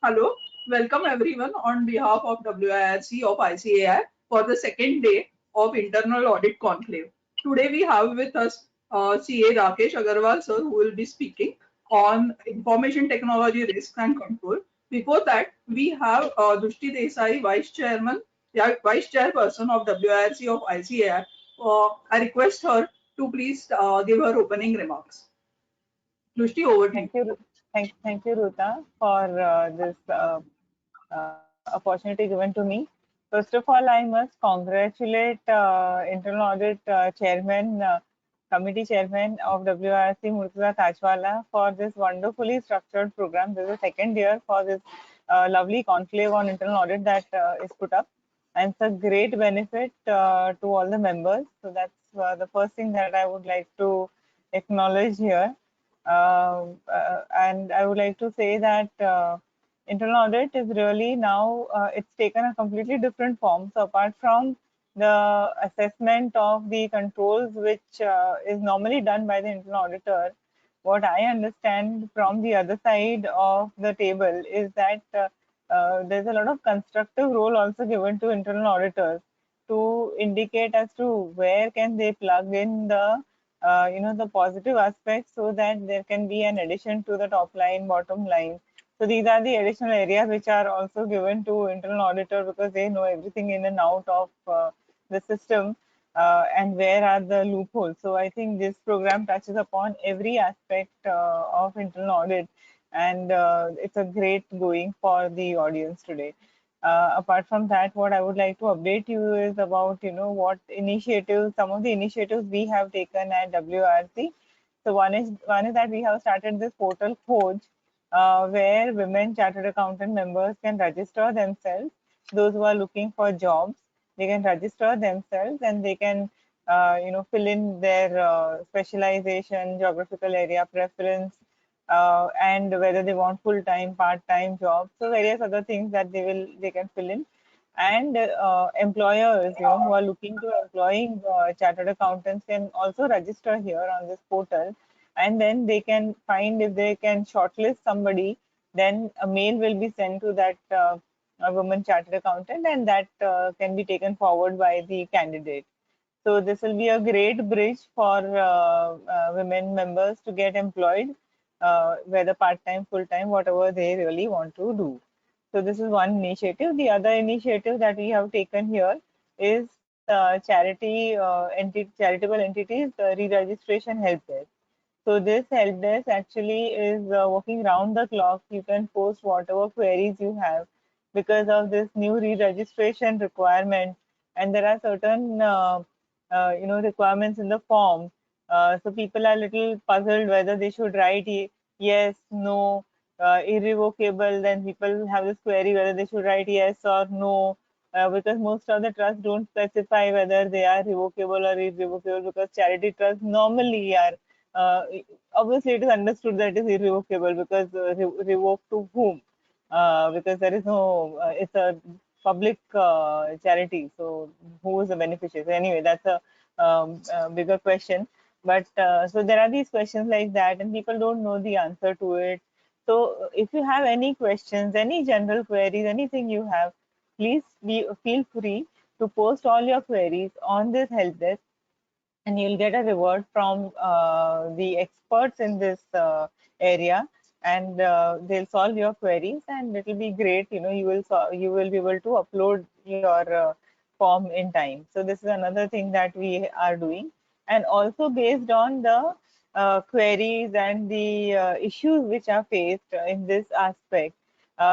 Hello, welcome everyone on behalf of WIRC of ICAI for the second day of Internal Audit Conclave. Today we have with us CA Rakesh Agarwal sir who will be speaking on information technology risk and control. Before that, we have Dushti Desai, Vice Chairman, yeah, Vice Chairperson of WIRC of ICAI. I request her to please give her opening remarks. Dushti, over to you. Thank you, Ruta, for this opportunity given to me. First of all, I must congratulate Internal Audit Chairman, Committee Chairman of WRC, Murtaza Tajwala, for this wonderfully structured program. This is the second year for this lovely conclave on internal audit that is put up. And it's a great benefit to all the members. So that's the first thing that I would like to acknowledge here. And I would like to say that internal audit is really now, it's taken a completely different form. So apart from the assessment of the controls, which is normally done by the internal auditor, what I understand from the other side of the table is that there's a lot of constructive role also given to internal auditors to indicate as to where can they plug in the the positive aspects so that there can be an addition to the top line, bottom line. So these are the additional areas which are also given to internal auditor because they know everything in and out of the system and where are the loopholes. So I think this program touches upon every aspect of internal audit, and it's a great going for the audience today. Apart from that, what I would like to update you is about, what initiatives, some of the initiatives we have taken at WRC. So one is that we have started this portal Khoj, where women chartered accountant members can register themselves. Those who are looking for jobs, they can register themselves and they can, fill in their specialization, geographical area preference, and whether they want full-time, part-time jobs, so various other things that they can fill in. And employers, who are looking to employing chartered accountants can also register here on this portal, and then they can find if they can shortlist somebody, then a mail will be sent to that a woman chartered accountant, and that can be taken forward by the candidate. So this will be a great bridge for women members to get employed, whether part-time, full-time, whatever they really want to do. So this is one initiative. The other initiative that we have taken here is charitable entities re-registration help desk. So this help desk actually is working round the clock. You can post whatever queries you have because of this new re-registration requirement, and there are certain requirements in the form. So people are a little puzzled whether they should write yes, no, irrevocable. Then people have this query whether they should write yes or no, because most of the trusts don't specify whether they are revocable or irrevocable, because charity trusts normally are, obviously it is understood that it is irrevocable, because revoked to whom? Because there is no, it's a public charity, so who is the beneficiary? So anyway, that's a bigger question. But so there are these questions like that, and people don't know the answer to it. So if you have any questions, any general queries, anything you have, please feel free to post all your queries on this help desk, and you'll get a reward from the experts in this area, and they'll solve your queries, and it will be great. You will be able to upload your form in time. So this is another thing that we are doing, and also based on the queries and the issues which are faced in this aspect,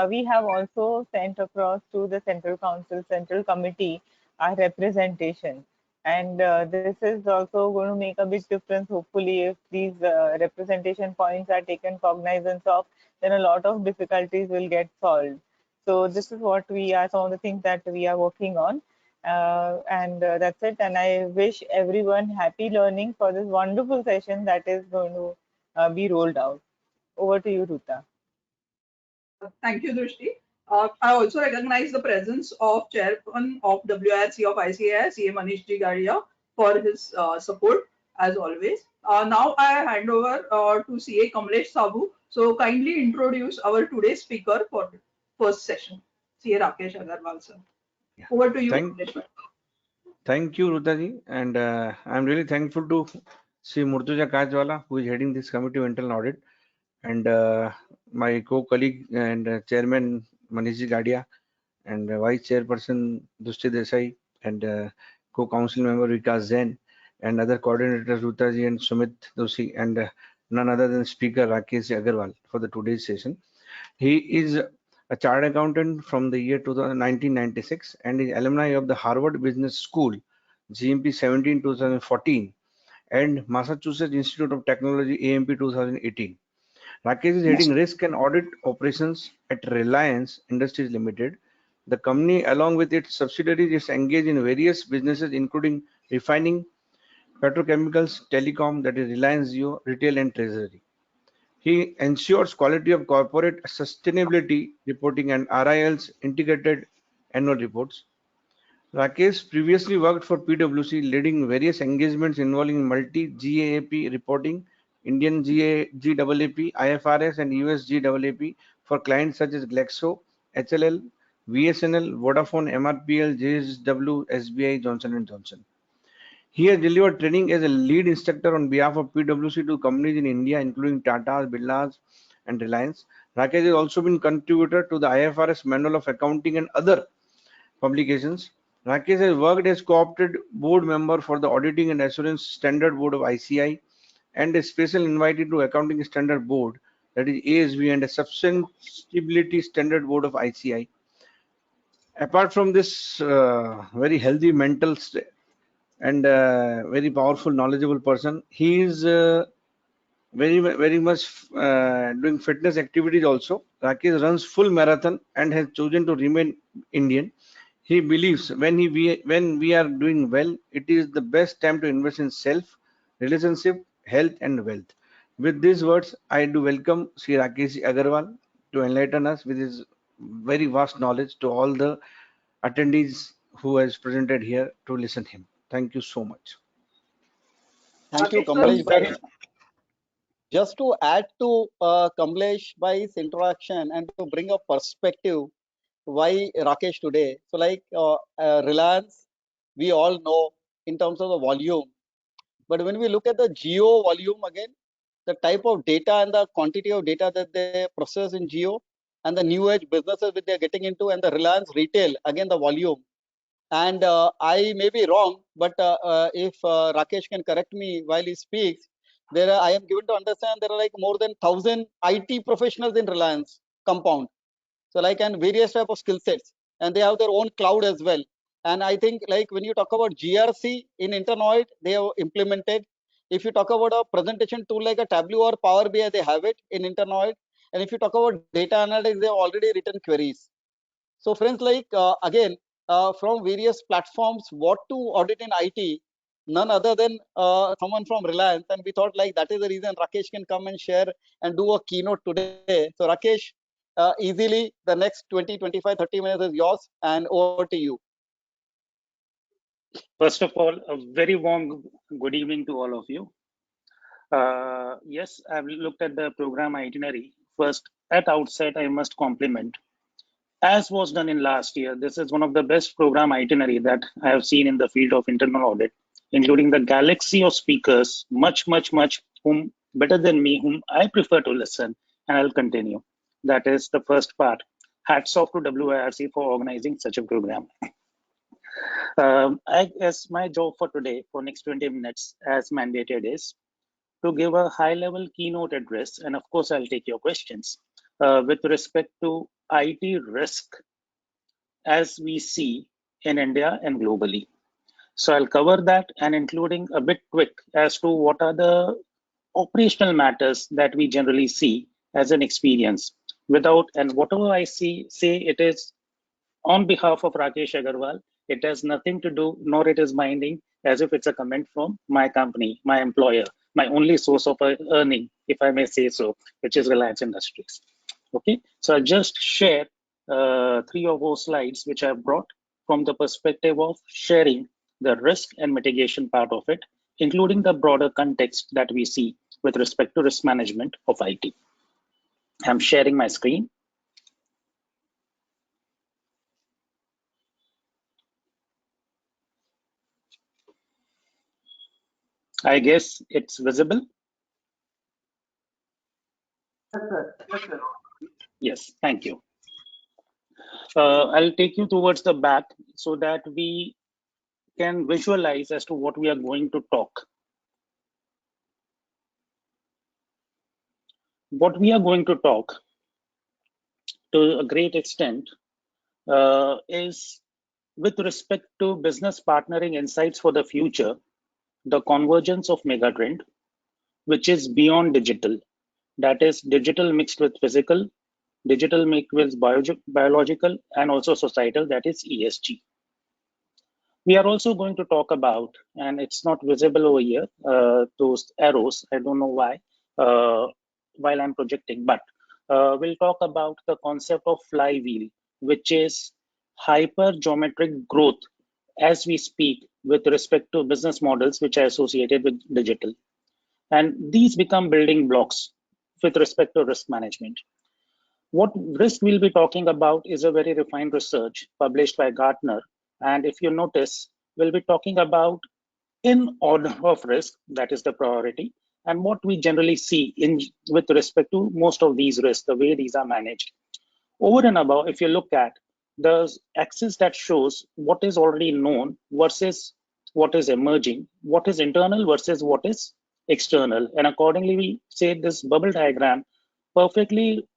we have also sent across to the Central Council, Central Committee, our representation. And this is also going to make a big difference, hopefully, if these representation points are taken cognizance of, then a lot of difficulties will get solved. So this is what some of the things that we are working on. And that's it. And I wish everyone happy learning for this wonderful session that is going to be rolled out. Over to you, Ruta. Thank you, Drishti. I also recognize the presence of Chairman of WIRC of ICICI, CA Manish Jivaasha, for his support as always. Now I hand over to CA Kamlesh Sabu. So kindly introduce our today's speaker for first session. CA Rakesh Agarwal, sir. Yeah. Over to you. Thank you, Rutaji. And I'm really thankful to Sri Murtuja Kajwala, who is heading this committee of internal audit, and my co-colleague and chairman Manish Gadia, and vice chairperson Dushti Desai, and co-council member Vikas Zain, and other coordinators Rutaji and Sumit Doshi, and none other than Speaker Rakesh Agarwal for the today's session. He is a chartered accountant from the year 1996 and is alumni of the Harvard Business School, GMP 17 2014, and Massachusetts Institute of Technology, AMP 2018. Rakesh is heading risk and audit operations at Reliance Industries Limited. The company, along with its subsidiaries, is engaged in various businesses, including refining, petrochemicals, telecom, that is Reliance Jio, retail, and treasury. He ensures quality of corporate sustainability reporting and RIL's integrated annual reports. Rakesh previously worked for PwC, leading various engagements involving multi-GAAP reporting, Indian GAAP, IFRS, and US GAAP for clients such as Glaxo, HLL, VSNL, Vodafone, MRPL, JSW, SBI, Johnson & Johnson. He has delivered training as a lead instructor on behalf of PwC to companies in India, including Tata, Birlas, and Reliance. Rakesh has also been contributor to the IFRS Manual of Accounting and other publications. Rakesh has worked as co-opted board member for the Auditing and Assurance Standard Board of ICI and a special invitee to Accounting Standard Board, that is ASB, and a Sustainability Standard Board of ICI. Apart from this very healthy mental and very powerful, knowledgeable person, he is very much doing fitness activities also. Rakesh runs full marathon and has chosen to remain Indian. He believes when we are doing well, it is the best time to invest in self, relationship, health, and wealth. With these words, I do welcome Sri Rakesh Agarwal to enlighten us with his very vast knowledge to all the attendees who has presented here to listen him. Thank you so much. Thank you, Rakesh, Kamlesh sir. bhai. Just to add to Kamlesh bhai's introduction and to bring a perspective why Rakesh today. So like Reliance, we all know in terms of the volume, but when we look at the geo volume again, the type of data and the quantity of data that they process in geo and the new age businesses that they're getting into, and the Reliance retail, again the volume. And I may be wrong, but if Rakesh can correct me while he speaks, I am given to understand there are like more than 1,000 IT professionals in Reliance compound. So like, and various type of skill sets, and they have their own cloud as well. And I think like when you talk about GRC in Internoid, they have implemented. If you talk about a presentation tool like a Tableau or Power BI, they have it in Internoid. And if you talk about data analytics, they have already written queries. So friends, like again, from various platforms, what to audit in IT, none other than someone from Reliance. And we thought like that is the reason Rakesh can come and share and do a keynote today. So Rakesh, easily the next 20, 25, 30 minutes is yours, and over to you. First of all, a very warm good evening to all of you. Yes, I've looked at the program itinerary. First, at outset, I must compliment. As was done in last year, this is one of the best program itinerary that I have seen in the field of internal audit, including the galaxy of speakers, much whom better than me, whom I prefer to listen, and I'll continue. That is the first part. Hats off to WIRC for organizing such a program. I guess my job for today, for next 20 minutes, as mandated, is to give a high-level keynote address, and of course, I'll take your questions with respect to IT risk as we see in India and globally. So I'll cover that, and including a bit quick as to what are the operational matters that we generally see as an experience. And whatever I say it is on behalf of Rakesh Agarwal. It has nothing to do, nor it is binding, as if it's a comment from my company, my employer, my only source of earning, if I may say so, which is Reliance Industries. Okay, so I just share 3 or 4 slides which I brought from the perspective of sharing the risk and mitigation part of it, including the broader context that we see with respect to risk management of IT. I'm sharing my screen. I guess it's visible. Yes, sir. Yes, sir. Yes, thank you. I'll take you towards the back so that we can visualize as to what we are going to talk. What we are going to talk to a great extent is with respect to business partnering insights for the future, the convergence of megatrend, which is beyond digital. That is digital mixed with physical, digital mixed with biological, and also societal, that is ESG. We are also going to talk about, and it's not visible over here, those arrows, I don't know why, while I'm projecting, but we'll talk about the concept of flywheel, which is hyper geometric growth as we speak with respect to business models which are associated with digital. And these become building blocks with respect to risk management. What risk we'll be talking about is a very refined research published by Gartner. And if you notice, we'll be talking about in order of risk, that is the priority, and what we generally see in with respect to most of these risks, the way these are managed. Over and above, if you look at the axis that shows what is already known versus what is emerging, what is internal versus what is external. And accordingly, we say this bubble diagram perfectly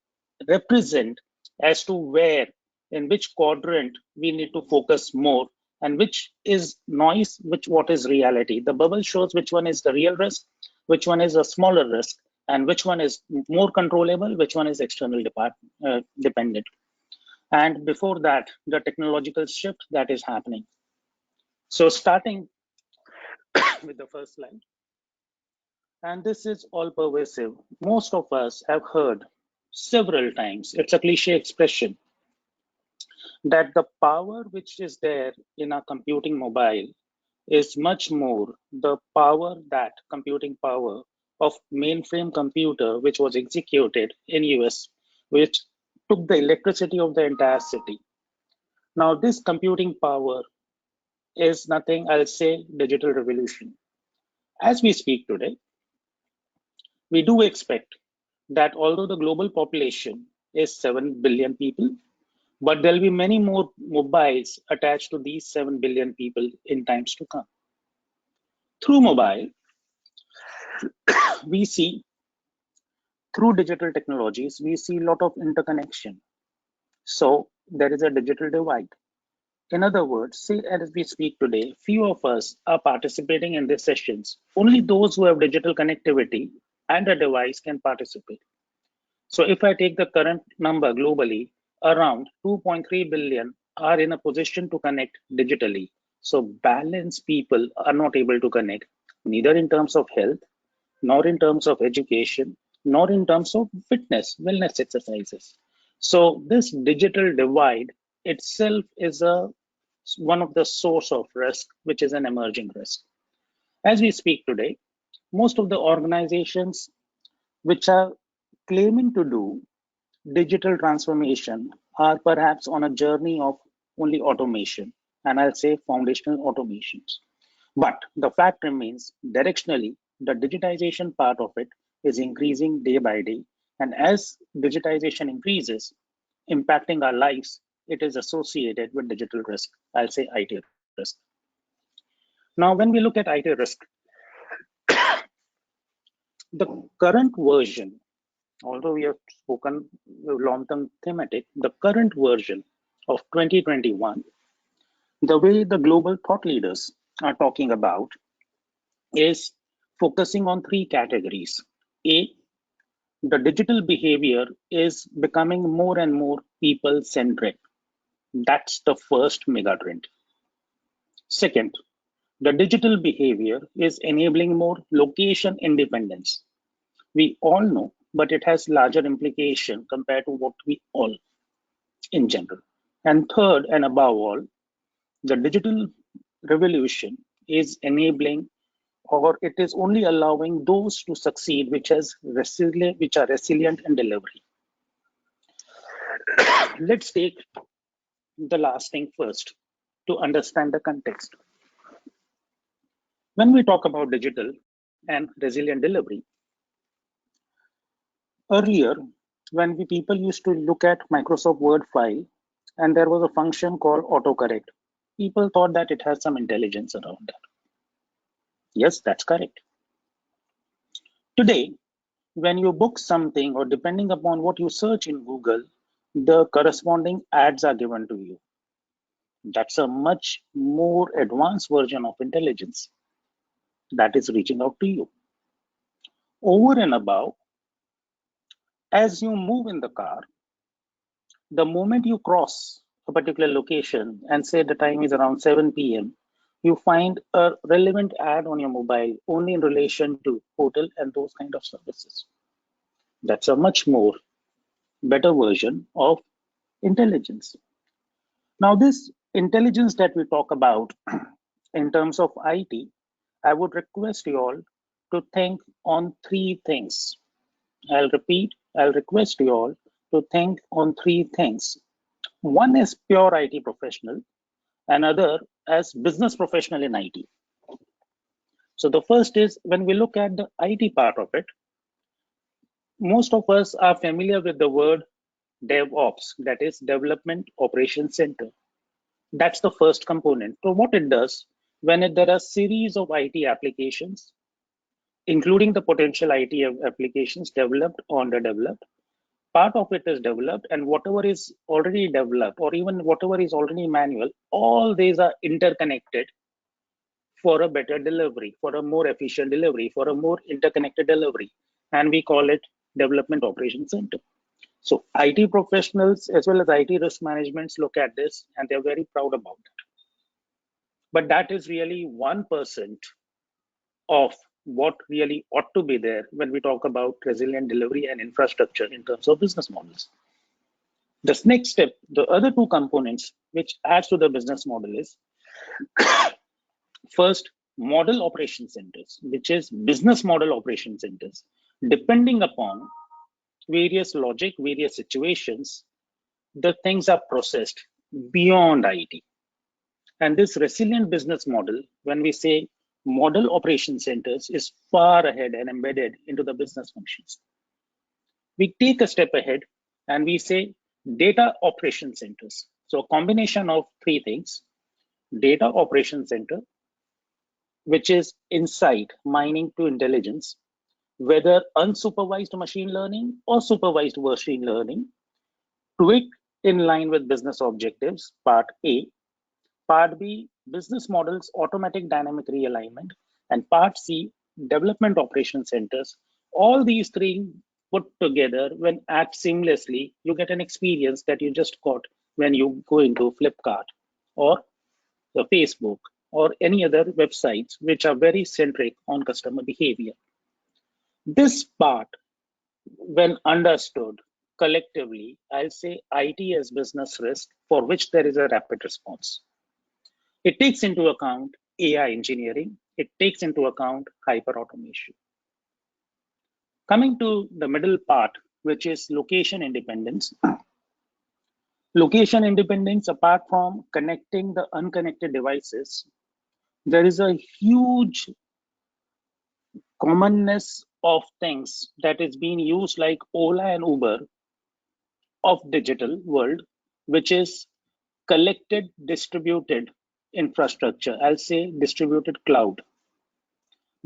represent as to where, in which quadrant we need to focus more, and which is noise, which what is reality. The bubble shows which one is the real risk, which one is a smaller risk, and which one is more controllable, which one is external dependent. And before that, the technological shift that is happening. So starting with the first slide, and this is all pervasive. Most of us have heard several times, it's a cliche expression, that the power which is there in a computing mobile is much more the power, that computing power of mainframe computer which was executed in US, which took the electricity of the entire city. Now this computing power is nothing, I'll say, digital revolution. As we speak today, we do expect that although the global population is 7 billion people, but there'll be many more mobiles attached to these 7 billion people in times to come. Through mobile, we see, through digital technologies, we see a lot of interconnection. So there is a digital divide. In other words, say as we speak today, few of us are participating in these sessions. Only those who have digital connectivity and a device can participate. So if I take the current number globally, around 2.3 billion are in a position to connect digitally. So balanced people are not able to connect, neither in terms of health, nor in terms of education, nor in terms of fitness, wellness exercises. So this digital divide itself is one of the source of risk, which is an emerging risk. As we speak today, most of the organizations which are claiming to do digital transformation are perhaps on a journey of only automation, and I'll say foundational automations. But the fact remains, directionally, the digitization part of it is increasing day by day. And as digitization increases, impacting our lives, it is associated with digital risk. I'll say IT risk. Now, when we look at IT risk, the current version, although we have spoken long-term thematic, the current version of 2021, the way the global thought leaders are talking about is focusing on three categories. A, the digital behavior is becoming more and more people-centric. That's the first megatrend. Second, the digital behavior is enabling more location independence. We all know, but it has larger implication compared to what we all in general. And third, and above all, the digital revolution is enabling, or it is only allowing those to succeed which are resilient in delivery. Let's take the last thing first to understand the context. When we talk about digital, and resilient delivery. Earlier, when people used to look at Microsoft Word file and there was a function called autocorrect, people thought that it has some intelligence around that. Yes, that's correct. Today, when you book something or depending upon what you search in Google, the corresponding ads are given to you. That's a much more advanced version of intelligence that is reaching out to you. Over and above, as you move in the car, the moment you cross a particular location and say the time is around 7 p.m., you find a relevant ad on your mobile only in relation to hotel and those kind of services. That's a much more better version of intelligence. Now, this intelligence that we talk about in terms of IT, I would request you all to think on three things. I'll repeat, I'll request you all to think on three things. One is pure IT professional, another as business professional in IT. So the first is when we look at the IT part of it, most of us are familiar with the word DevOps, that is Development Operations Center. That's the first component. So what it does, when there are series of IT applications, including the potential IT applications developed or underdeveloped, part of it is developed, and whatever is already developed or even whatever is already manual, all these are interconnected for a better delivery, for a more efficient delivery, for a more interconnected delivery. And we call it Development Operations Center. So IT professionals as well as IT risk managements look at this and they're very proud about it. But that is really 1% of what really ought to be there when we talk about resilient delivery and infrastructure in terms of business models. This next step, the other two components which adds to the business model is first, model operation centers, which is business model operation centers. Depending upon various logic, various situations, the things are processed beyond IT. And this resilient business model, when we say model operation centers, is far ahead and embedded into the business functions. We take a step ahead and we say data operation centers. So a combination of three things: data operation center, which is insight, mining to intelligence, whether unsupervised machine learning or supervised machine learning, tweak in line with business objectives, part A. Part B, business models, automatic dynamic realignment, and part C, development operation centers. All these three put together, when act seamlessly, you get an experience that you just got when you go into Flipkart or the Facebook or any other websites which are very centric on customer behavior. This part, when understood collectively, I'll say IT as business risk for which there is a rapid response. It takes into account AI engineering. It takes into account hyper automation. Coming to the middle part, which is location independence. Location independence, apart from connecting the unconnected devices, there is a huge commonness of things that is being used like Ola and Uber of digital world, which is collected distributed infrastructure. I'll say distributed cloud.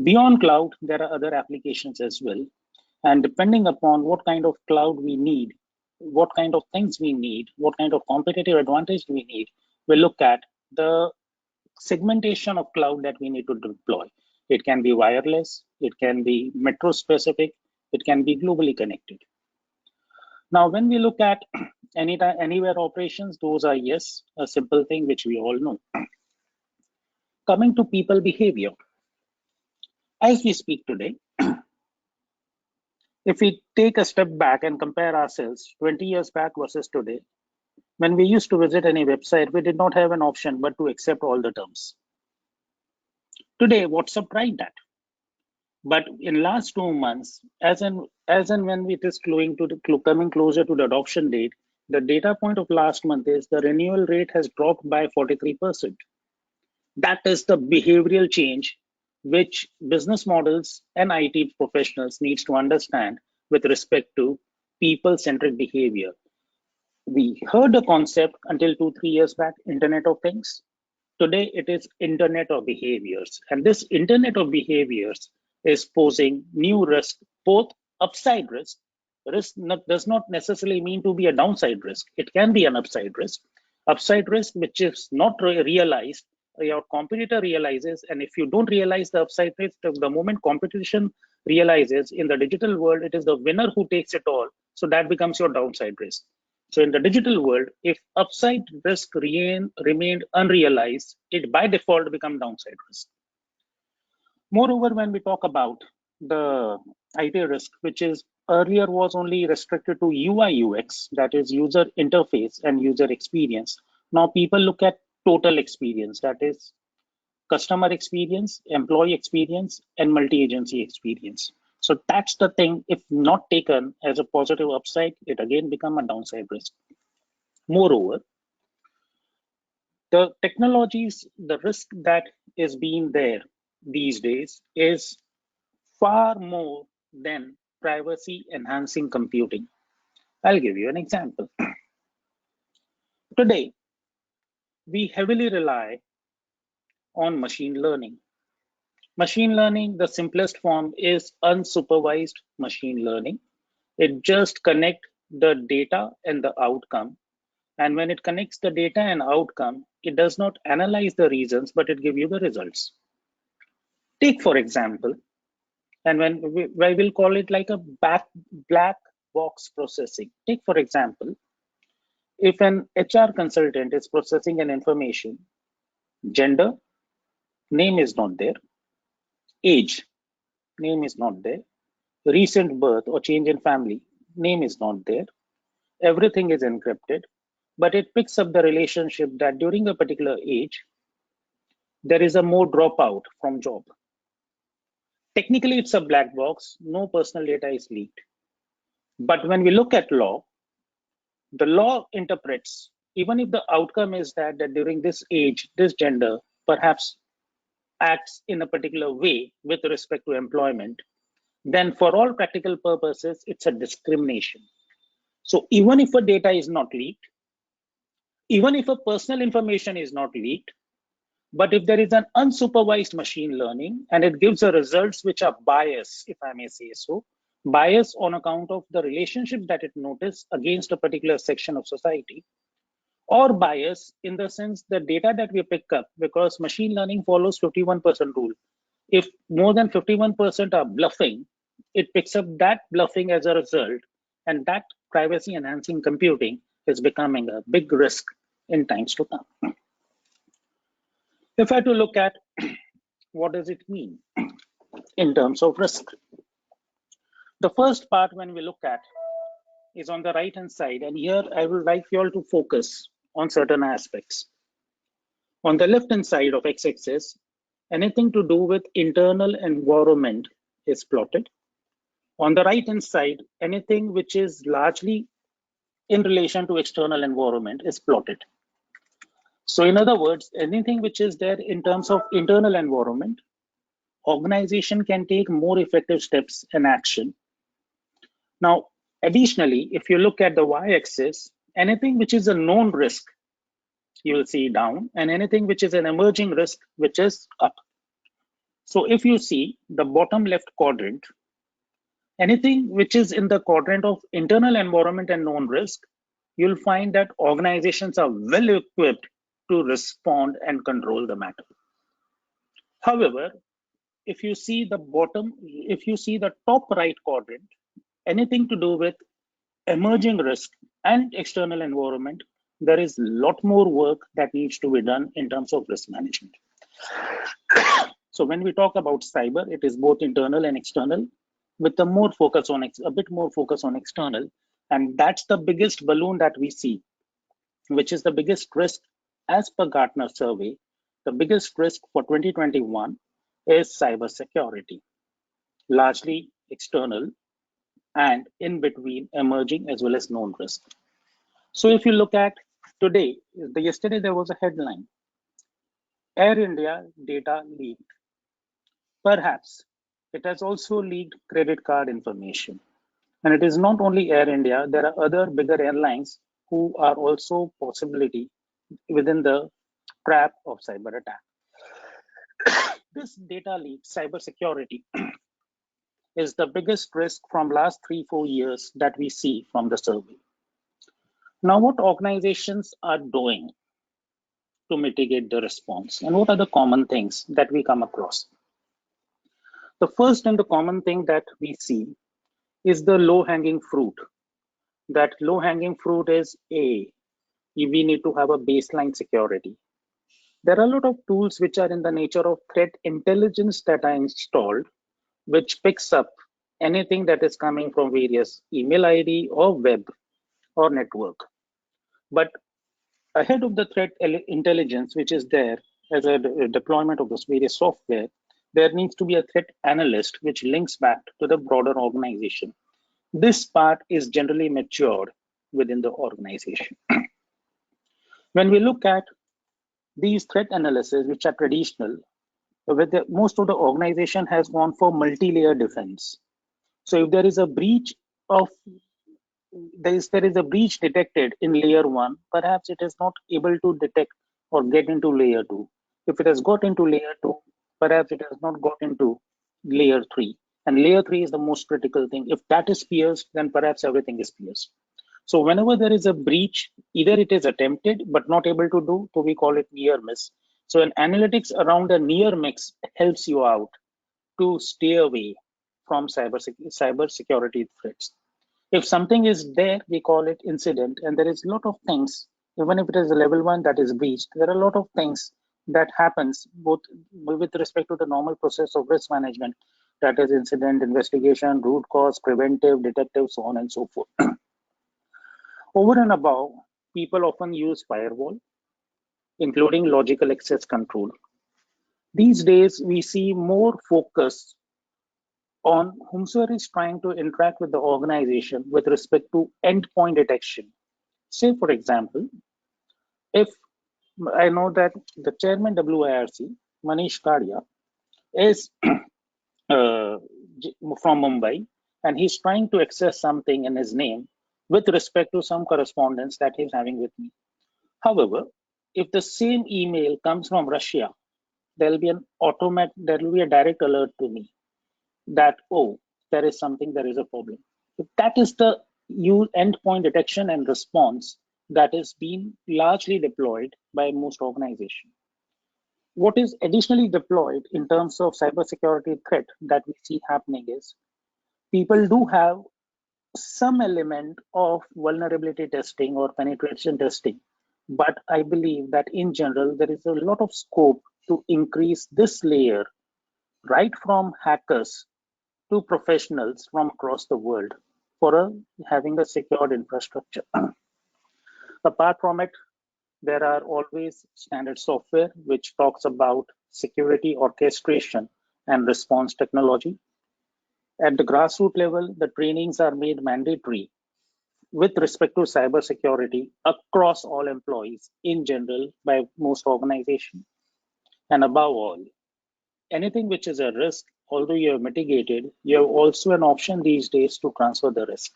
Beyond cloud, there are other applications as well. And depending upon what kind of cloud we need, what kind of things we need, what kind of competitive advantage we need, we look at the segmentation of cloud that we need to deploy. It can be wireless, it can be metro specific, it can be globally connected. Now, when we look at anytime, anywhere operations, those are, yes, a simple thing which we all know. Coming to people behavior. As we speak today, if we take a step back and compare ourselves 20 years back versus today, when we used to visit any website, we did not have an option but to accept all the terms. Today, WhatsApp tried that. But in last 2 months, as and when it is coming closer to the adoption date, the data point of last month is the renewal rate has dropped by 43%. That is the behavioral change which business models and IT professionals needs to understand with respect to people-centric behavior. We heard the concept until 2, 3 years back, Internet of Things. Today it is Internet of Behaviors. And this Internet of Behaviors is posing new risk, both upside risk. Does not necessarily mean to be a downside risk. It can be an upside risk. Upside risk, which is not realized, your competitor realizes, and if you don't realize the upside risk, the moment competition realizes in the digital world, it is the winner who takes it all. So that becomes your downside risk. So in the digital world, if upside risk remained unrealized, it by default becomes downside risk. Moreover, when we talk about the IT risk, which is earlier was only restricted to UI UX, that is user interface and user experience. Now people look at total experience, that is customer experience, employee experience, and multi-agency experience. So that's the thing. If not taken as a positive upside, it again becomes a downside risk. Moreover, the technologies, the risk that is being there these days is far more than privacy enhancing computing. I'll give you an example. Today, we heavily rely on machine learning. Machine learning, the simplest form is unsupervised machine learning. It just connects the data and the outcome. And when it connects the data and outcome, it does not analyze the reasons, but it gives you the results. Take, for example, and when we will call it like a black box processing. Take, for example, if an HR consultant is processing an information, gender, name is not there, age, name is not there, recent birth or change in family, name is not there, everything is encrypted, but it picks up the relationship that during a particular age, there is a more dropout from job. Technically, it's a black box, no personal data is leaked. But when we look at law, the law interprets, even if the outcome is that during this age, this gender perhaps acts in a particular way with respect to employment, then for all practical purposes, it's a discrimination. So even if a data is not leaked, even if a personal information is not leaked, but if there is an unsupervised machine learning and it gives the results which are biased, if I may say so, bias on account of the relationship that it noticed against a particular section of society, or bias in the sense the data that we pick up, because machine learning follows 51% rule. If more than 51% are bluffing, it picks up that bluffing as a result, and that privacy enhancing computing is becoming a big risk in times to come. If I had to look at what does it mean in terms of risk, the first part when we look at is on the right hand side, and here I would like you all to focus on certain aspects. On the left hand side of x-axis, anything to do with internal environment is plotted. On the right hand side, anything which is largely in relation to external environment is plotted. So in other words, anything which is there in terms of internal environment, organization can take more effective steps and action. Now, additionally, if you look at the y-axis, anything which is a known risk, you will see down, and anything which is an emerging risk, which is up. So if you see the bottom left quadrant, anything which is in the quadrant of internal environment and known risk, you'll find that organizations are well equipped to respond and control the matter. However, if you see the top right quadrant, anything to do with emerging risk and external environment, there is a lot more work that needs to be done in terms of risk management. So when we talk about cyber, it is both internal and external, with a bit more focus on external, and that's the biggest balloon that we see, which is the biggest risk as per Gartner survey. The biggest risk for 2021 is cyber security, largely external and in between emerging as well as known risk. So if you look at today, yesterday there was a headline, Air India data leaked. Perhaps it has also leaked credit card information. And it is not only Air India, there are other bigger airlines who are also possibility within the trap of cyber attack. This data leak, cybersecurity, is the biggest risk from last 3-4 years that we see from the survey. Now, what organizations are doing to mitigate the response, and what are the common things that we come across? The first and the common thing that we see is the low-hanging fruit. That low-hanging fruit is we need to have a baseline security. There are a lot of tools which are in the nature of threat intelligence that are installed, which picks up anything that is coming from various email ID or web or network. But ahead of the threat intelligence, which is there as a deployment of this various software, there needs to be a threat analyst which links back to the broader organization. This part is generally matured within the organization. When we look at these threat analysis, which are traditional, most of the organization has gone for multi-layer defense. So if there is a breach of there is a breach detected in layer 1, perhaps it is not able to detect or get into layer 2. If it has got into layer 2, perhaps it has not got into layer 3. And layer 3 is the most critical thing. If that is pierced, then perhaps everything is pierced. So whenever there is a breach, either it is attempted but not able to do, so we call it near miss. So an analytics around a near miss helps you out to stay away from cyber security threats. If something is there, we call it incident, and there is a lot of things, even if it is a level 1 that is breached, there are a lot of things that happens both with respect to the normal process of risk management, that is incident, investigation, root cause, preventive, detective, so on and so forth. Over and above, people often use firewall, including logical access control. These days, we see more focus on whomsoever is trying to interact with the organization with respect to endpoint detection. Say, for example, if I know that the chairman WIRC, Manish Karia, is from Mumbai, and he's trying to access something in his name with respect to some correspondence that he's having with me. However, if the same email comes from Russia, there will be a direct alert to me that, oh, there is a problem. So that is the endpoint detection and response that is being largely deployed by most organizations. What is additionally deployed in terms of cybersecurity threat that we see happening is people do have some element of vulnerability testing or penetration testing. But I believe that in general, there is a lot of scope to increase this layer right from hackers to professionals from across the world for having a secured infrastructure. Apart from it, there are always standard software which talks about security orchestration and response technology. At the grassroots level, the trainings are made mandatory with respect to cybersecurity across all employees in general by most organizations. And above all, anything which is a risk, although you have mitigated, you have also an option these days to transfer the risk.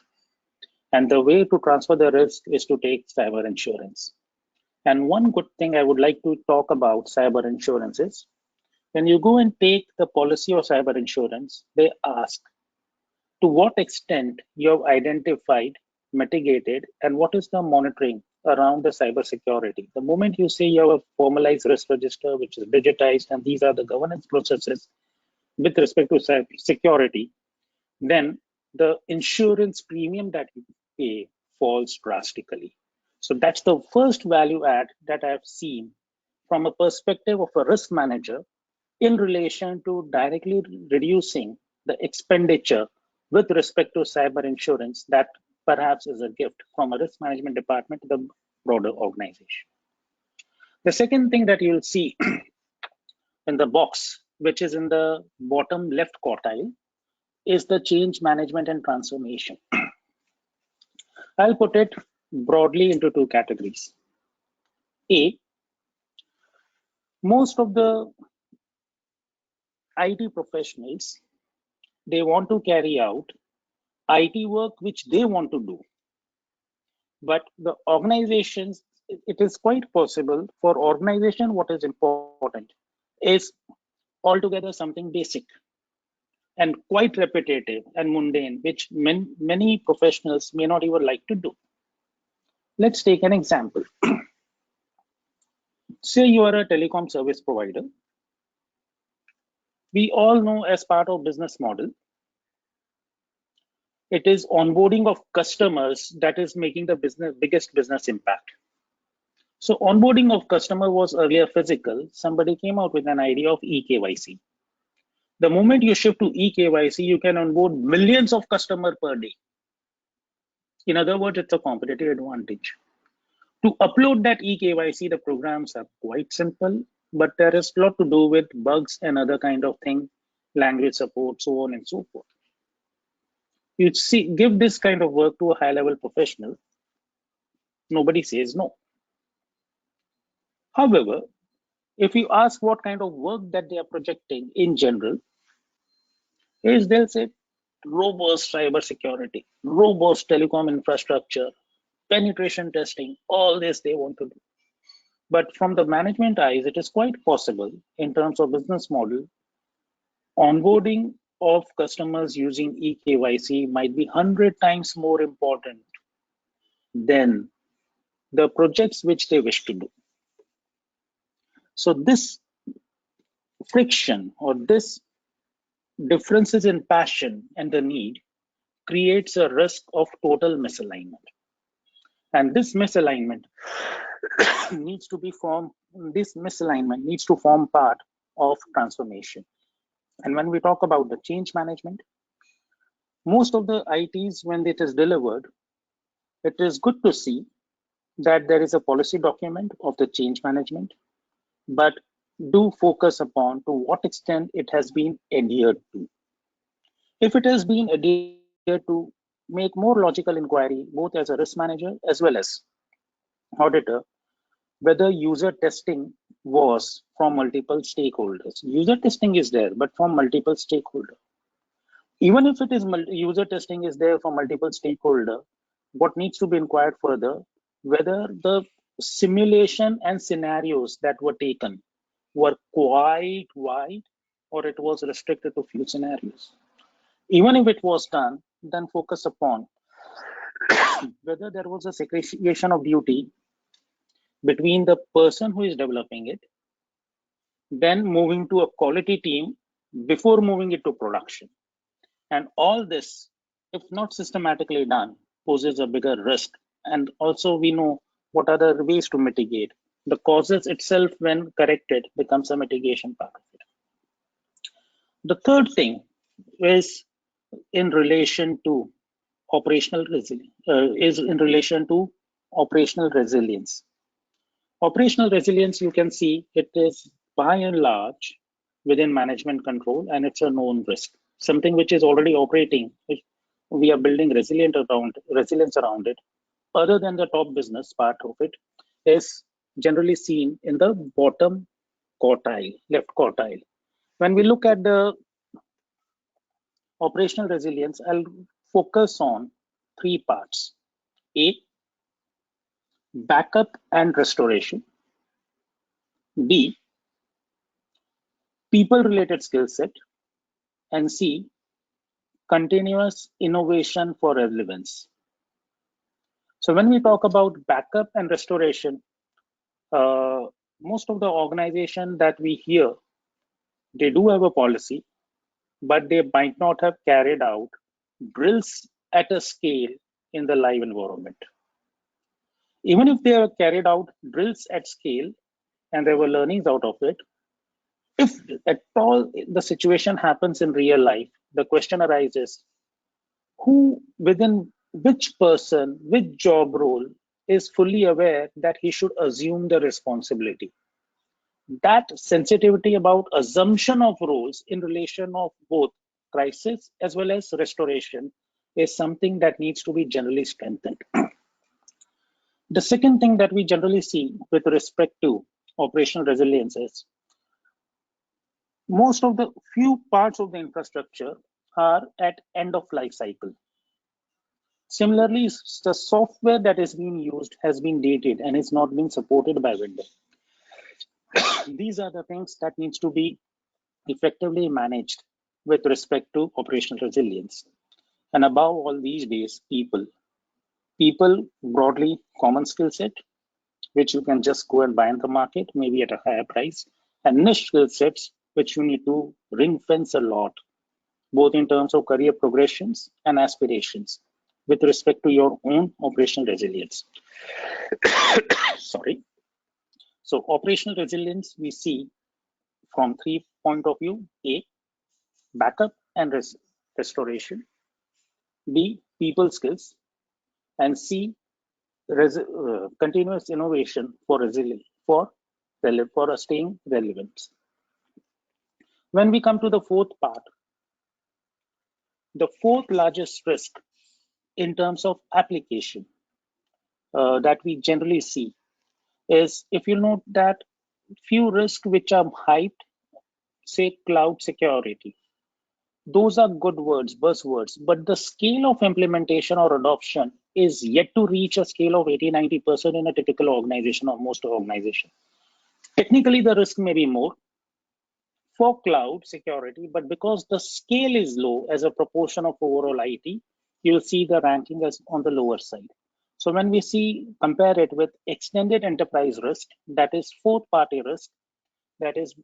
And the way to transfer the risk is to take cyber insurance. And one good thing I would like to talk about cyber insurance is when you go and take the policy of cyber insurance, they ask to what extent you have identified, mitigated, and what is the monitoring around the cyber security. The moment you say you have a formalized risk register, which is digitized, and these are the governance processes with respect to cyber security, then the insurance premium that you pay falls drastically. So that's the first value add that I've seen from a perspective of a risk manager in relation to directly reducing the expenditure with respect to cyber insurance that perhaps is a gift from a risk management department to the broader organization. The second thing that you'll see in the box, which is in the bottom left quartile, is the change management and transformation. I'll put it broadly into two categories. A, most of the IT professionals, they want to carry out IT work which they want to do. But the organizations, it is quite possible for organization, what is important is altogether something basic and quite repetitive and mundane, which many professionals may not even like to do. Let's take an example. Say you are a telecom service provider. We all know as part of business model, it is onboarding of customers that is making the biggest business impact. So onboarding of customer was earlier physical. Somebody came out with an idea of eKYC. The moment you shift to eKYC, you can onboard millions of customers per day. In other words, it's a competitive advantage. To upload that eKYC, the programs are quite simple, but there is a lot to do with bugs and other kind of thing, language support, so on and so forth. You see, give this kind of work to a high-level professional, nobody says no. However, if you ask what kind of work that they are projecting in general, is they'll say robust cyber security, robust telecom infrastructure, penetration testing, all this they want to do. But from the management eyes, it is quite possible in terms of business model, onboarding of customers using eKYC might be 100 times more important than the projects which they wish to do. So this friction or this differences in passion and the need creates a risk of total misalignment. And this misalignment needs to form part of transformation. And when we talk about the change management, most of the ITs, when it is delivered, it is good to see that there is a policy document of the change management, but do focus upon to what extent it has been adhered to. If it has been adhered to, make more logical inquiry, both as a risk manager as well as auditor, whether user testing was from multiple stakeholders. User testing is there, but from multiple stakeholders. Even if it is user testing is there for multiple stakeholders, what needs to be inquired further, whether the simulation and scenarios that were taken were quite wide or it was restricted to few scenarios. Even if it was done, then focus upon whether there was a segregation of duty between the person who is developing it, then moving to a quality team before moving it to production. And all this, if not systematically done, poses a bigger risk. And also we know what are the ways to mitigate. The causes itself, when corrected, becomes a mitigation part of it. The third thing is in relation to operational resilience. Operational resilience, you can see it is by and large within management control, and it's a known risk. Something which is already operating, we are building resilience around it. Other than the top business part of it, is generally seen in the bottom quartile, left quartile. When we look at the operational resilience, I'll focus on three parts. A, backup and restoration. B, people-related skill set. And C, continuous innovation for relevance. So when we talk about backup and restoration, most of the organization that we hear, they do have a policy, but they might not have carried out drills at a scale in the live environment. Even if they have carried out drills at scale and there were learnings out of it, if at all the situation happens in real life, the question arises, who within which person, which job role is fully aware that he should assume the responsibility? That sensitivity about assumption of roles in relation of both crisis as well as restoration is something that needs to be generally strengthened. The second thing that we generally see with respect to operational resilience is most of the few parts of the infrastructure are at end of life cycle. Similarly, the software that is being used has been dated and is not being supported by vendor. These are the things that needs to be effectively managed with respect to operational resilience. And above all these days, people broadly common skill set, which you can just go and buy in the market, maybe at a higher price, and niche skill sets, which you need to ring fence a lot, both in terms of career progressions and aspirations with respect to your own operational resilience. Sorry. So operational resilience we see from 3 point of view: A, backup and restoration; B, people skills; and C, continuous innovation for resilience, for staying relevant. When we come to the fourth part, the fourth largest risk in terms of application that we generally see is, if you note that few risks which are hyped, say cloud security, those are good words, buzzwords, but the scale of implementation or adoption is yet to reach a scale of 80-90% in a typical organization or most organization. Technically, the risk may be more for cloud security, but because the scale is low as a proportion of overall IT, you'll see the ranking as on the lower side. So when we compare it with extended enterprise risk, that is fourth party risk, that is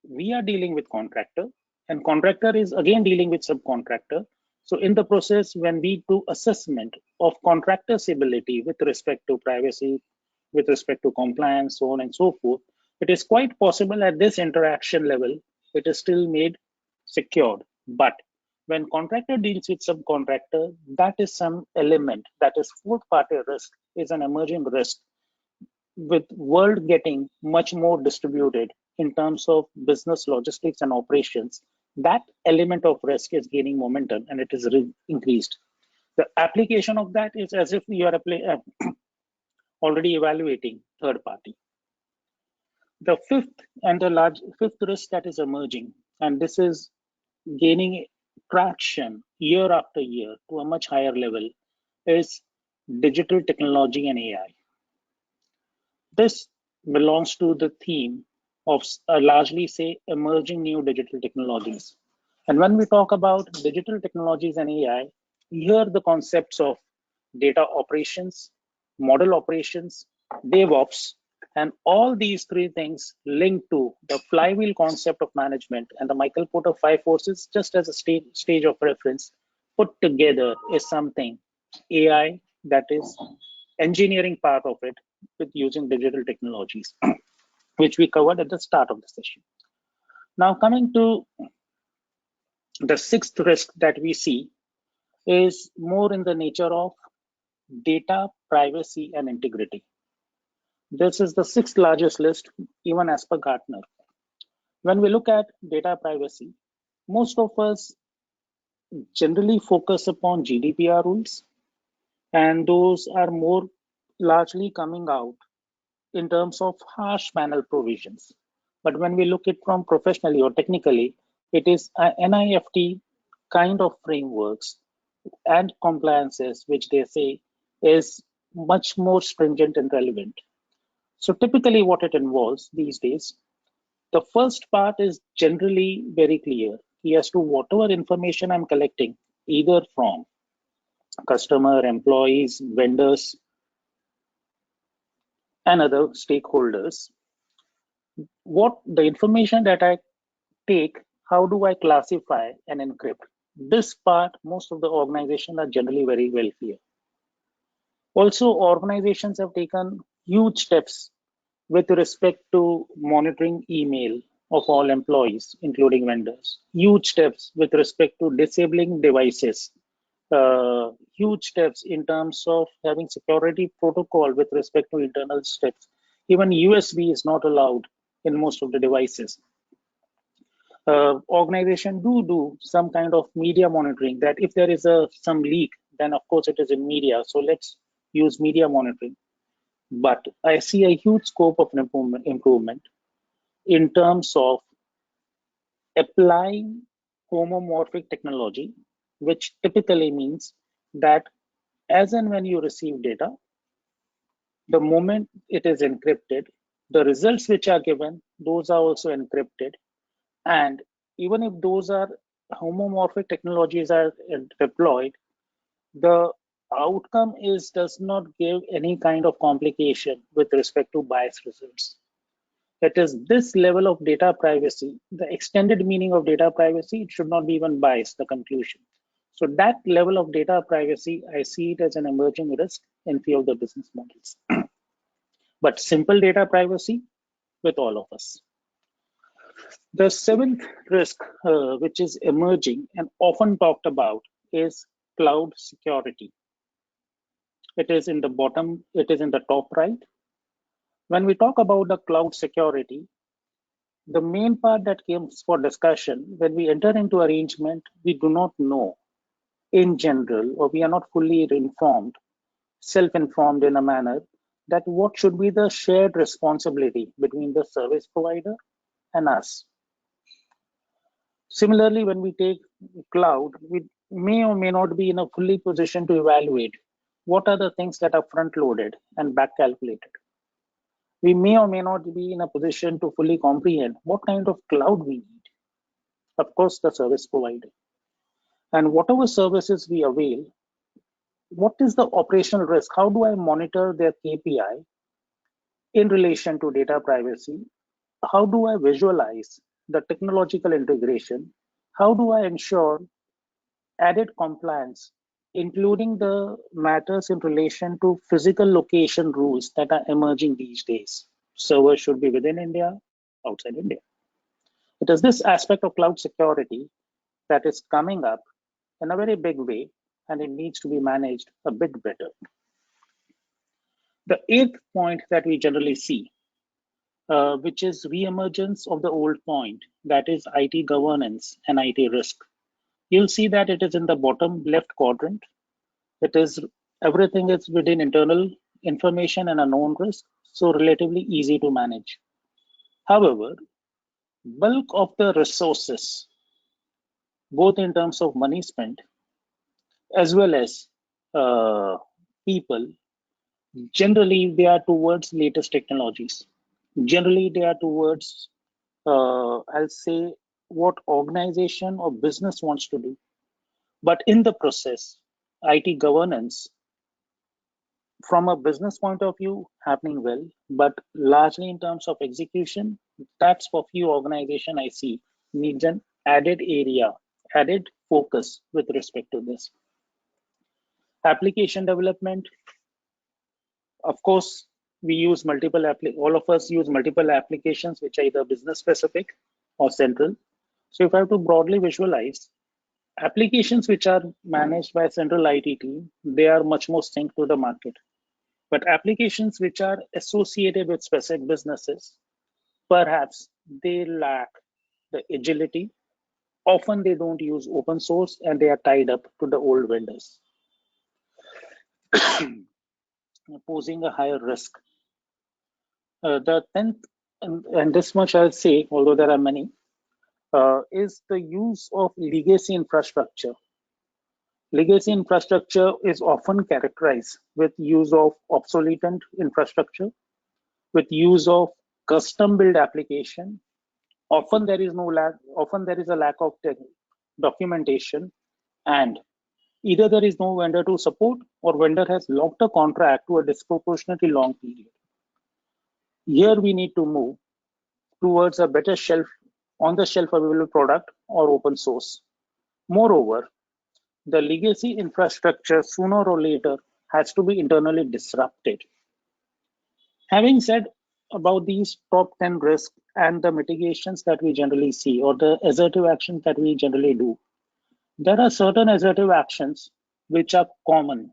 we are dealing with contractor and contractor is again dealing with subcontractor. So in the process, when we do assessment of contractor's ability with respect to privacy, with respect to compliance, so on and so forth, it is quite possible at this interaction level, it is still made secured. But when contractor deals with subcontractor, that is some element, that is fourth party risk, is an emerging risk with world getting much more distributed in terms of business logistics and operations. That element of risk is gaining momentum and it is increased. The application of that is as if you are already evaluating third party. The fifth risk that is emerging, and this is gaining traction year after year to a much higher level, is digital technology and AI. This belongs to the theme of largely say emerging new digital technologies. And when we talk about digital technologies and AI, here the concepts of data operations, model operations, DevOps, and all these three things linked to the flywheel concept of management and the Michael Porter 5 forces, just as a stage of reference, put together is something AI, that is engineering part of it with using digital technologies, which we covered at the start of the session. Now coming to the sixth risk that we see is more in the nature of data privacy and integrity. This is the sixth largest list, even as per Gartner. When we look at data privacy, most of us generally focus upon GDPR rules, and those are more largely coming out in terms of harsh panel provisions. But when we look at it from professionally or technically, it is NIFT kind of frameworks and compliances, which they say is much more stringent and relevant. So typically what it involves these days, the first part is generally very clear. As to whatever information I'm collecting, either from customer, employees, vendors, and other stakeholders, what the information that I take, how do I classify and encrypt? This part, most of the organizations are generally very well clear. Also, organizations have taken huge steps with respect to monitoring email of all employees, including vendors. Huge steps with respect to disabling devices. Huge steps in terms of having security protocol with respect to internal steps. Even USB is not allowed in most of the devices. Organization do some kind of media monitoring, that if there is some leak, then of course it is in media. So let's use media monitoring. But I see a huge scope of improvement in terms of applying homomorphic technology, which typically means that as and when you receive data, the moment it is encrypted, the results which are given, those are also encrypted. And even if those are homomorphic technologies are deployed, the outcome does not give any kind of complication with respect to biased results. It is this level of data privacy, the extended meaning of data privacy, it should not be even biased, the conclusion. So that level of data privacy, I see it as an emerging risk in few of the business models. But simple data privacy with all of us. The seventh risk, which is emerging and often talked about, is cloud security. It is in the bottom, it is in the top right. When we talk about the cloud security, the main part that comes for discussion, when we enter into arrangement, we do not know in general, or we are not fully informed, self-informed in a manner that what should be the shared responsibility between the service provider and us. Similarly, when we take cloud, we may or may not be in a fully position to evaluate what are the things that are front loaded and back calculated. We may or may not be in a position to fully comprehend what kind of cloud we need. Of course, the service provider. And whatever services we avail, what is the operational risk? How do I monitor their KPI in relation to data privacy? How do I visualize the technological integration? How do I ensure added compliance, including the matters in relation to physical location rules that are emerging these days? Servers should be within India, outside India. It is this aspect of cloud security that is coming up in a very big way, and it needs to be managed a bit better. The eighth point that we generally see, which is re-emergence of the old point, that is IT governance and IT risk. You'll see that it is in the bottom left quadrant. It is everything is within internal information and a known risk, so relatively easy to manage. However, bulk of the resources, both in terms of money spent as well as people, generally they are towards latest technologies. Generally they are towards, I'll say, what organization or business wants to do. But in the process, IT governance, from a business point of view, happening well, but largely in terms of execution, that's for few organization I see needs an added area, added focus with respect to this. Application development, of course, we use multiple, all of us use multiple applications which are either business specific or central. So if I have to broadly visualize, applications which are managed by a central IT team, they are much more synced to the market. But applications which are associated with specific businesses, perhaps they lack the agility. Often they don't use open source and they are tied up to the old vendors, posing a higher risk. The 10th, and this much I'll say, although there are many, is the use of legacy infrastructure. Legacy infrastructure is often characterized with use of obsolete infrastructure, with use of custom built application. Often there is a lack of documentation, and either there is no vendor to support or vendor has locked a contract to a disproportionately long period. Here we need to move towards a better on-the-shelf available product or open source. Moreover, the legacy infrastructure sooner or later has to be internally disrupted. Having said about these top 10 risks and the mitigations that we generally see, or the assertive actions that we generally do, there are certain assertive actions which are common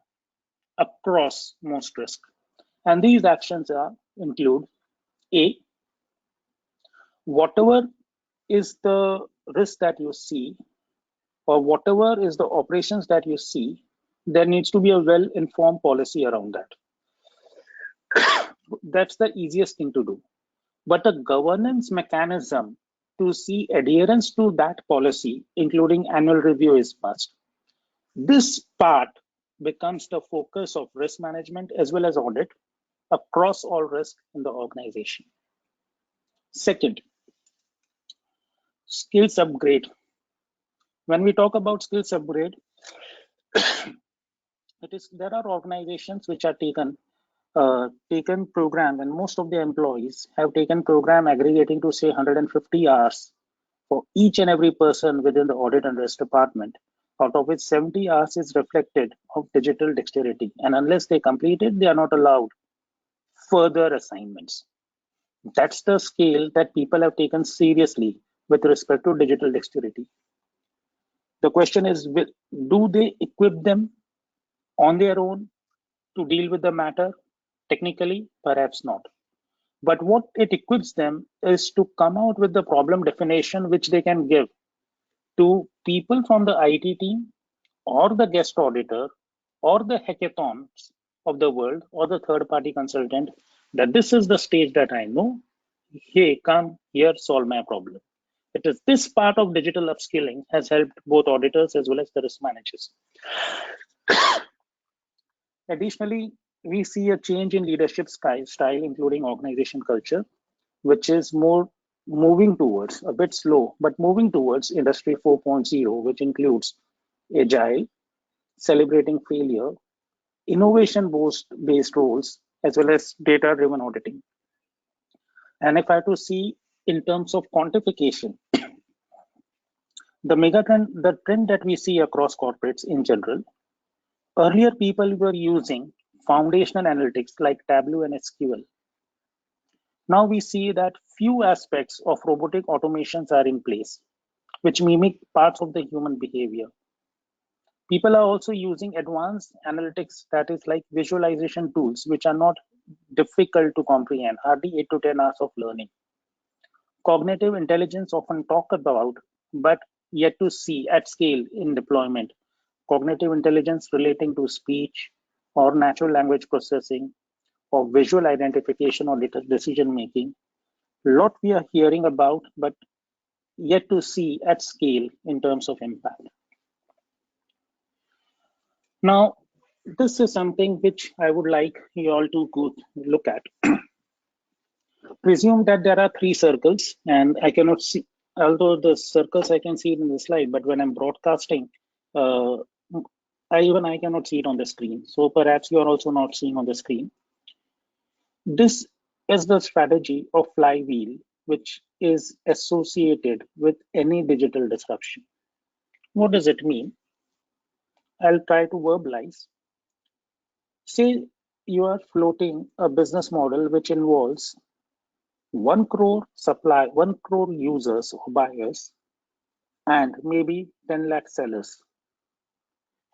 across most risks. And these actions include A, whatever is the risk that you see, or whatever is the operations that you see, there needs to be a well-informed policy around that. That's the easiest thing to do. But a governance mechanism to see adherence to that policy, including annual review, is must. This part becomes the focus of risk management as well as audit across all risk in the organization. Second, skills upgrade. When we talk about skills upgrade, there are organizations which are taken program, and most of the employees have taken program aggregating to say 150 hours for each and every person within the audit and risk department, out of which 70 hours is reflected of digital dexterity. And unless they complete it, they are not allowed further assignments. That's the scale that people have taken seriously with respect to digital dexterity. The question is, do they equip them on their own to deal with the matter? Technically, perhaps not. But what it equips them is to come out with the problem definition which they can give to people from the IT team or the guest auditor or the hackathons of the world or the third party consultant, that this is the stage that I know. Hey, come here, solve my problem. It is this part of digital upskilling has helped both auditors as well as the risk managers. Additionally, we see a change in leadership style, including organization culture, which is more moving towards, a bit slow, but moving towards Industry 4.0, which includes agile, celebrating failure, innovation-based roles, as well as data-driven auditing. And if I have to see in terms of quantification, the trend that we see across corporates in general, earlier people were using foundational analytics like Tableau and SQL. Now we see that few aspects of robotic automations are in place, which mimic parts of the human behavior. People are also using advanced analytics, that is like visualization tools, which are not difficult to comprehend, hardly 8 to 10 hours of learning. Cognitive intelligence often talked about, but yet to see at scale in deployment. Cognitive intelligence relating to speech or natural language processing or visual identification or decision making. A lot we are hearing about, but yet to see at scale in terms of impact. Now, this is something which I would like you all to go look at. Presume that there are 3 circles, and I cannot see, although the circles I can see it in the slide, but when I'm broadcasting, I cannot see it on the screen. So perhaps you are also not seeing on the screen. This is the strategy of flywheel, which is associated with any digital disruption. What does it mean? I'll try to verbalize. Say you are floating a business model which involves 1 crore users or buyers and maybe 10 lakh sellers.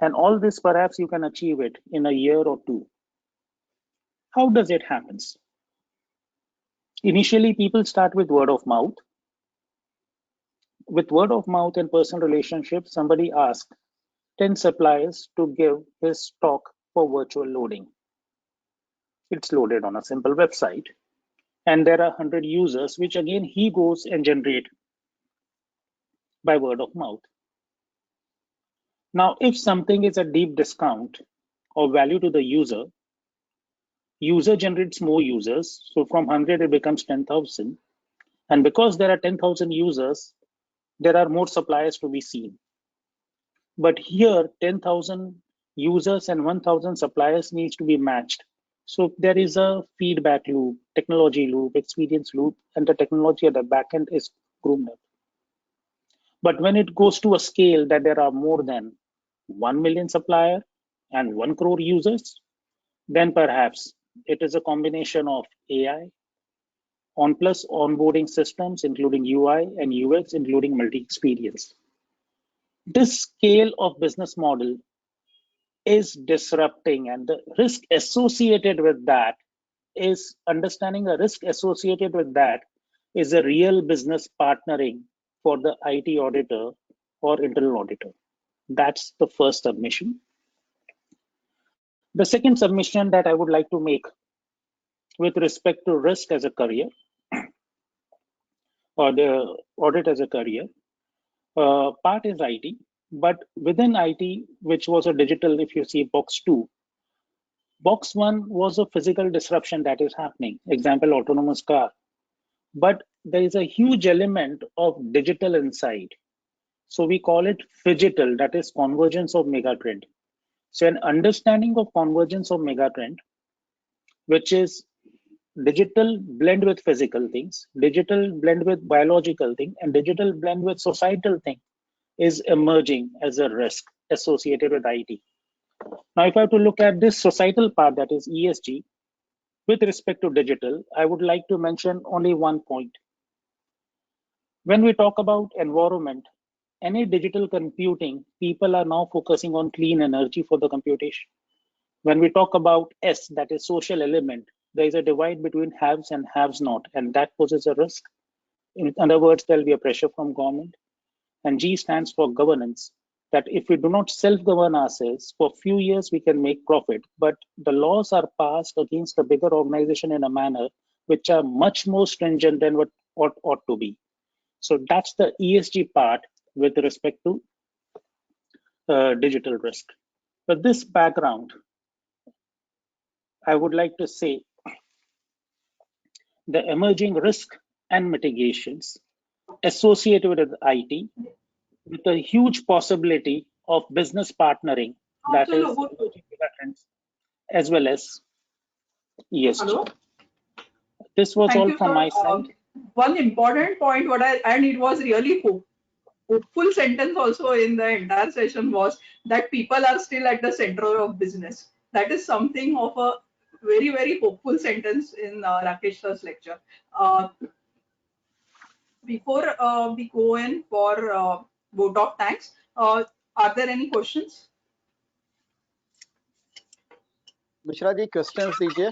And all this perhaps you can achieve it in a year or 2. How does it happen? Initially, people start with word of mouth. With word of mouth and personal relationships, somebody asked 10 suppliers to give his stock for virtual loading. It's loaded on a simple website. And there are 100 users, which again he goes and generate by word of mouth. Now, if something is a deep discount or value to the user generates more users. So from 100, it becomes 10,000. And because there are 10,000 users, there are more suppliers to be seen. But here, 10,000 users and 1,000 suppliers needs to be matched. So there is a feedback loop, technology loop, experience loop, and the technology at the back end is groomed up. But when it goes to a scale that there are more than 1 million supplier and 1 crore users, then perhaps it is a combination of AI, on-plus onboarding systems, including UI and UX, including multi-experience. This scale of business model is disrupting, and the risk associated with that is understanding the risk associated with that is a real business partnering for the IT auditor or internal auditor. That's the first submission. The second submission that I would like to make with respect to risk as a career. or the audit as a career. Part is IT, but within IT, which was a digital, if you see box 2, box 1 was a physical disruption that is happening, example, autonomous car. But there is a huge element of digital inside. So we call it phygital, that is convergence of megatrend. So an understanding of convergence of megatrend, which is digital blend with physical things, digital blend with biological thing, and digital blend with societal thing is emerging as a risk associated with IT. Now, if I have to look at this societal part, that is ESG, with respect to digital, I would like to mention only one point. When we talk about environment, any digital computing, people are now focusing on clean energy for the computation. When we talk about S, that is social element, there is a divide between haves and haves not, and that poses a risk. In other words, there will be a pressure from government. And G stands for governance, that if we do not self-govern ourselves, for a few years we can make profit, but the laws are passed against a bigger organization in a manner which are much more stringent than what ought to be. So that's the ESG part with respect to digital risk. But this background, I would like to say the emerging risk and mitigations associated with IT, with a huge possibility of business partnering, that is as well as ESG. Hello? This was Thank all you, from sir. my side. One important point, and it was really hopeful sentence also in the entire session was that people are still at the center of business. That is something of a very, very hopeful sentence in Rakesh sir's lecture. Before we go in for vote of thanks, are there any questions? Mishra ji questions दीजिए.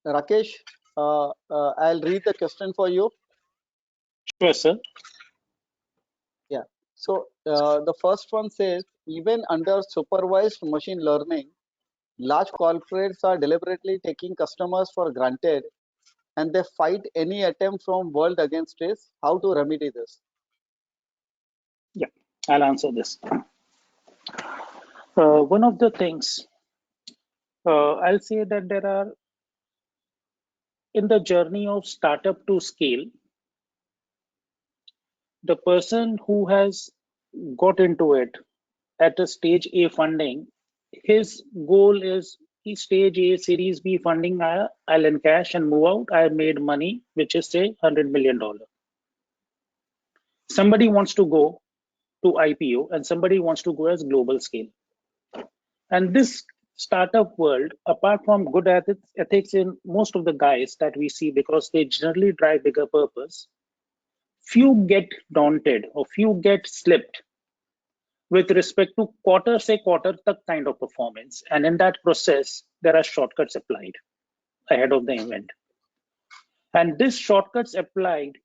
Rakesh, I'll read the question for you. Sure, sir. Yeah. So the first one says, even under supervised machine learning, large corporates are deliberately taking customers for granted, and they fight any attempt from world against this. How to remedy this? Yeah, I'll answer this. One of the things I'll say that there are, in the journey of startup to scale, the person who has got into it at a stage A funding, his goal is stage A, series B funding, I'll encash and move out. I made money, which is say $100 million. Somebody wants to go to IPO and somebody wants to go as global scale. And this startup world, apart from good ethics in most of the guys that we see, because they generally drive bigger purpose, few get daunted or few get slipped with respect to quarter tak kind of performance. And in that process, there are shortcuts applied ahead of the event. And this shortcuts applied,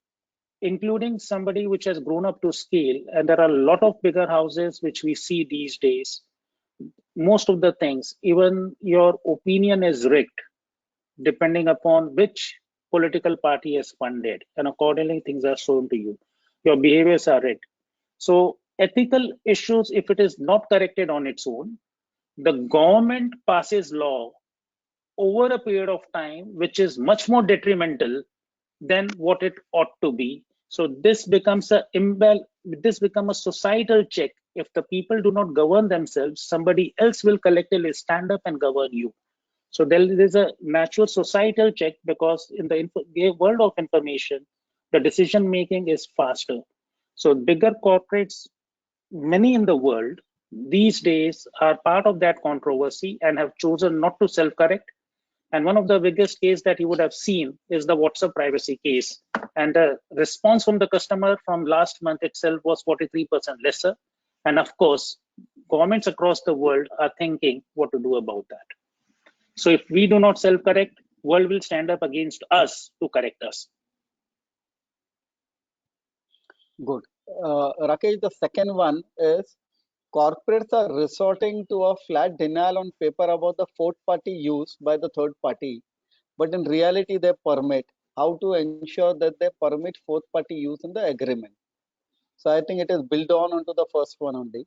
including somebody which has grown up to scale, and there are a lot of bigger houses which we see these days. Most of the things, even your opinion is rigged, depending upon which political party has funded, and accordingly things are shown to you. Your behaviors are rigged. So ethical issues, if it is not corrected on its own, the government passes law over a period of time, which is much more detrimental than what it ought to be. So this becomes a societal check. If the people do not govern themselves, somebody else will collectively stand up and govern you. So there is a natural societal check, because in the world of information, the decision making is faster. So bigger corporates, many in the world these days, are part of that controversy and have chosen not to self-correct. And one of the biggest case that you would have seen is the WhatsApp privacy case. And the response from the customer from last month itself was 43% lesser. And of course, governments across the world are thinking what to do about that. So if we do not self-correct, world will stand up against us to correct us. Good. Rakesh, the second one is, corporates are resorting to a flat denial on paper about the fourth party use by the third party, but in reality they permit. How to ensure that they permit fourth party use in the agreement? So I think it is built on onto the first one only.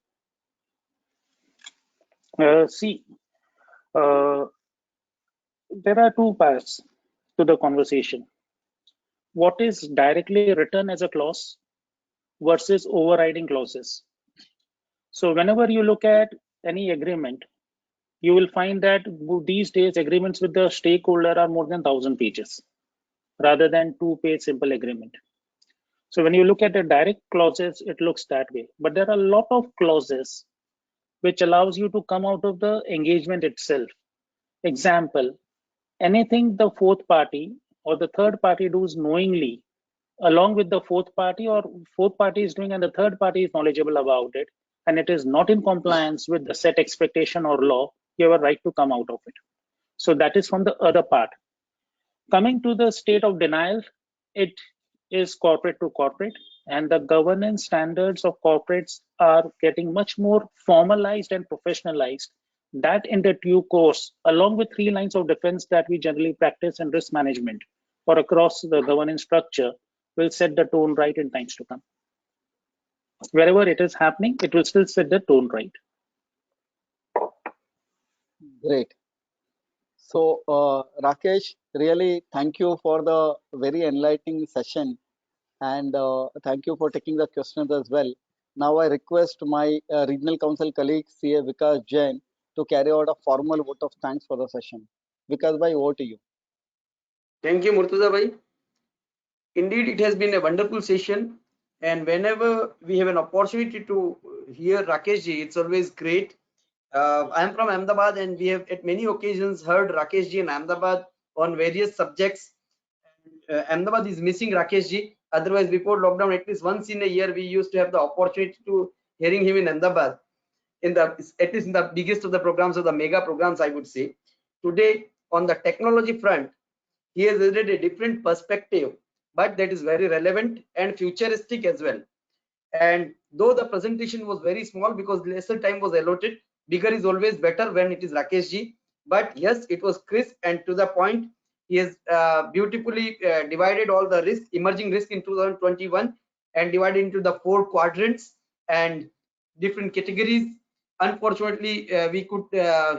See, there are two parts to the conversation. What is directly written as a clause versus overriding clauses. So whenever you look at any agreement, you will find that these days agreements with the stakeholder are more than 1,000 pages rather than 2-page simple agreement. So when you look at the direct clauses, it looks that way. But there are a lot of clauses which allows you to come out of the engagement itself. Example, anything the fourth party or the third party does knowingly along with the fourth party, or fourth party is doing and the third party is knowledgeable about it, and it is not in compliance with the set expectation or law, you have a right to come out of it. So that is from the other part. Coming to the state of denial, it is corporate to corporate, and the governance standards of corporates are getting much more formalized and professionalized. That in the due course, along with 3 lines of defense that we generally practice in risk management or across the governance structure, will set the tone right in times to come. Wherever it is happening, it will still set the tone right. Great. So, Rakesh, really thank you for the very enlightening session, and thank you for taking the questions as well. Now, I request my regional council colleague, CA Vikas Jain, to carry out a formal vote of thanks for the session. Vikas bhai, over to you. Thank you, Murtuza bhai. Indeed, it has been a wonderful session, and whenever we have an opportunity to hear Rakesh ji, it's always great. I am from Ahmedabad, and we have at many occasions heard Rakesh ji in Ahmedabad on various subjects. Ahmedabad is missing Rakesh ji. Otherwise, before lockdown, at least once in a year, we used to have the opportunity to hearing him in Ahmedabad, at least in the biggest of the programs, or the mega programs, I would say. Today, on the technology front, he has added a different perspective, but that is very relevant and futuristic as well. And though the presentation was very small because lesser time was allotted, bigger is always better when it is Rakesh ji. But yes, it was crisp and to the point. He has beautifully divided all the risk, emerging risk in 2021, and divided into the 4 quadrants and different categories. Unfortunately, we could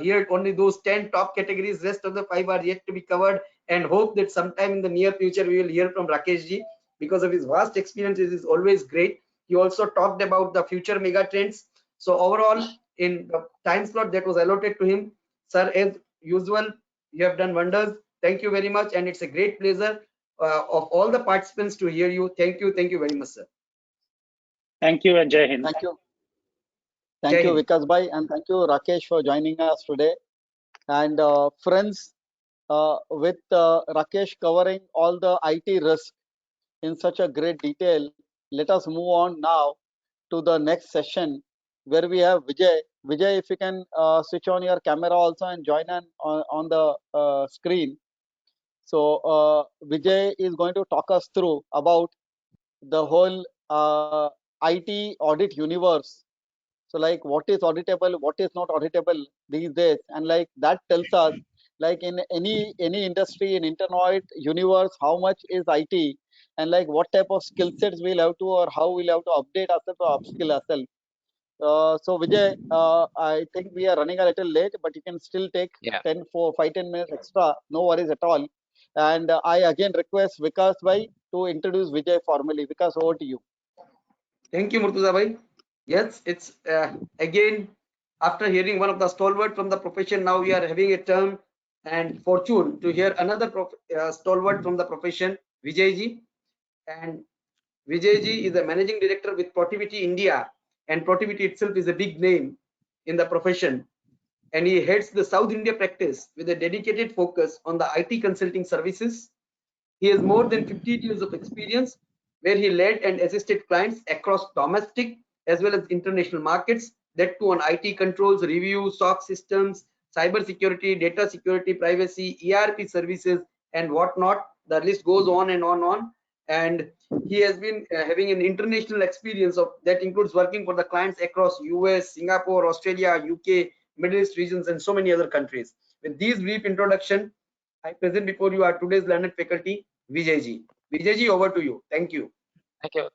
hear only those 10 top categories. Rest of the 5 are yet to be covered, and hope that sometime in the near future we will hear from Rakesh ji, because of his vast experience. It is always great. He also talked about the future mega trends. So overall, in the time slot that was allotted to him, sir, as usual, you have done wonders. Thank you very much, and it's a great pleasure of all the participants to hear you. Thank you very much, sir. Thank you, and Jai Hind. Thank you. Thank you, Vikas bhai, and thank you, Rakesh, for joining us today. And friends, with Rakesh covering all the IT risk in such a great detail, let us move on now to the next session where we have Vijay. Vijay, if you can switch on your camera also and join on the screen. So Vijay is going to talk us through about the whole IT audit universe. So like what is auditable, what is not auditable these days, and like that tells us like in any industry in internal universe how much is IT, and like what type of skill sets we'll have to, or how we'll have to update ourselves or upskill ourselves. So Vijay, I think we are running a little late, but you can still take 10 minutes extra, no worries at all. And I again request Vikas bhai to introduce Vijay formally. Vikas, over to you. Thank you, Murtuza bhai. Yes, it's again, after hearing one of the stalwart from the profession, now we are having a term and fortune to hear another stalwart from the profession, Vijay ji. And Vijay ji is a managing director with Protiviti India, and Protiviti itself is a big name in the profession. And he heads the South India practice with a dedicated focus on the IT consulting services. He has more than 15 years of experience, where he led and assisted clients across domestic as well as international markets, that too on IT controls, review, SOC systems, cyber security, data security, privacy, ERP services, and whatnot. The list goes on and on. and he has been having an international experience of that includes working for the clients across US, Singapore, Australia, UK, Middle East regions, and so many other countries. With this brief introduction, I present before you our today's learned faculty, Vijay ji. Vijay ji, over to you. Thank you.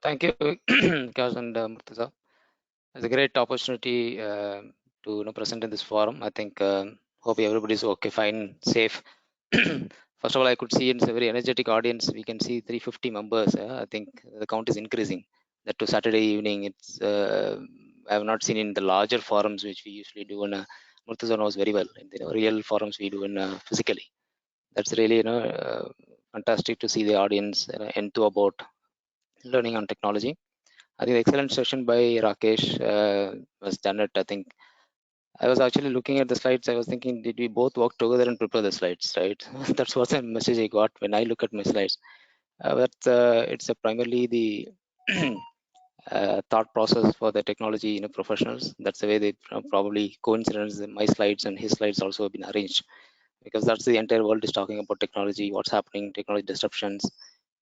Thank you, Vikas and Murtaza. It's a great opportunity to present in this forum. I think hope everybody is okay, fine, safe. First of all, I could see it's a very energetic audience. We can see 350 members. I think the count is increasing. That to Saturday evening, it's I have not seen in the larger forums which we usually do. And Murtaza knows very well in the real forums we do in physically. That's really fantastic to see the audience enthused about learning on technology. I think the excellent session by Rakesh was done it. I think I was actually looking at the slides. I was thinking, did we both work together and prepare the slides, right? That's what the message I got when I look at my slides. But it's primarily the thought process for the technology professionals. That's the way they probably coincidence. My slides and his slides also have been arranged, because that's the entire world is talking about technology, what's happening, technology disruptions,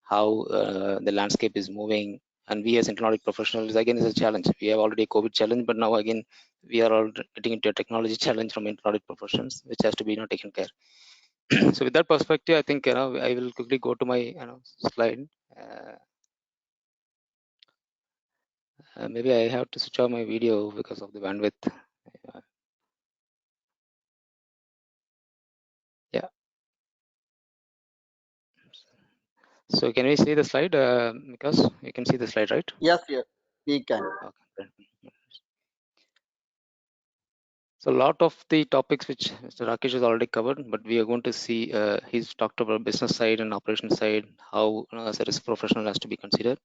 how the landscape is moving. And we as internal audit professionals, again, is a challenge. We have already a COVID challenge, but now again, we are all getting into a technology challenge from internal audit professions, which has to be taken care. So with that perspective, I think I will quickly go to my slide. Maybe I have to switch off my video because of the bandwidth. Yeah. So can we see the slide? Because you can see the slide, right? Yes, yes, we can. Okay. So a lot of the topics which Mr. Rakesh has already covered, but we are going to see, he's talked about business side and operation side, how as a risk professional has to be considered.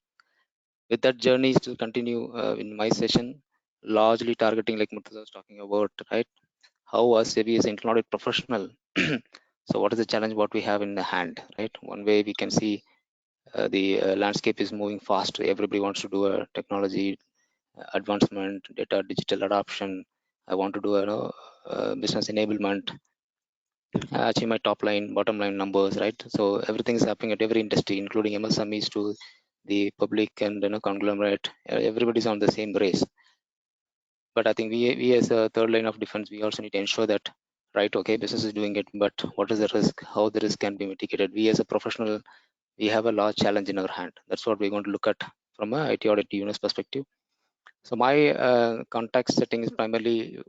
With that journey still continue in my session, largely targeting like Murtaza was talking about, right? How us as an internal audit professional, so what is the challenge what we have in the hand, right? One way we can see the landscape is moving fast. Everybody wants to do a technology advancement, data digital adoption. I want to do business enablement, achieve my top line, bottom line numbers, right? So everything is happening at every industry, including MSMEs to the public and conglomerate. Everybody's on the same race. But I think we as a third line of defense, we also need to ensure that, right? Okay, business is doing it, but what is the risk? How the risk can be mitigated? We as a professional, we have a large challenge in our hand. That's what we're going to look at from a IT audit unit's perspective. So my context setting is primarily,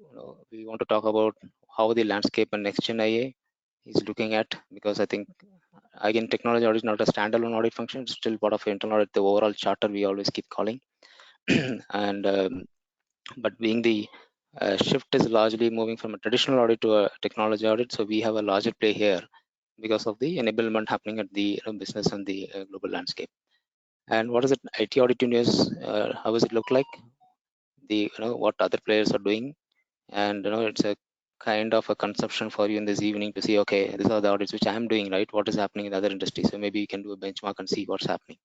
we want to talk about how the landscape and next gen IA is looking at, because I think again technology audit is not a standalone audit function, it's still part of internal audit, the overall charter we always keep calling. And but being the shift is largely moving from a traditional audit to a technology audit, so we have a larger play here because of the enablement happening at the business and the global landscape. And what is it, IT audit universe, how does it look like? The what other players are doing, and it's a kind of a conception for you in this evening to see, okay, these are the audits which I am doing, right? What is happening in the other industries? So maybe you can do a benchmark and see what's happening.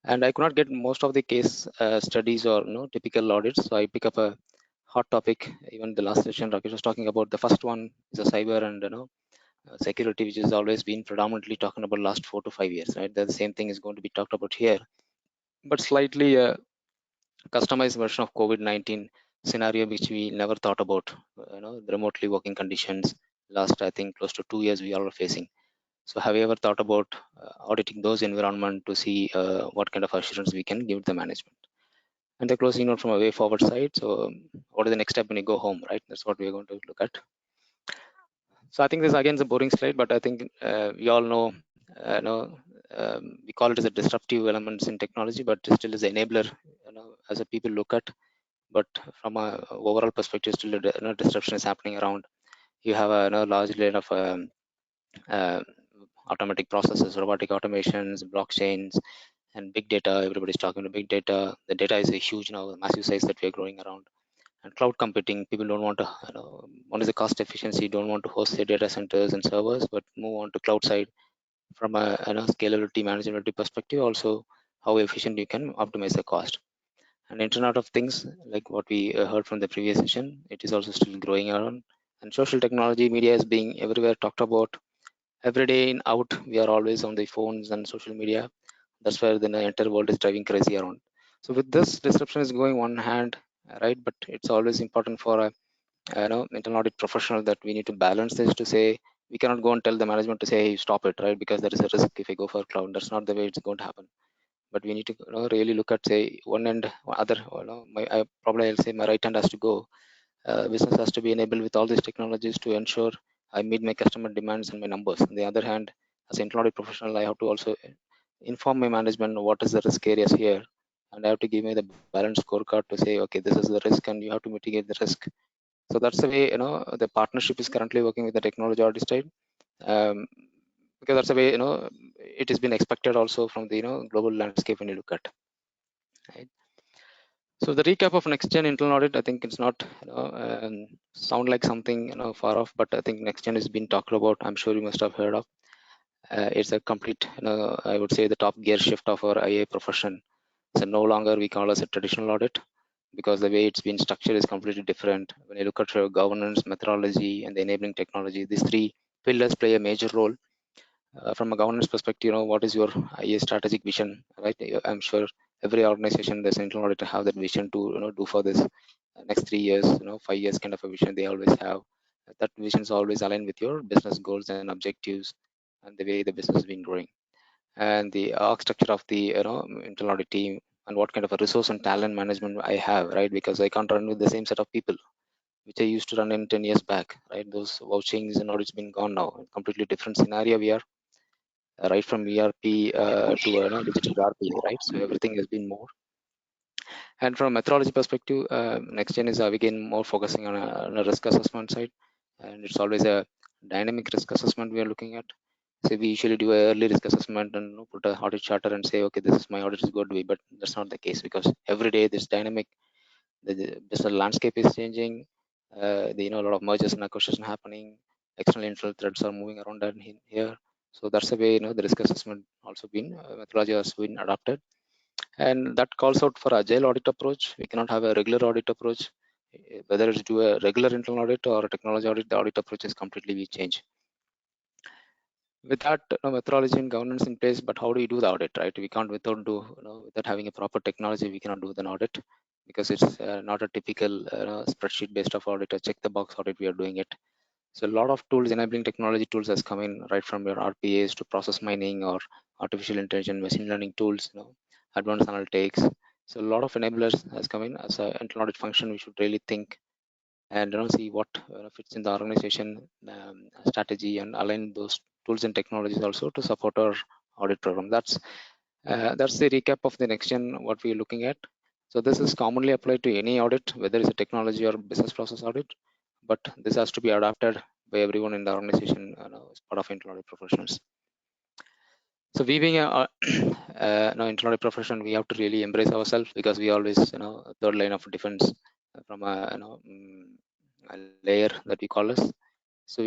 And I could not get most of the case studies or typical audits, so I pick up a hot topic. Even the last session Rakesh was talking about, the first one is a cyber and security, which has always been predominantly talking about last 4 to 5 years, right? The same thing is going to be talked about here, but slightly customized version of COVID-19 scenario, which we never thought about. The remotely working conditions last, I think, close to 2 years we are facing. So have you ever thought about auditing those environment to see what kind of assurance we can give the management? And the closing note from a way forward side. So what is the next step when you go home, right? That's what we're going to look at. So I think this again is a boring slide, but I think we all know, we call it as a disruptive elements in technology, but it still is an enabler, as a people look at. But from a overall perspective, still disruption is happening around. You have a large layer of automatic processes, robotic automations, blockchains, and big data. Everybody's talking about big data. The data is a huge massive size that we're growing around. And cloud computing, people don't want to, one is the cost efficiency, don't want to host their data centers and servers, but move on to cloud side from a scalability, manageability perspective, also how efficient you can optimize the cost. And Internet of Things, like what we heard from the previous session, it is also still growing around. And social technology, media is being everywhere talked about. Every day in out, we are always on the phones and social media. That's where the entire world is driving crazy around. So with this, disruption is going one hand, right? But it's always important for a internal audit professional that we need to balance this to say we cannot go and tell the management to say, hey, stop it, right? Because there is a risk if I go for cloud. That's not the way it's going to happen. But we need to really look at, say, one end, other. Probably I'll say my right hand has to go. Business has to be enabled with all these technologies to ensure I meet my customer demands and my numbers. On the other hand, as an internal audit professional, I have to also inform my management what is the risk areas here, and I have to give me the balanced scorecard to say, okay, this is the risk, and you have to mitigate the risk. So that's the way the partnership is currently working with the technology audit side, because that's the way it has been expected also from the global landscape when you look at. Right. So the recap of next gen internal audit, I think it's not sound like something far off, but I think next gen has been talked about. I'm sure you must have heard of. It's a complete, I would say, the top gear shift of our IA profession. So no longer we call as a traditional audit, because the way it's been structured is completely different. When you look at your governance, methodology, and the enabling technology, these three pillars play a major role. From a governance perspective, what is your IA strategic vision, right? I'm sure every organization, there's an internal auditor have that vision to do for this next 3 years, 5 years kind of a vision they always have. That vision is always aligned with your business goals and objectives and the way the business has been growing. And the org structure of the internal audit team, and what kind of a resource and talent management I have, right? Because I can't run with the same set of people which I used to run in 10 years back, right? Those vouchings and audits been gone now. Completely different scenario we are, right from ERP to digital RP, right? So everything has been more. And from a methodology perspective, next gen is again more focusing on a risk assessment side, and it's always a dynamic risk assessment we are looking at. So we usually do a early risk assessment and put a audit charter and say, okay, this is my audit is going to be, but that's not the case, because every day this dynamic, the business landscape is changing. A lot of mergers and acquisition happening. External internal threats are moving around and here. So that's the way the risk assessment also been methodology has been adopted, and that calls out for agile audit approach. We cannot have a regular audit approach. Whether it's do a regular internal audit or a technology audit, the audit approach is completely we change. With that methodology and governance in place, but how do you do the audit, right? We can't without having a proper technology, we cannot do the audit, because it's not a typical spreadsheet based of audit, a check the box audit we are doing it. So a lot of tools, enabling technology tools has come in, right from your RPAs to process mining or artificial intelligence, machine learning tools, advanced analytics. So a lot of enablers has come in. As an internal audit function, we should really think and see what fits in the organization strategy, and align those tools and technologies also to support our audit program. That's the recap of the next gen what we're looking at. So this is commonly applied to any audit, whether it's a technology or business process audit, but this has to be adapted by everyone in the organization as part of internal audit professionals. So we being a internal audit profession, we have to really embrace ourselves, because we always third line of defense from a a layer that we call us. So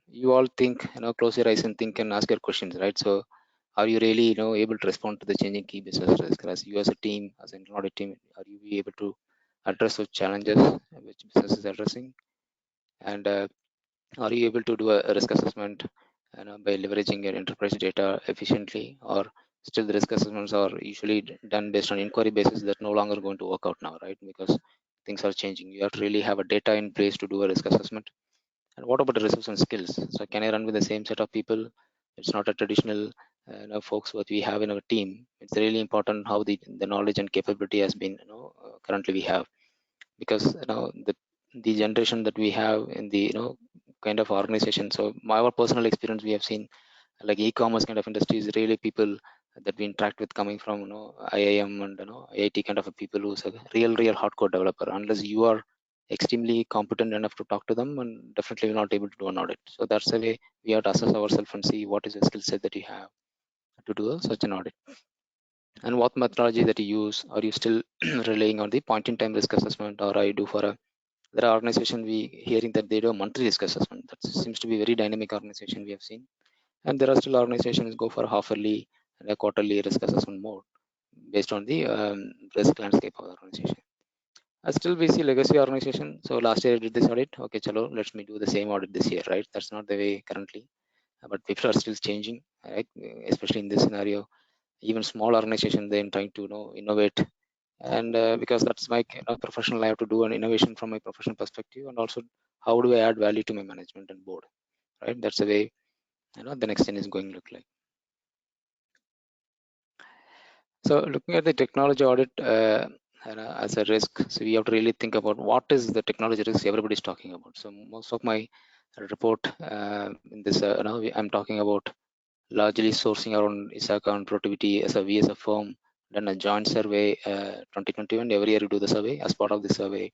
you all think, close your eyes and think and ask your questions, right? So are you really able to respond to the changing key business risk? As you as a team, as an audit team, are you able to address those challenges which business is addressing? And are you able to do a risk assessment by leveraging your enterprise data efficiently, or still the risk assessments are usually done based on inquiry basis that no longer going to work out now, right? Because things are changing. You have to really have a data in place to do a risk assessment. And what about the resources and skills? So can I run with the same set of people? It's not a traditional folks what we have in our team. It's really important how the knowledge and capability has been currently we have, because the generation that we have in the kind of organization. So my personal experience, we have seen like e-commerce kind of industry is really people that we interact with coming from IIM and IIT kind of a people who's a real hardcore developer. Unless you are extremely competent enough to talk to them, and definitely not able to do an audit. So that's the way we have to assess ourselves and see what is the skill set that you have to do such an audit, and what methodology that you use. Are you still relying on the point in time risk assessment, or are you do for a there are organizations we hearing that they do a monthly risk assessment. That seems to be very dynamic organization we have seen, and there are still organizations go for a half-yearly and a quarterly risk assessment mode based on the risk landscape of the organization. Still we see legacy organization. So last year I did this audit. Okay, chalo, let me do the same audit this year, right? That's not the way currently, but people are still changing, right? Especially in this scenario, even small organization, then trying to innovate. And because that's my professional, I have to do an innovation from my professional perspective, and also how do I add value to my management and board, right? That's the way the next gen is going to look like. So looking at the technology audit as a risk, so we have to really think about what is the technology risk everybody's talking about. So most of my report in this, I'm talking about largely sourcing around ISACA and Protiviti as a firm, done a joint survey 2021. Every year you do the survey. As part of the survey,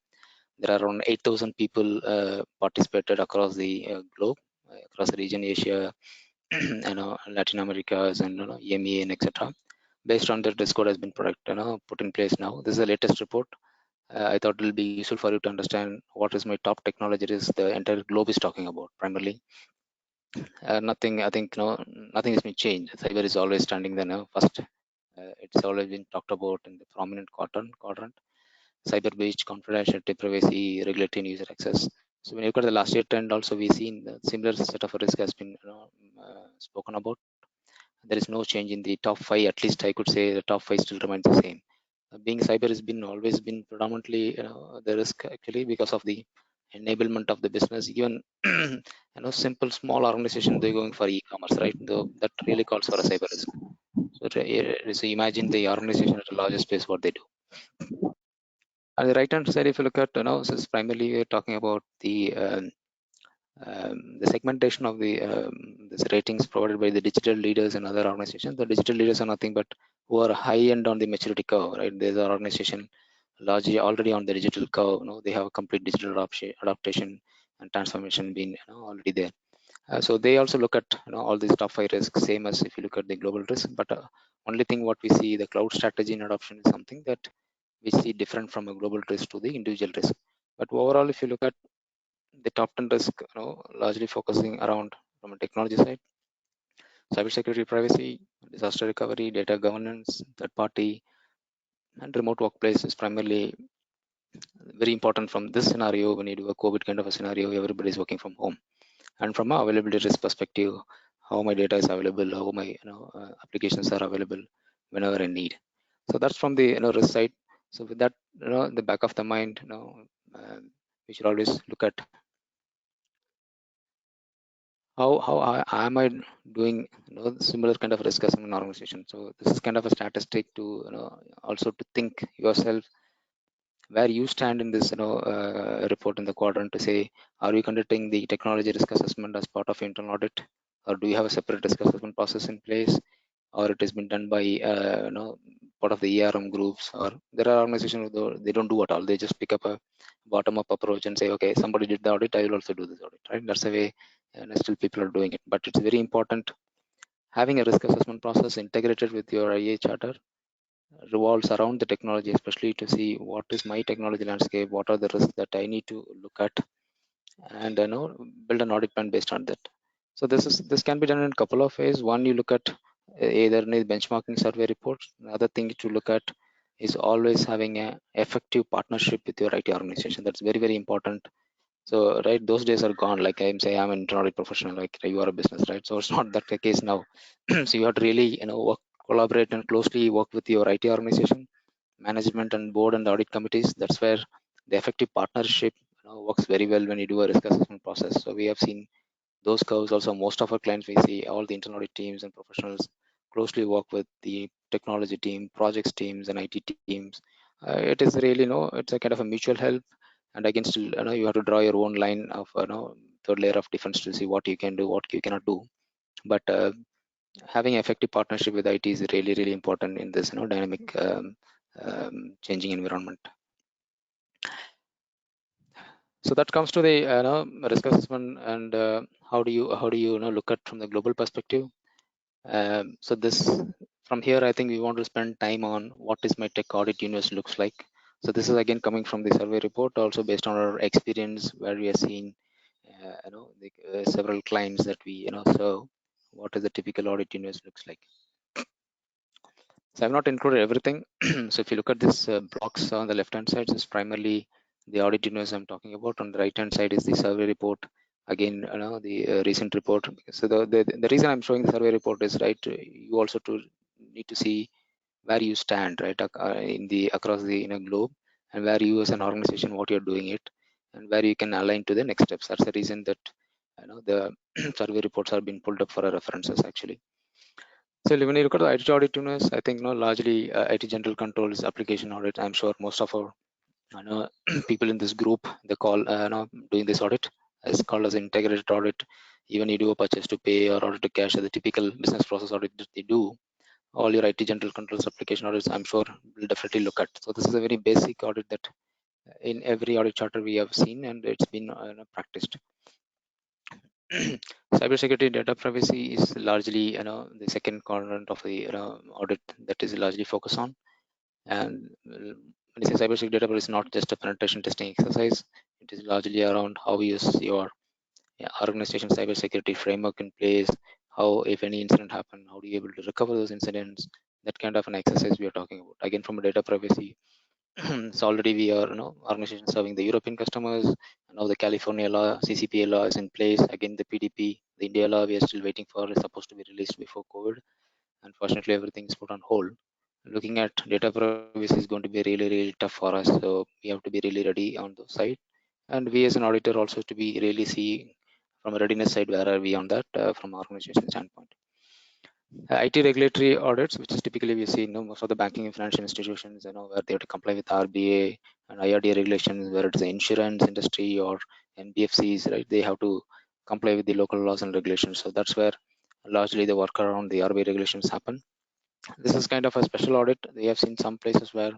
there are around 8,000 people participated across the globe, across the region, Asia, Latin America, and AMEA, and etc. Based on that, this code has been put in place now. This is the latest report. I thought it will be useful for you to understand what is my top technology risk the entire globe is talking about primarily. Nothing, I think, nothing has been changed. Cyber is always standing there first. It's always been talked about in the prominent quadrant. Cyber breach, confidentiality, privacy, regulatory and user access. So when you look at the last year trend, also we seen the similar set of risk has been spoken about. There is no change in the top 5. At least I could say the top 5 still remains the same. Being cyber has been always been predominantly the risk actually because of the enablement of the business. Even simple small organization, they're going for e-commerce, right? Though that really calls for a cyber risk. So imagine the organization at a larger space what they do. On the right hand side, if you look at this is primarily we're talking about the segmentation of the this ratings provided by the digital leaders and other organizations. The digital leaders are nothing but who are high end on the maturity curve, right? There's an organization largely already on the digital curve. They have a complete digital adaptation and transformation being already there. So they also look at all these top 5 risks, same as if you look at the global risk. But only thing what we see, the cloud strategy and adoption is something that we see different from a global risk to the individual risk. But overall, if you look at the top 10 risk, largely focusing around from a technology side, cybersecurity, privacy, disaster recovery, data governance, third party, and remote workplace is primarily very important from this scenario. When you do a COVID kind of a scenario, everybody is working from home. And from an availability risk perspective, how my data is available, how my applications are available whenever I need. So that's from the risk side. So with that, in the back of the mind, we should always look at how am I doing similar kind of risk assessment in an organization. So this is kind of a statistic to also to think yourself where you stand in this report in the quadrant to say, are you conducting the technology risk assessment as part of internal audit, or do you have a separate risk assessment process in place, or it has been done by part of the ERM groups, or there are organizations they don't do at all. They just pick up a bottom-up approach and say, okay, somebody did the audit, I will also do this audit, right? That's the way still people are doing it. But it's very important having a risk assessment process integrated with your IA charter revolves around the technology, especially to see what is my technology landscape, what are the risks that I need to look at, and build an audit plan based on that. So this can be done in a couple of ways. One, you look at either in a benchmarking survey reports. Another thing to look at is always having a effective partnership with your IT organization. That's very, very important. So right, those days are gone. Like I'm saying, I'm an internal audit professional, like you are a business, right? So it's not that the case now. So you have to really work, collaborate and closely work with your IT organization, management and board and audit committees. That's where the effective partnership works very well when you do a risk assessment process. So we have seen those curves also. Most of our clients, we see all the internal audit teams and professionals closely work with the technology team, projects teams and IT teams. It is really it's a kind of a mutual help, and again still you have to draw your own line of third layer of defense to see what you can do, what you cannot do. But having effective partnership with IT is really, really important in this dynamic changing environment. So that comes to the risk assessment and how do you look at from the global perspective. So this from here, I think we want to spend time on what is my tech audit universe looks like. So this is again coming from the survey report, also based on our experience where we are seeing several clients that we serve. What is the typical audit universe looks like? So I've not included everything. So if you look at this blocks on the left hand side, it's primarily the audit universe I'm talking about. On the right hand side is the survey report. Again, the recent report. So the reason I'm showing the survey report is right. You also to need to see where you stand, right, in the across the globe, and where you as an organization, what you're doing it, and where you can align to the next steps. That's the reason that the survey reports are being pulled up for our references actually. So when you look at the IT audit units, I think largely IT general controls, application audit. I'm sure most of our people in this group, they call doing this audit is called as integrated audit. Even you do a purchase to pay or order to cash, the typical business process audit that they do. All your IT general controls, application audits, I'm sure will definitely look at. So this is a very basic audit that in every audit charter we have seen, and it's been practiced. Cybersecurity, data privacy is largely the second quadrant of the audit that is largely focused on. And when you say cybersecurity, data privacy is not just a penetration testing exercise. It is largely around how you use your organization cybersecurity framework in place. How, if any incident happen, how do you able to recover those incidents? That kind of an exercise we are talking about. Again, from a data privacy, so already we are organization serving the European customers. Now the California law, CCPA law is in place. Again, the PDP, the India law, we are still waiting for, is supposed to be released before COVID. Unfortunately, everything is put on hold. Looking at data privacy is going to be really, really tough for us. So we have to be really ready on the side. And we as an auditor also to be really see from a readiness side, where are we on that from organization standpoint. IT regulatory audits, which is typically we see most of the banking and financial institutions, where they have to comply with RBA and IRDA regulations, where it's the insurance industry or NBFCs, right? They have to comply with the local laws and regulations. So that's where largely the work around the RBA regulations happen. This is kind of a special audit. We have seen some places where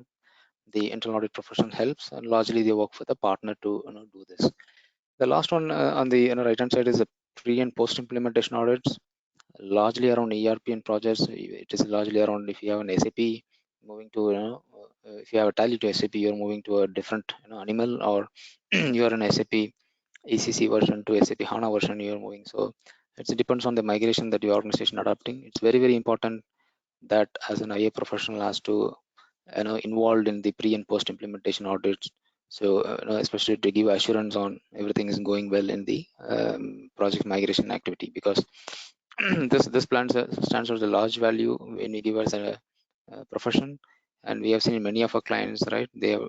the internal audit profession helps, and largely they work with a partner to do this. The last one on the right hand side is the pre and post implementation audits, largely around ERP and projects. It is largely around if you have an SAP moving to if you have a tally to SAP, you're moving to a different animal, or you're an SAP ECC version to SAP HANA version you're moving. So it depends on the migration that your organization adopting. It's very, very important that as an IA professional has to involved in the pre and post implementation audits. So especially to give assurance on everything is going well in the project migration activity, because this plan stands for the large value when we give us a profession. And we have seen many of our clients, right, they have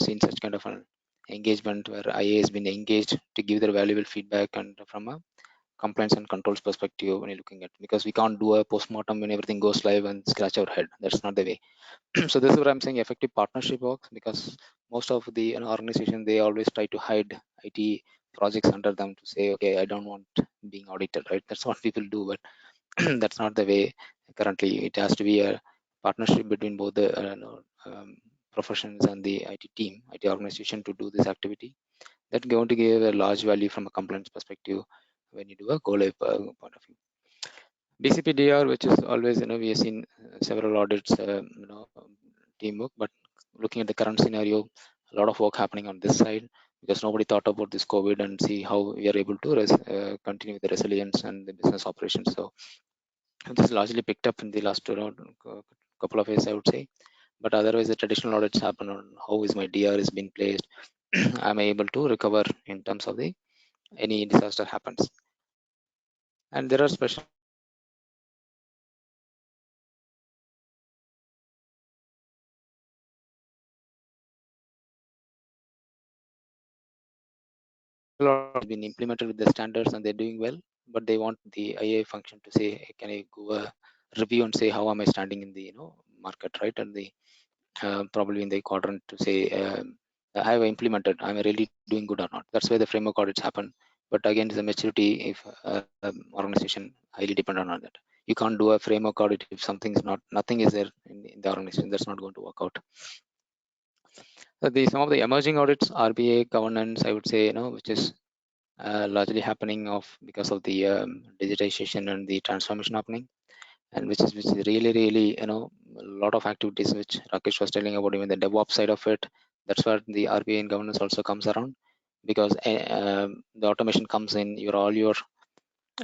seen such kind of an engagement where IA has been engaged to give their valuable feedback, and from a compliance and controls perspective when you're looking at, because we can't do a postmortem when everything goes live and scratch our head. That's not the way. So this is what I'm saying, effective partnership works, because most of the organization, they always try to hide IT projects under them to say, okay, I don't want being audited, right? That's what people do, but that's not the way currently. It has to be a partnership between both the professions and the IT team, IT organization to do this activity. That's going to give a large value from a compliance perspective when you do a go live point of view. BCPDR, which is always, we have seen several audits, teamwork, but looking at the current scenario, a lot of work happening on this side, because nobody thought about this COVID and see how we are able to continue with the resilience and the business operations. So this is largely picked up in the last couple of years, I would say. But otherwise, the traditional audits happen on how is my DR is being placed. Am I able to recover in terms of the any disaster happens? And there are special been implemented with the standards and they're doing well, but they want the IA function to say, can I go a review and say how am I standing in the market, right? And the probably in the quadrant to say have I implemented, am I really doing good or not? That's where the framework audits happen. But again, it's a maturity if organization highly dependent on that. You can't do a framework audit if something's not, nothing is there in the organization. That's not going to work out. So some of the emerging audits, RBA governance, I would say, which is largely happening because of the digitization and the transformation happening, and which is really a lot of activities which Rakesh was telling about, even the DevOps side of it. That's where the RBA and governance also comes around, because the automation comes in. All your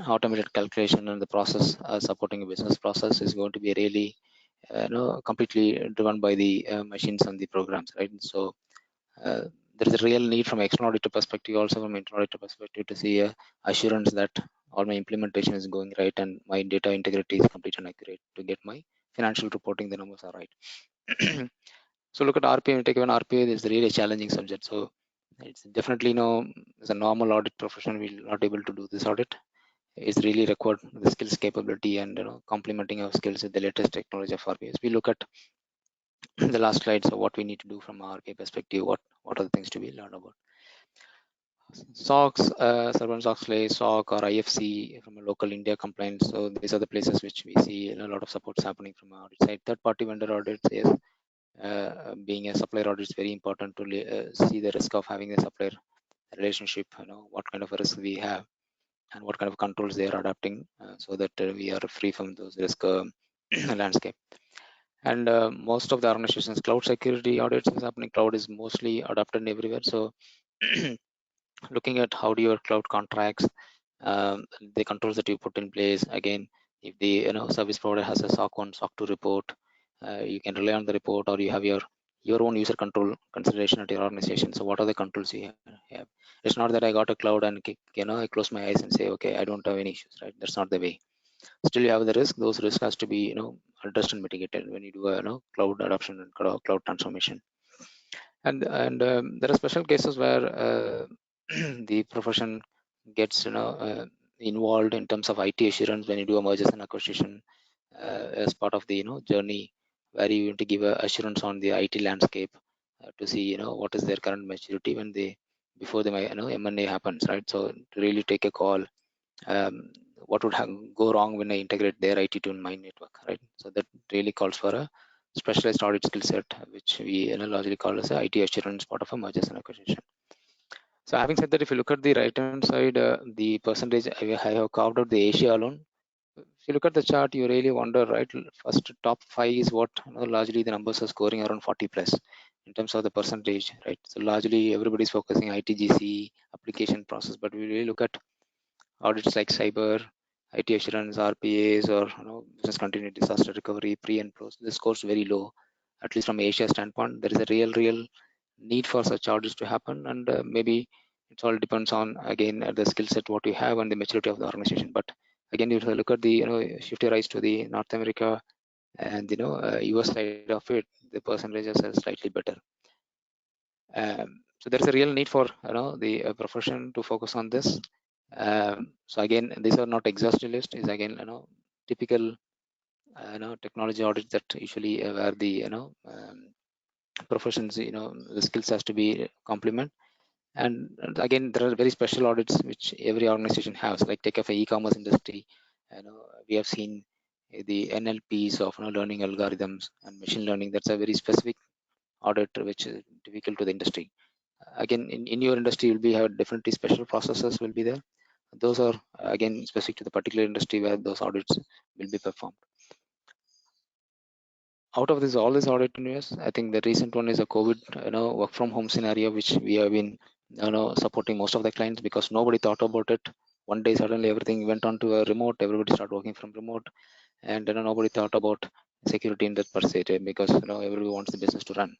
automated calculation and the process supporting a business process is going to be really completely driven by the machines and the programs, right? So there is a real need from external auditor perspective, also from internal auditor perspective, to see assurance that all my implementation is going right and my data integrity is complete and accurate to get my financial reporting, the numbers are right. So look at RPA. Take even RPA is really a challenging subject. So it's definitely as a normal audit profession, we're not able to do this audit. It's really required the skills, capability, and complementing our skills with the latest technology of RPA. We look at the last slide. So what we need to do from RPA perspective, what are the things to be learned about? SOX, Sarbanes-Oxley, SOC or IFC from a local India compliance. So these are the places which we see a lot of supports happening from our audit side. Third-party vendor audits is being a supplier audit is very important to see the risk of having a supplier relationship. What kind of a risk we have and what kind of controls they are adapting, so that we are free from those risk landscape. And most of the organizations cloud security audits is happening. Cloud is mostly adopted everywhere. So looking at how do your cloud contracts, the controls that you put in place. Again, if the service provider has a SOC 1, SOC 2 report, you can rely on the report, or you have your own user control consideration at your organization. So what are the controls you have? It's not that I got a cloud and I close my eyes and say, okay, I don't have any issues, right? That's not the way. Still you have the risk. Those risks has to be addressed and mitigated when you do a cloud adoption and cloud transformation. And there are special cases where the profession gets involved in terms of IT assurance when you do a mergers and acquisition, as part of the journey, where you want to give a assurance on the IT landscape, to see what is their current maturity when they before the M&A happens, right? So to really take a call, what would go wrong when I integrate their IT to my network, right? So that really calls for a specialized audit skill set, which we largely call as a IT assurance part of a mergers and acquisition. So having said that, if you look at the right hand side, the percentage I have carved out the Asia alone. If you look at the chart, you really wonder, right? First top 5 is what largely the numbers are scoring around 40 plus in terms of the percentage, right? So largely everybody's focusing ITGC application process, but we really look at audits like cyber, IT assurance, RPAs, or business continuity, disaster recovery, pre and post. The scores very low, at least from Asia standpoint. There is a real need for such audits to happen, and maybe it all depends on again the skill set what you have and the maturity of the organization. But again, if you look at the shift your eyes to the North America and US side of it, the percentages are slightly better. So there is a real need for the profession to focus on this. So again, these are not exhaustive list. Is again typical technology audits that usually where the professions the skills has to be complement. And again, there are very special audits which every organization has. Like take of a e-commerce industry, we have seen the NLPs of learning algorithms and machine learning. That's a very specific audit which is difficult to the industry. Again, in your industry, will be have differently special processes will be there. Those are again specific to the particular industry where those audits will be performed. Out of this, all this audit news, I think the recent one is a COVID, work from home scenario, which we have been, supporting most of the clients because nobody thought about it. One day suddenly everything went on to a remote. Everybody started working from remote, and nobody thought about security in that per se, because everybody wants the business to run.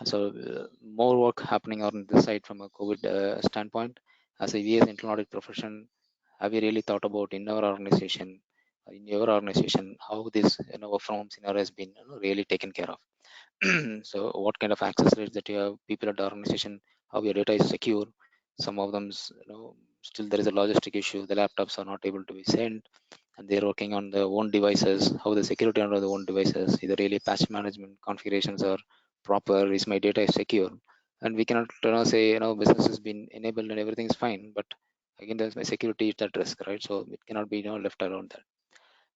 So more work happening on this side from a COVID standpoint. As a VS internal audit profession, have you really thought about in our organization, in your organization, how this work from home scenario has been really taken care of? So what kind of access rates that you have, people at the organization, how your data is secure. Some of them, still there is a logistic issue. The laptops are not able to be sent, and they're working on their own devices. How the security on their own devices, either really patch management configurations are proper, is my data is secure? And we cannot say business has been enabled and everything is fine, but again there's my security is at risk, right? So it cannot be left around that.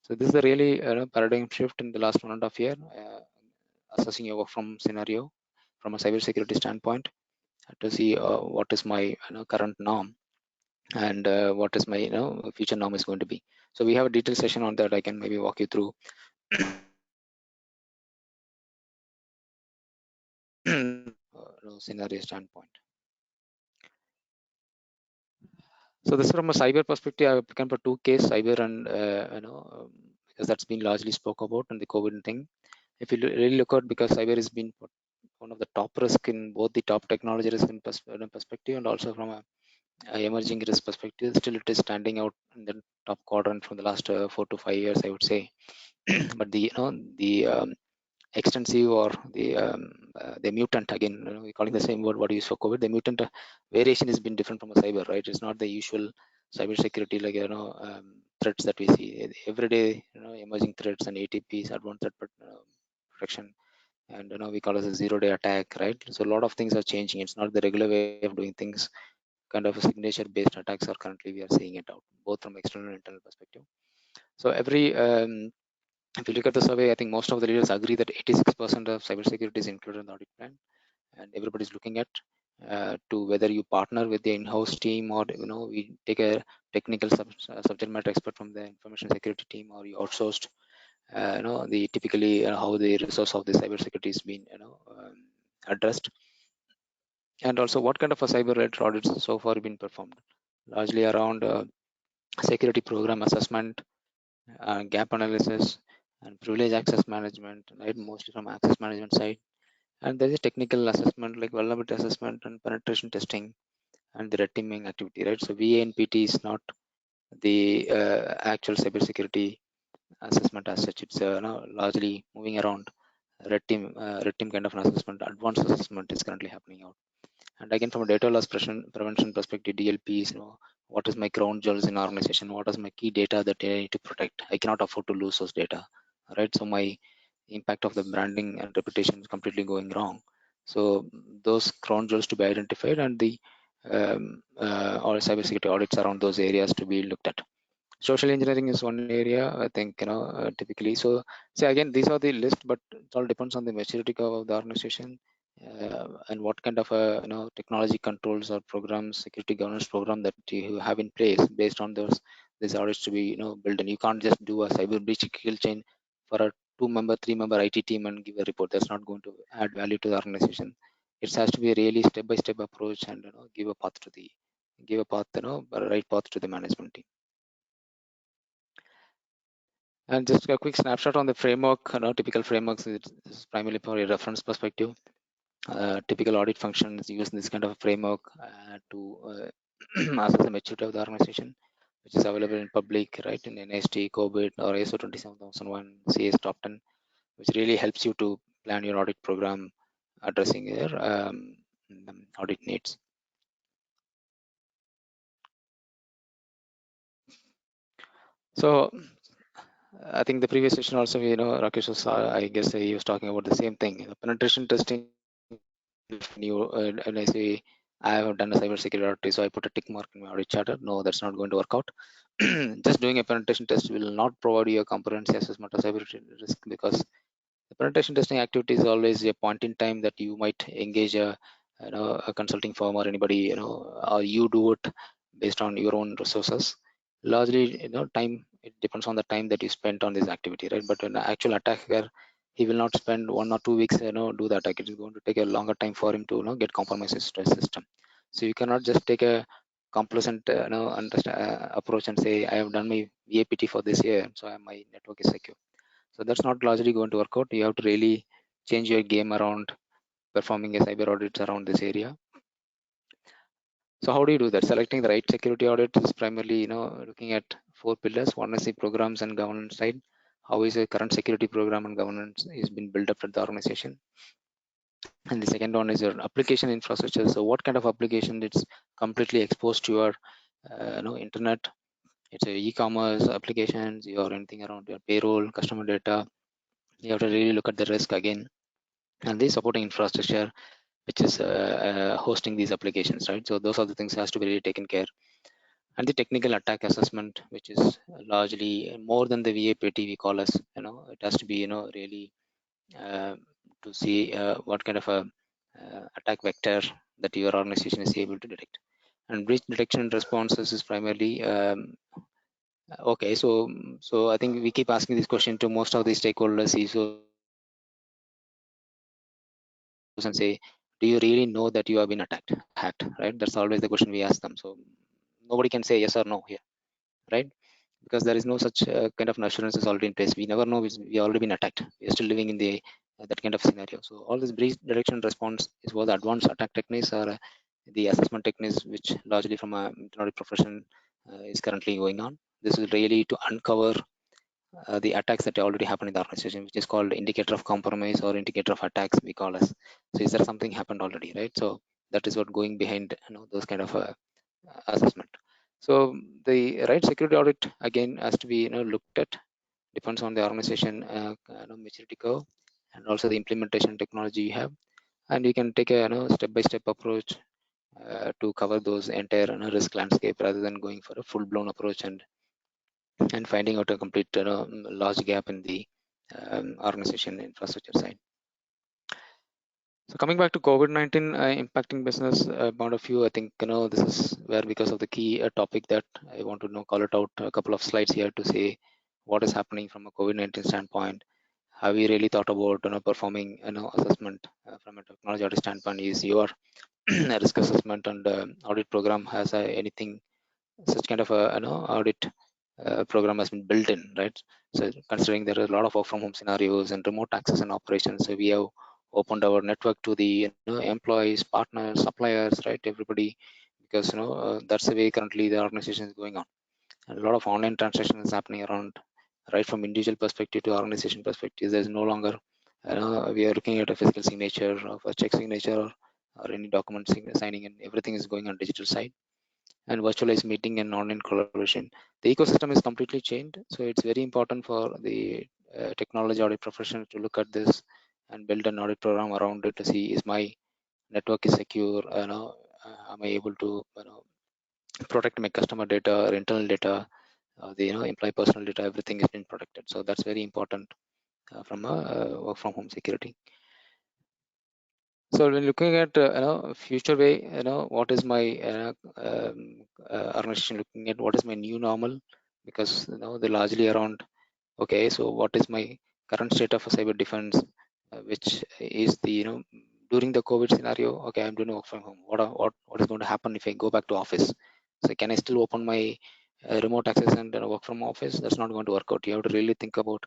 So this is a really paradigm shift in the last 1.5 year, assessing your work from scenario from a cybersecurity standpoint, to see what is my current norm and what is my future norm is going to be. So we have a detailed session on that. I can maybe walk you through. Scenario standpoint. So this is from a cyber perspective. I've become for 2 case cyber and because that's been largely spoke about in the COVID thing. If you really look at, because cyber has been one of the top risk in both the top technology risk in perspective and also from a emerging risk perspective, still it is standing out in the top quadrant from the last 4 to 5 years, I would say. But the extensive or the mutant, again, we're calling the same word what we use for COVID. The mutant variation has been different from a cyber, right? It's not the usual cyber security like threats that we see every day. Emerging threats and ATPs, advanced threat protection, and we call it a zero-day attack, right? So a lot of things are changing. It's not the regular way of doing things. Kind of a signature-based attacks are currently we are seeing it out, both from external and internal perspective. So every if you look at the survey, I think most of the leaders agree that 86% of cybersecurity is included in the audit plan, and everybody's looking at to whether you partner with the in-house team or we take a technical subject matter expert from the information security team, or you outsourced. The typically how the resource of the cybersecurity is being addressed, and also what kind of a cyber-related audits so far been performed, largely around security program assessment, gap analysis, and privilege access management, right? Mostly from access management side. And there is technical assessment like vulnerability assessment and penetration testing and the red teaming activity, right? So VANPT is not the actual cybersecurity assessment as such. It's largely moving around red team kind of an assessment. Advanced assessment is currently happening out. And again, from a data loss prevention perspective, DLPs, what is my crown jewels in organization? What is my key data that I need to protect? I cannot afford to lose those data, right? So my impact of the branding and reputation is completely going wrong. So those crown jewels to be identified, and the or cybersecurity audits around those areas to be looked at. Social engineering is one area, I think, typically. So again, these are the list, but it all depends on the maturity curve of the organization and what kind of technology controls or programs, security governance program that you have in place based on these audits to be built. And you can't just do a cyber breach kill chain for a 2-member, 3-member IT team and give a report. That's not going to add value to the organization. It has to be a really step-by-step approach and give a path to the right path to the management team. And just a quick snapshot on the framework. Typical frameworks is primarily for a reference perspective. Typical audit functions use this kind of a framework to assess the maturity of the organization, which is available in public, right, in NIST, COVID, or ISO 27001, CS Top 10, which really helps you to plan your audit program addressing your audit needs. So I think the previous session also, Rakesh was, I guess he was talking about the same thing. Penetration testing. And I say I have done a cybersecurity audit, so I put a tick mark in my audit charter. No, that's not going to work out. Just doing a penetration test will not provide you a comprehensive assessment of cyber risk, because the penetration testing activity is always a point in time that you might engage a consulting firm or anybody, or you do it based on your own resources. Largely, time, it depends on the time that you spent on this activity, right? But an actual attacker, he will not spend 1 or 2 weeks, do the attack. It is going to take a longer time for him to, get compromised stress system. So you cannot just take a complacent, approach and say, I have done my VAPT for this year, so my network is secure. So that's not largely going to work out. You have to really change your game around performing a cyber audits around this area. So how do you do that? Selecting the right security audit is primarily, looking at 4 pillars. One is the programs and governance side. How is a current security program and governance is being built up at the organization? And the second one is your application infrastructure. So what kind of application it's completely exposed to your, internet? It's a e-commerce applications or anything around your payroll, customer data. You have to really look at the risk again, and the supporting infrastructure, which is hosting these applications, right? So those are the things has to be really taken care. And the technical attack assessment, which is largely more than the VAPT we call as, it has to be, really to see what kind of a attack vector that your organization is able to detect. And breach detection and responses is primarily okay. So I think we keep asking this question to most of the stakeholders, CISOs, and say, do you really know that you have been hacked, right? That's always the question we ask them. So nobody can say yes or no here, right? Because there is no such kind of assurance is already in place. We never know we already been attacked. We are still living in the that kind of scenario. So all this breach detection response is what the advanced attack techniques are the assessment techniques which largely from a audit profession is currently going on. This is really to uncover the attacks that already happened in the organization, which is called indicator of compromise or indicator of attacks, we call us. So is there something happened already, right? So that is what going behind those kind of assessment. So the right security audit again has to be looked at, depends on the organization maturity curve and also the implementation technology you have, and you can take a step-by-step approach to cover those entire risk landscape rather than going for a full-blown approach and finding out a complete large gap in the organization infrastructure side. So coming back to COVID-19 impacting business point of view, I think this is where, because of the key topic that I want to call it out, a couple of slides here to say what is happening from a COVID-19 standpoint. Have we really thought about performing assessment from a technology audit standpoint? Is your risk assessment and audit program has anything such kind of a audit program has been built in, right? So considering there are a lot of work from home scenarios and remote access and operations, so we have opened our network to the employees, partners, suppliers, right? Everybody, because that's the way currently the organization is going on. And a lot of online transactions is happening around, right from individual perspective to organization perspective. There's no longer we are looking at a physical signature of a check signature or any document signing, and everything is going on digital side and virtualized meeting and online collaboration. The ecosystem is completely changed, so it's very important for the technology audit professional to look at this and build an audit program around it to see, is my network is secure, am I able to protect my customer data or internal data, the employee personal data, everything is been protected. So that's very important from a work from home security. So when looking at future way, what is my organization looking at, what is my new normal, because they're largely around, okay, so what is my current state of cyber defense, which is the during the COVID scenario, okay, I'm doing work from home. What is going to happen if I go back to office? So can I still open my remote access and work from office? That's not going to work out. You have to really think about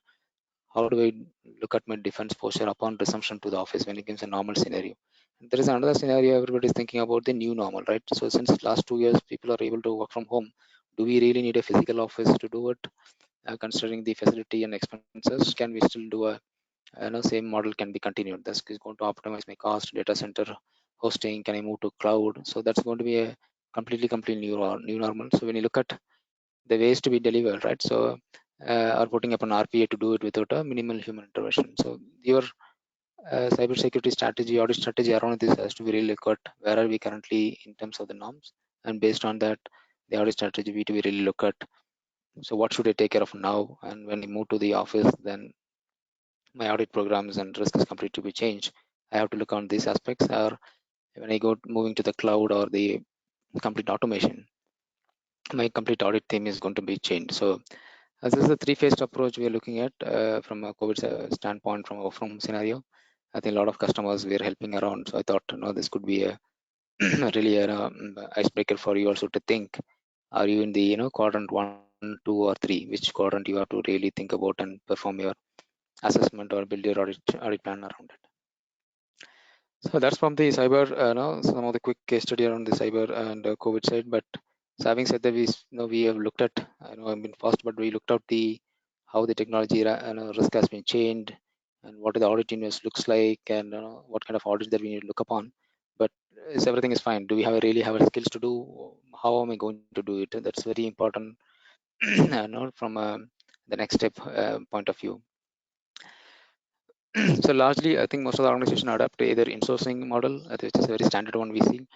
how do I look at my defense posture upon resumption to the office when it becomes a normal scenario. And there is another scenario everybody is thinking about, the new normal, right? So since last 2 years people are able to work from home, do we really need a physical office to do it? Considering the facility and expenses, can we still do a same model can be continued? That's going to optimize my cost, data center hosting, can I move to cloud? So that's going to be a completely new normal. So when you look at the ways to be delivered, right? So are putting up an RPA to do it without a minimal human intervention. So your cybersecurity strategy, audit strategy around this has to be really look at where are we currently in terms of the norms, and based on that, the audit strategy we to be really look at. So what should I take care of now? And when I move to the office, then my audit programs and risk is completely to be changed. I have to look on these aspects. Or when I go moving to the cloud or the complete automation, my complete audit theme is going to be changed. So this is a three-phased approach we are looking at from a COVID standpoint, from a from scenario. I think a lot of customers we are helping around. So I thought, this could be a really an icebreaker for you also to think. Are you in the quadrant 1, 2, or 3? Which quadrant you have to really think about and perform your assessment or build your audit plan around it. So that's from the cyber, some of the quick case study around the cyber and COVID side. But so having said that, we have looked at, I've been fast, but we looked at the how the technology risk has been changed and what the audit universe looks like, and what kind of audit that we need to look upon. But is everything is fine? Do we really have a skills to do? How am I going to do it? That's very important from the next step point of view. So largely, I think most of the organization adapt to either insourcing model, which is a very standard one we see.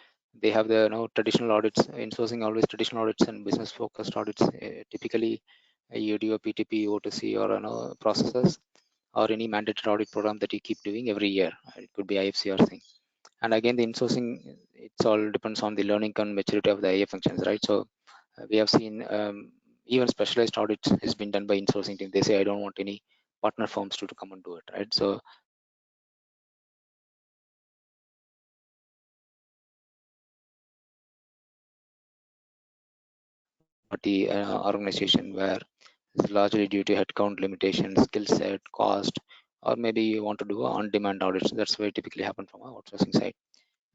They have the traditional audits, insourcing always traditional audits and business focused audits, typically UDO, PTP, O2C, or processes, or any mandated audit program that you keep doing every year. It could be IFC or thing. And again, the insourcing, it's all depends on the learning and maturity of the IA functions, right? So we have seen even specialized audits has been done by insourcing team. They say, I don't want any partner firms to come and do it, right? So the organization where it's largely due to headcount limitations, skill set, cost, or maybe you want to do on-demand audits. That's where typically happen from our outsourcing side.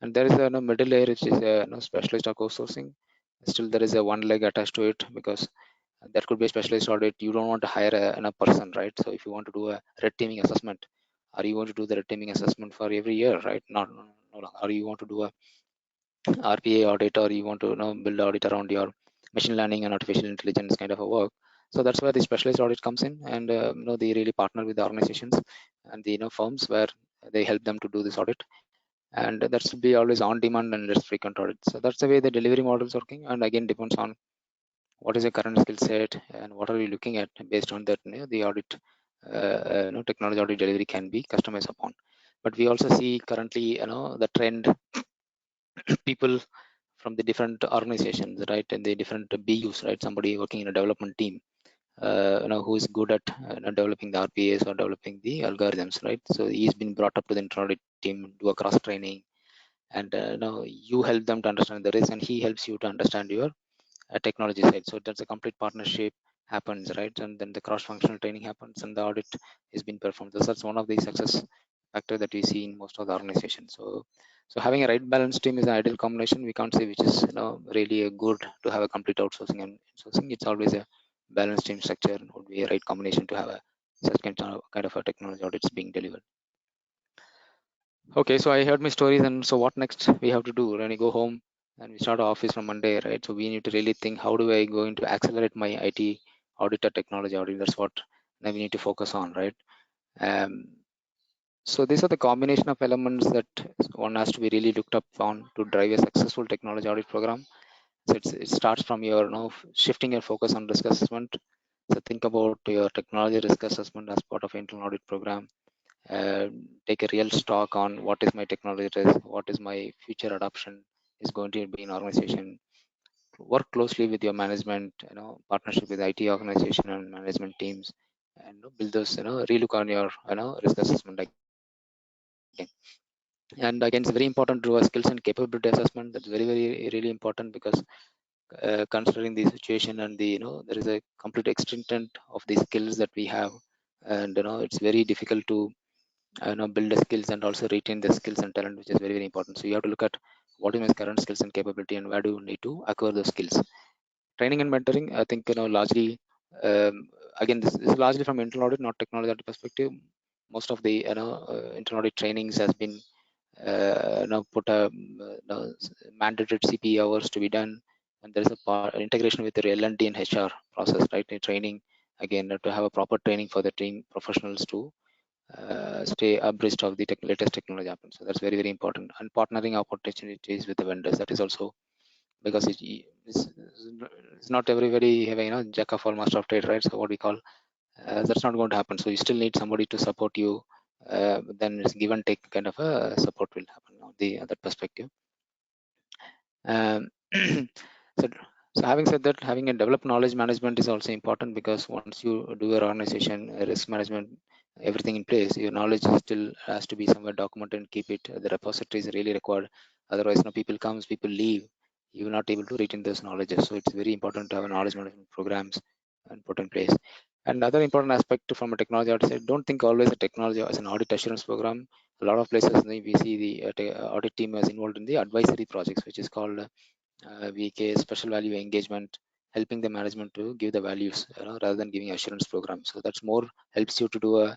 And there is a middle layer which is specialist or co-sourcing. Still there is a one leg attached to it, because that could be a specialist audit. You don't want to hire a person, right? So if you want to do a red teaming assessment, are you going to do the red teaming assessment for every year, right? No. Or you want to do a RPA audit, or you want to build audit around your machine learning and artificial intelligence kind of a work. So that's where the specialist audit comes in, and they really partner with the organizations and the firms where they help them to do this audit, and that should be always on demand and less frequent audit. So that's the way the delivery model is working, and again depends on what is your current skill set and what are you looking at. Based on that, the audit technology audit delivery can be customized upon. But we also see currently the trend people from the different organizations, right, and the different BUs, right? Somebody working in a development team, who is good at developing the RPAs or developing the algorithms, right? So he's been brought up to the internal team, do a cross training, and you help them to understand the risk, and he helps you to understand your technology side. So that's a complete partnership happens, right? And then the cross-functional training happens, and the audit is being performed. So that's one of the success factor that we see in most of the organizations. So having a right balance team is an ideal combination. We can't say which is really a good to have a complete outsourcing and insourcing. It's always a balanced team structure would be a right combination to have a such kind of a technology audits being delivered. Okay, so I heard my stories, and so what next we have to do when we go home and we start our office from Monday, right? So we need to really think, how do I going to accelerate my IT auditor technology audit? That's what now we need to focus on, right? So these are the combination of elements that one has to be really looked up on to drive a successful technology audit program. So it starts from your shifting your focus on risk assessment. So think about your technology risk assessment as part of internal audit program. Take a real stock on what is my technology risk, what is my future adoption is going to be in organization. Work closely with your management, partnership with IT organization and management teams, and build those, relook on your, risk assessment again. And again, it's very important to do a skills and capability assessment. That's very, very, really important, because considering the situation and the, there is a complete extent of the skills that we have, and it's very difficult to build the skills and also retain the skills and talent, which is very, very important. So you have to look at what is my current skills and capability, and where do you need to acquire those skills. Training and mentoring, I think largely again, this is largely from internal audit, not technology audit perspective. Most of the internal audit trainings has been put a mandated CPE hours to be done, and there is a integration with the L&D and HR process, right? The training, again, to have a proper training for the team professionals to stay abreast of the latest technology happens. So that's very, very important. And partnering opportunities with the vendors, that is also, because it's not everybody having jack of all master of trade, right? So what we call that's not going to happen. So you still need somebody to support you. Then it's give and take kind of a support will happen on the other perspective. so having said that, having a developed knowledge management is also important, because once you do your organization risk management, everything in place, your knowledge still has to be somewhere documented and keep it. The repository is really required. Otherwise, people comes, people leave. You will not able to retain those knowledges. So it's very important to have a knowledge management programs and put in place. Another important aspect from a technology audit side, don't think always a technology as an audit assurance program. A lot of places we see the audit team is involved in the advisory projects, which is called VK, special value engagement, helping the management to give the values rather than giving assurance programs. So that's more helps you to do a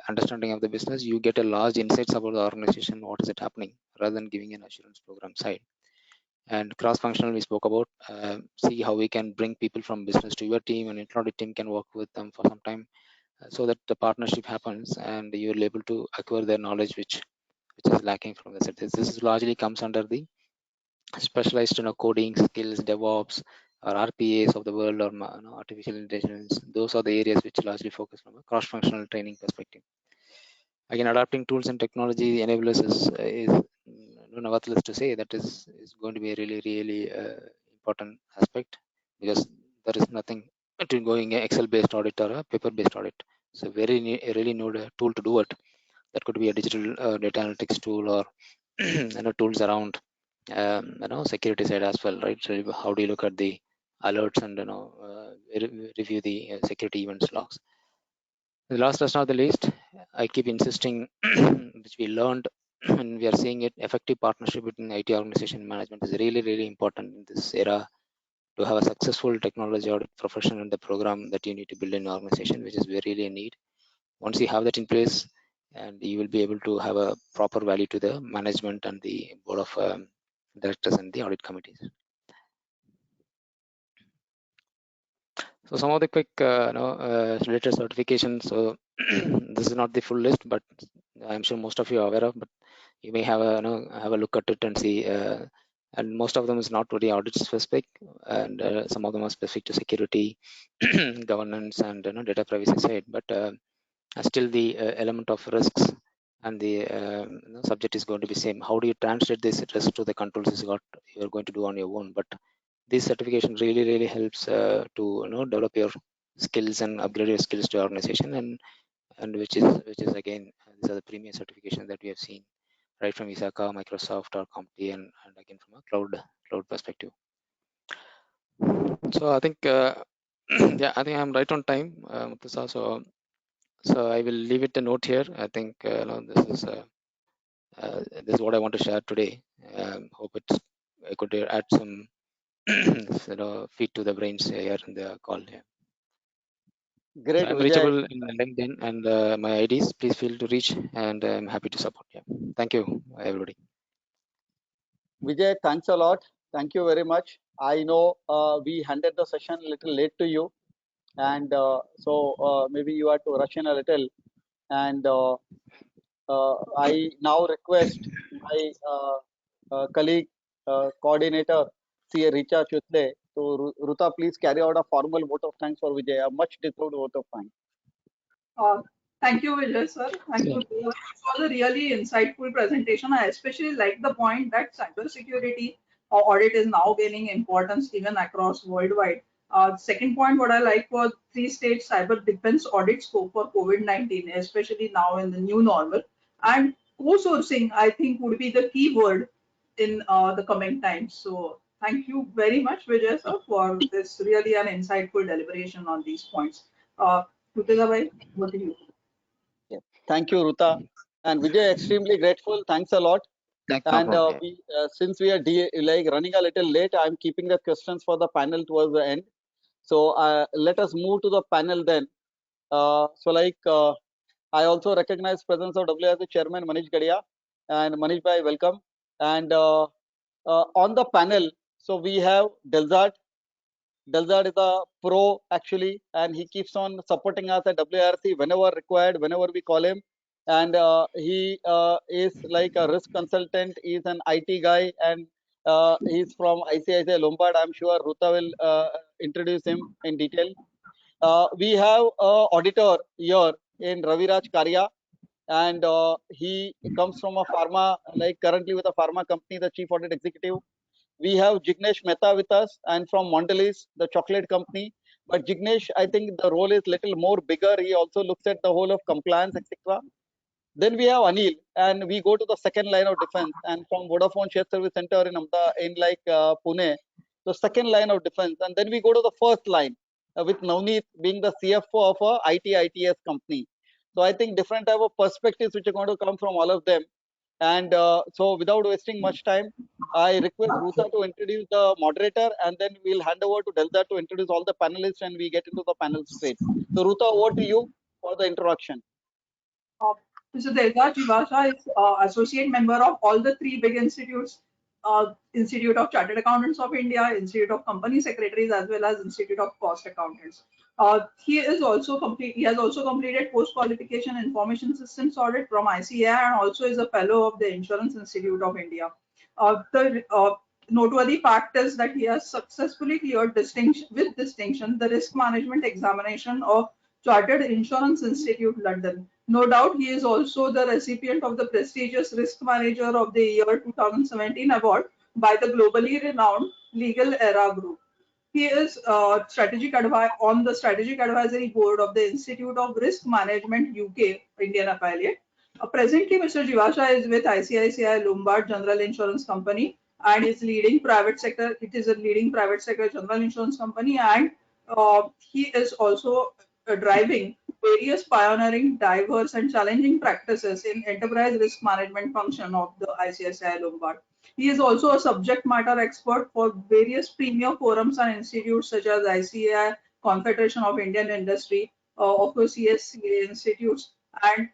understanding of the business. You get a large insights about the organization, what is it happening, rather than giving an assurance program side. And cross-functional we spoke about, see how we can bring people from business to your team, and internal audit team can work with them for some time, so that the partnership happens and you're able to acquire their knowledge which is lacking from the set. This largely comes under the specialized coding skills, DevOps or RPAs of the world, or artificial intelligence. Those are the areas which largely focus from a cross-functional training perspective. Again, adapting tools and technology enablers is nevertheless to say that is going to be a really, really important aspect, because there is nothing to going Excel based audit or a paper based audit. So really need a tool to do it. That could be a digital data analytics tool, or tools around security side as well, right? So how do you look at the alerts and review the security events logs. The last but not the least, I keep insisting which we learned and we are seeing it, effective partnership between IT organization management is really, really important in this era to have a successful technology audit profession and the program that you need to build in an organization, which is really a need. Once you have that in place, and you will be able to have a proper value to the management and the board of directors and the audit committees. So some of the quick related certifications. So this is not the full list, but I'm sure most of you are aware of, but you may have a have a look at it and see, and most of them is not really audit specific, and some of them are specific to security, governance, and data privacy side, but still the element of risks and the subject is going to be same. How do you translate this risk to the controls is what you're going to do on your own, but this certification really helps to develop your skills and upgrade your skills to your organization, and which is again, these are the premier certifications that we have seen right from ISACA, Microsoft, or CompTIA, and again from a cloud perspective. So I think yeah, I think I'm right on time, Mutasa. So I will leave it a note here. I think this is what I want to share today. Hope I could add some feed to the brains here in the call here. Great, So I'm Vijay. reachable in LinkedIn, and my IDs. Please feel to reach, and I'm happy to support. Yeah, thank you, everybody. Vijay, thanks a lot. Thank you very much. I know we handed the session a little late to you, and so maybe you had to rush in a little. And I now request my colleague, coordinator, CA Richa Chutle. So, Ruta, please carry out a formal vote of thanks for Vijay, a much deserved vote of thanks. Thank you, Vijay sir. Thank you. It was a really insightful presentation. I especially like the point that cybersecurity audit is now gaining importance even across worldwide. Second point, what I like was three-stage cyber defense audit scope for COVID-19, especially now in the new normal. And co-sourcing, I think, would be the key word in the coming times. So thank you very much, Vijay sir, for this really an insightful deliberation on these points. Rutuja bhai, what do you? Yeah. Thank you, Ruta. And Vijay, extremely grateful. Thanks a lot. Thanks, And no problem. since we are like running a little late, I'm keeping the questions for the panel towards the end. So let us move to the panel then. I also recognize presence of WIRC Chairman Manish Gadia, and Manish bhai, welcome. And on the panel, so we have Delzad. Delzad is a pro actually, and he keeps on supporting us at WIRC whenever required, whenever we call him. And he is like a risk consultant. He's an IT guy, and he's from ICICI Lombard. I'm sure Ruta will introduce him in detail. We have an auditor here in Raviraj Karia, and he comes from a pharma, like currently with a pharma company, the chief audit executive. We have Jignesh Mehta with us, and from Mondelez, the chocolate company. But Jignesh, I think the role is little more bigger. He also looks at the whole of compliance, etc. Then we have Anil, and we go to the second line of defense, and from Vodafone Shared Service Center in Pune, the second line of defense, and then we go to the first line with Navneet being the CFO of a ITS company. So I think different type of perspectives which are going to come from all of them. And so without wasting much time, I request Ruta to introduce the moderator, and then we'll hand over to Delzad to introduce all the panelists, and we get into the panel straight. So Ruta, over to you for the introduction. Mr. Delzad, Jivaasha is associate member of all the three big institutes, Institute of Chartered Accountants of India, Institute of Company Secretaries, as well as Institute of Cost Accountants. He has also completed post-qualification information systems audit from ICICI and also is a fellow of the Insurance Institute of India. The noteworthy fact is that he has successfully cleared with distinction the risk management examination of Chartered Insurance Institute, London. No doubt, he is also the recipient of the prestigious Risk Manager of the Year 2017 award by the globally renowned Legal Era Group. He is on the strategic advisory board of the Institute of Risk Management UK Indian affiliate. Presently, Mr. Jivaasha is with ICICI Lombard General Insurance Company and is leading private sector. It is a leading private sector general insurance company, and he is also driving various pioneering, diverse, and challenging practices in enterprise risk management function of the ICICI Lombard. He is also a subject matter expert for various premier forums and institutes such as ICAI, Confederation of Indian Industry, of the CSCA institutes, and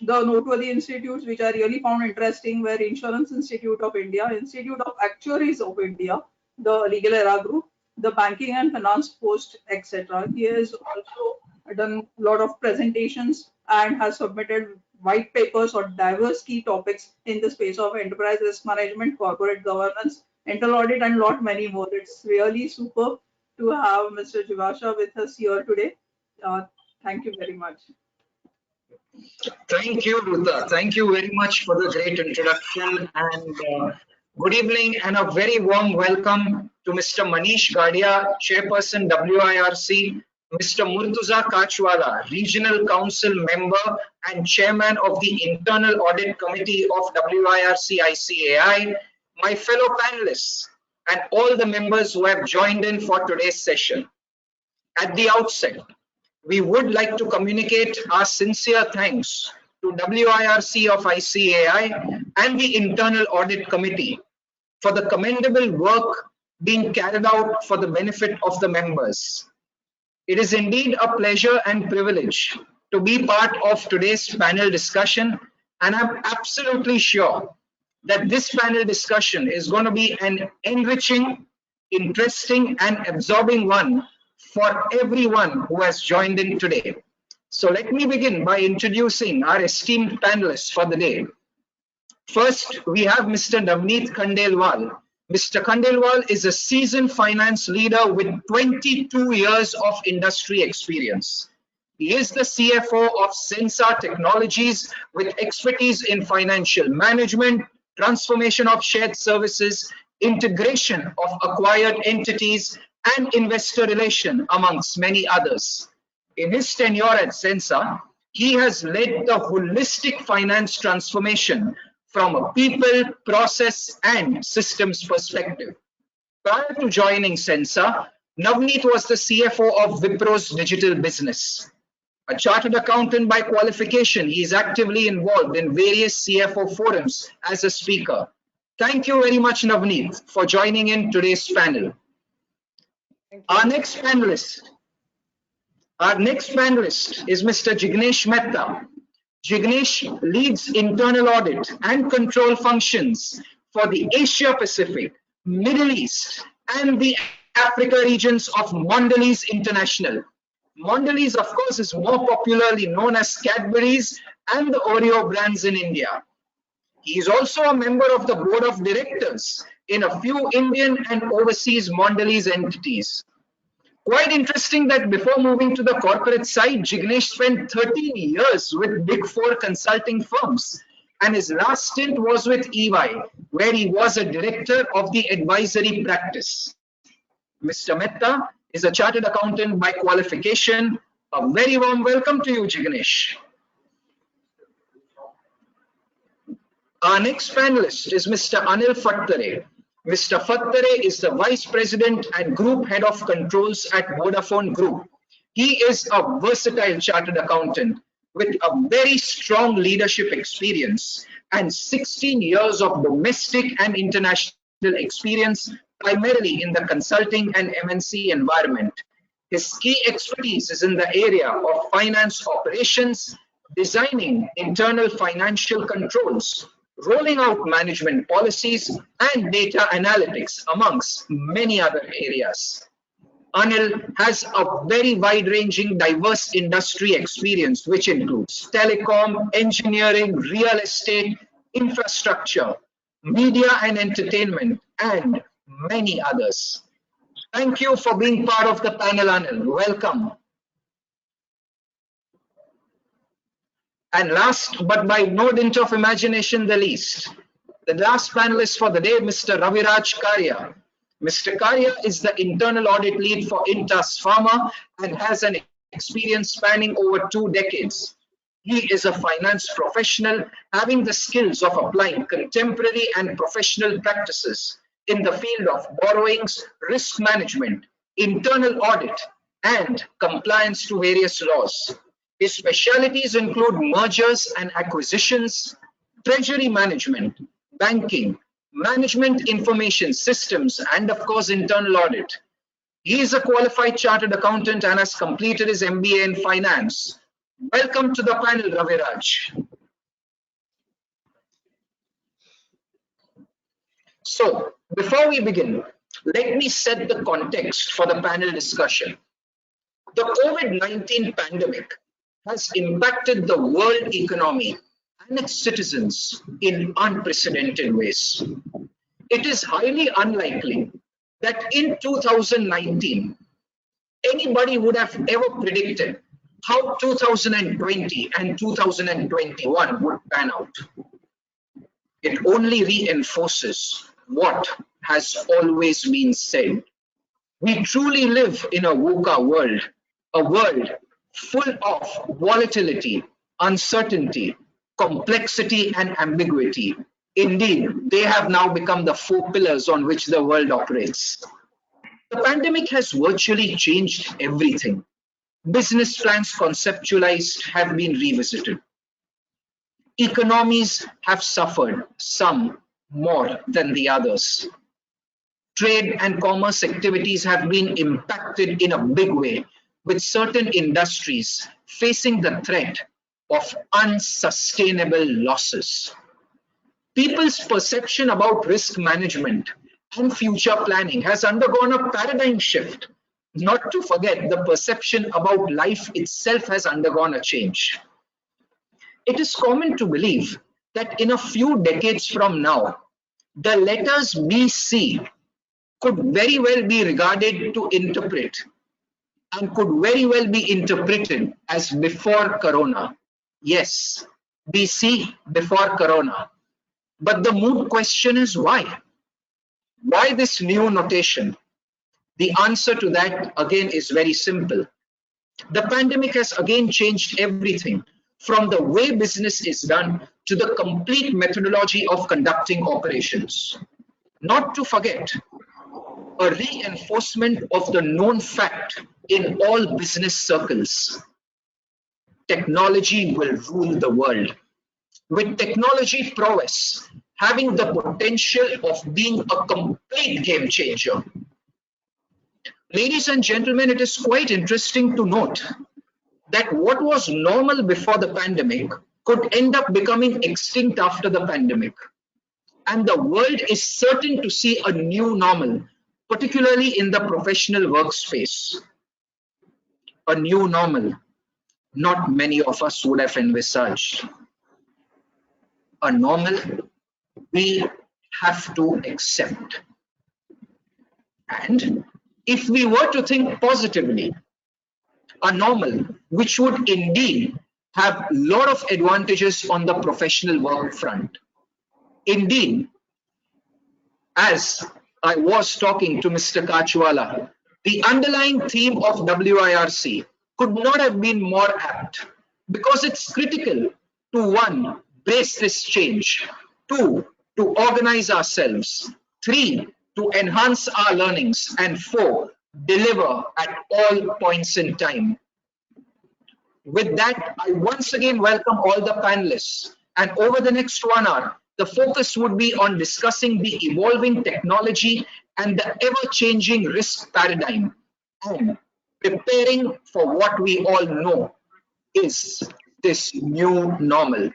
the noteworthy institutes which are really found interesting were Insurance Institute of India, Institute of Actuaries of India, the Legal Era Group, the Banking and Finance Post, etc. He has also done a lot of presentations and has submitted white papers on diverse key topics in the space of enterprise risk management, corporate governance, internal audit, and lot many more. It's really superb to have Mr. Jivaasha with us here today. Thank you very much. Thank you, Ruta. Thank you very much for the great introduction, and good evening and a very warm welcome to Mr. Manish Gadia, Chairperson WIRC, Mr. Murtuza Kachwala, Regional Council Member and Chairman of the Internal Audit Committee of WIRC ICAI, my fellow panelists, and all the members who have joined in for today's session. At the outset, we would like to communicate our sincere thanks to WIRC of ICAI and the Internal Audit Committee for the commendable work being carried out for the benefit of the members. It is indeed a pleasure and privilege to be part of today's panel discussion, and I'm absolutely sure that this panel discussion is going to be an enriching, interesting, and absorbing one for everyone who has joined in today. So let me begin by introducing our esteemed panelists for the day. First, we have Mr. Navneet Khandelwal. Mr. Khandelwal is a seasoned finance leader with 22 years of industry experience. He is the CFO of Zensar Technologies with expertise in financial management, transformation of shared services, integration of acquired entities, and investor relation, amongst many others. In his tenure at Zensar, he has led the holistic finance transformation from a people, process, and systems perspective. Prior to joining Zensar, Navneet was the CFO of Wipro's digital business. A chartered accountant by qualification, he is actively involved in various CFO forums as a speaker. Thank you very much, Navneet, for joining in today's panel. Our next panelist is Mr. Jignesh Mehta. Jignesh leads internal audit and control functions for the Asia Pacific, Middle East, and the Africa regions of Mondelez International. Mondelez, of course, is more popularly known as Cadbury's and the Oreo brands in India. He is also a member of the board of directors in a few Indian and overseas Mondelez entities. Quite interesting that before moving to the corporate side, Jignesh spent 13 years with Big Four consulting firms, and his last stint was with EY, where he was a director of the advisory practice. Mr. Mehta is a chartered accountant by qualification. A very warm welcome to you, Jignesh. Our next panelist is Mr. Anil Phadtare. Mr. Phadtare is the Vice President and Group Head of Controls at Vodafone Group. He is a versatile chartered accountant with a very strong leadership experience and 16 years of domestic and international experience, primarily in the consulting and MNC environment. His key expertise is in the area of finance operations, designing internal financial controls, rolling out management policies, and data analytics, amongst many other areas. Anil has a very wide-ranging, diverse industry experience, which includes telecom, engineering, real estate, infrastructure, media and entertainment, and many others. Thank you for being part of the panel, Anil. Welcome. And last, but by no dint of imagination, the least, the last panelist for the day, Mr. Raviraj Karia. Mr. Karia is the internal audit lead for Intas Pharma and has an experience spanning over 2 decades. He is a finance professional having the skills of applying contemporary and professional practices in the field of borrowings, risk management, internal audit, and compliance to various laws. His specialities include mergers and acquisitions, treasury management, banking, management information systems, and of course, internal audit. He is a qualified chartered accountant and has completed his MBA in finance. Welcome to the panel, Raviraj. So, before we begin, let me set the context for the panel discussion. The COVID-19 pandemic has impacted the world economy and its citizens in unprecedented ways. It is highly unlikely that in 2019, anybody would have ever predicted how 2020 and 2021 would pan out. It only reinforces what has always been said. We truly live in a VUCA world, a world full of volatility, uncertainty, complexity, and ambiguity. Indeed, they have now become the four pillars on which the world operates. The pandemic has virtually changed everything. Business plans conceptualized have been revisited. Economies have suffered, some more than the others. Trade and commerce activities have been impacted in a big way, with certain industries facing the threat of unsustainable losses. People's perception about risk management and future planning has undergone a paradigm shift. Not to forget, the perception about life itself has undergone a change. It is common to believe that in a few decades from now, the letters BC could very well be regarded to interpret and could very well be interpreted as before Corona. Yes, BC, before Corona. But the moot question is why? Why this new notation? The answer to that again is very simple. The pandemic has again changed everything from the way business is done to the complete methodology of conducting operations. Not to forget, a reinforcement of the known fact in all business circles. Technology will rule the world. With technology prowess having the potential of being a complete game changer. Ladies and gentlemen, it is quite interesting to note that what was normal before the pandemic could end up becoming extinct after the pandemic. And the world is certain to see a new normal, particularly in the professional workspace. A new normal not many of us would have envisaged. A normal we have to accept. And if we were to think positively, a normal which would indeed have a lot of advantages on the professional work front. Indeed, as I was talking to Mr. Kachwala, the underlying theme of WIRC could not have been more apt because it's critical to one, brace this change, two, to organize ourselves, three, to enhance our learnings, and four, deliver at all points in time. With that, I once again welcome all the panelists, and over the next 1 hour, the focus would be on discussing the evolving technology and the ever-changing risk paradigm and preparing for what we all know is this new normal.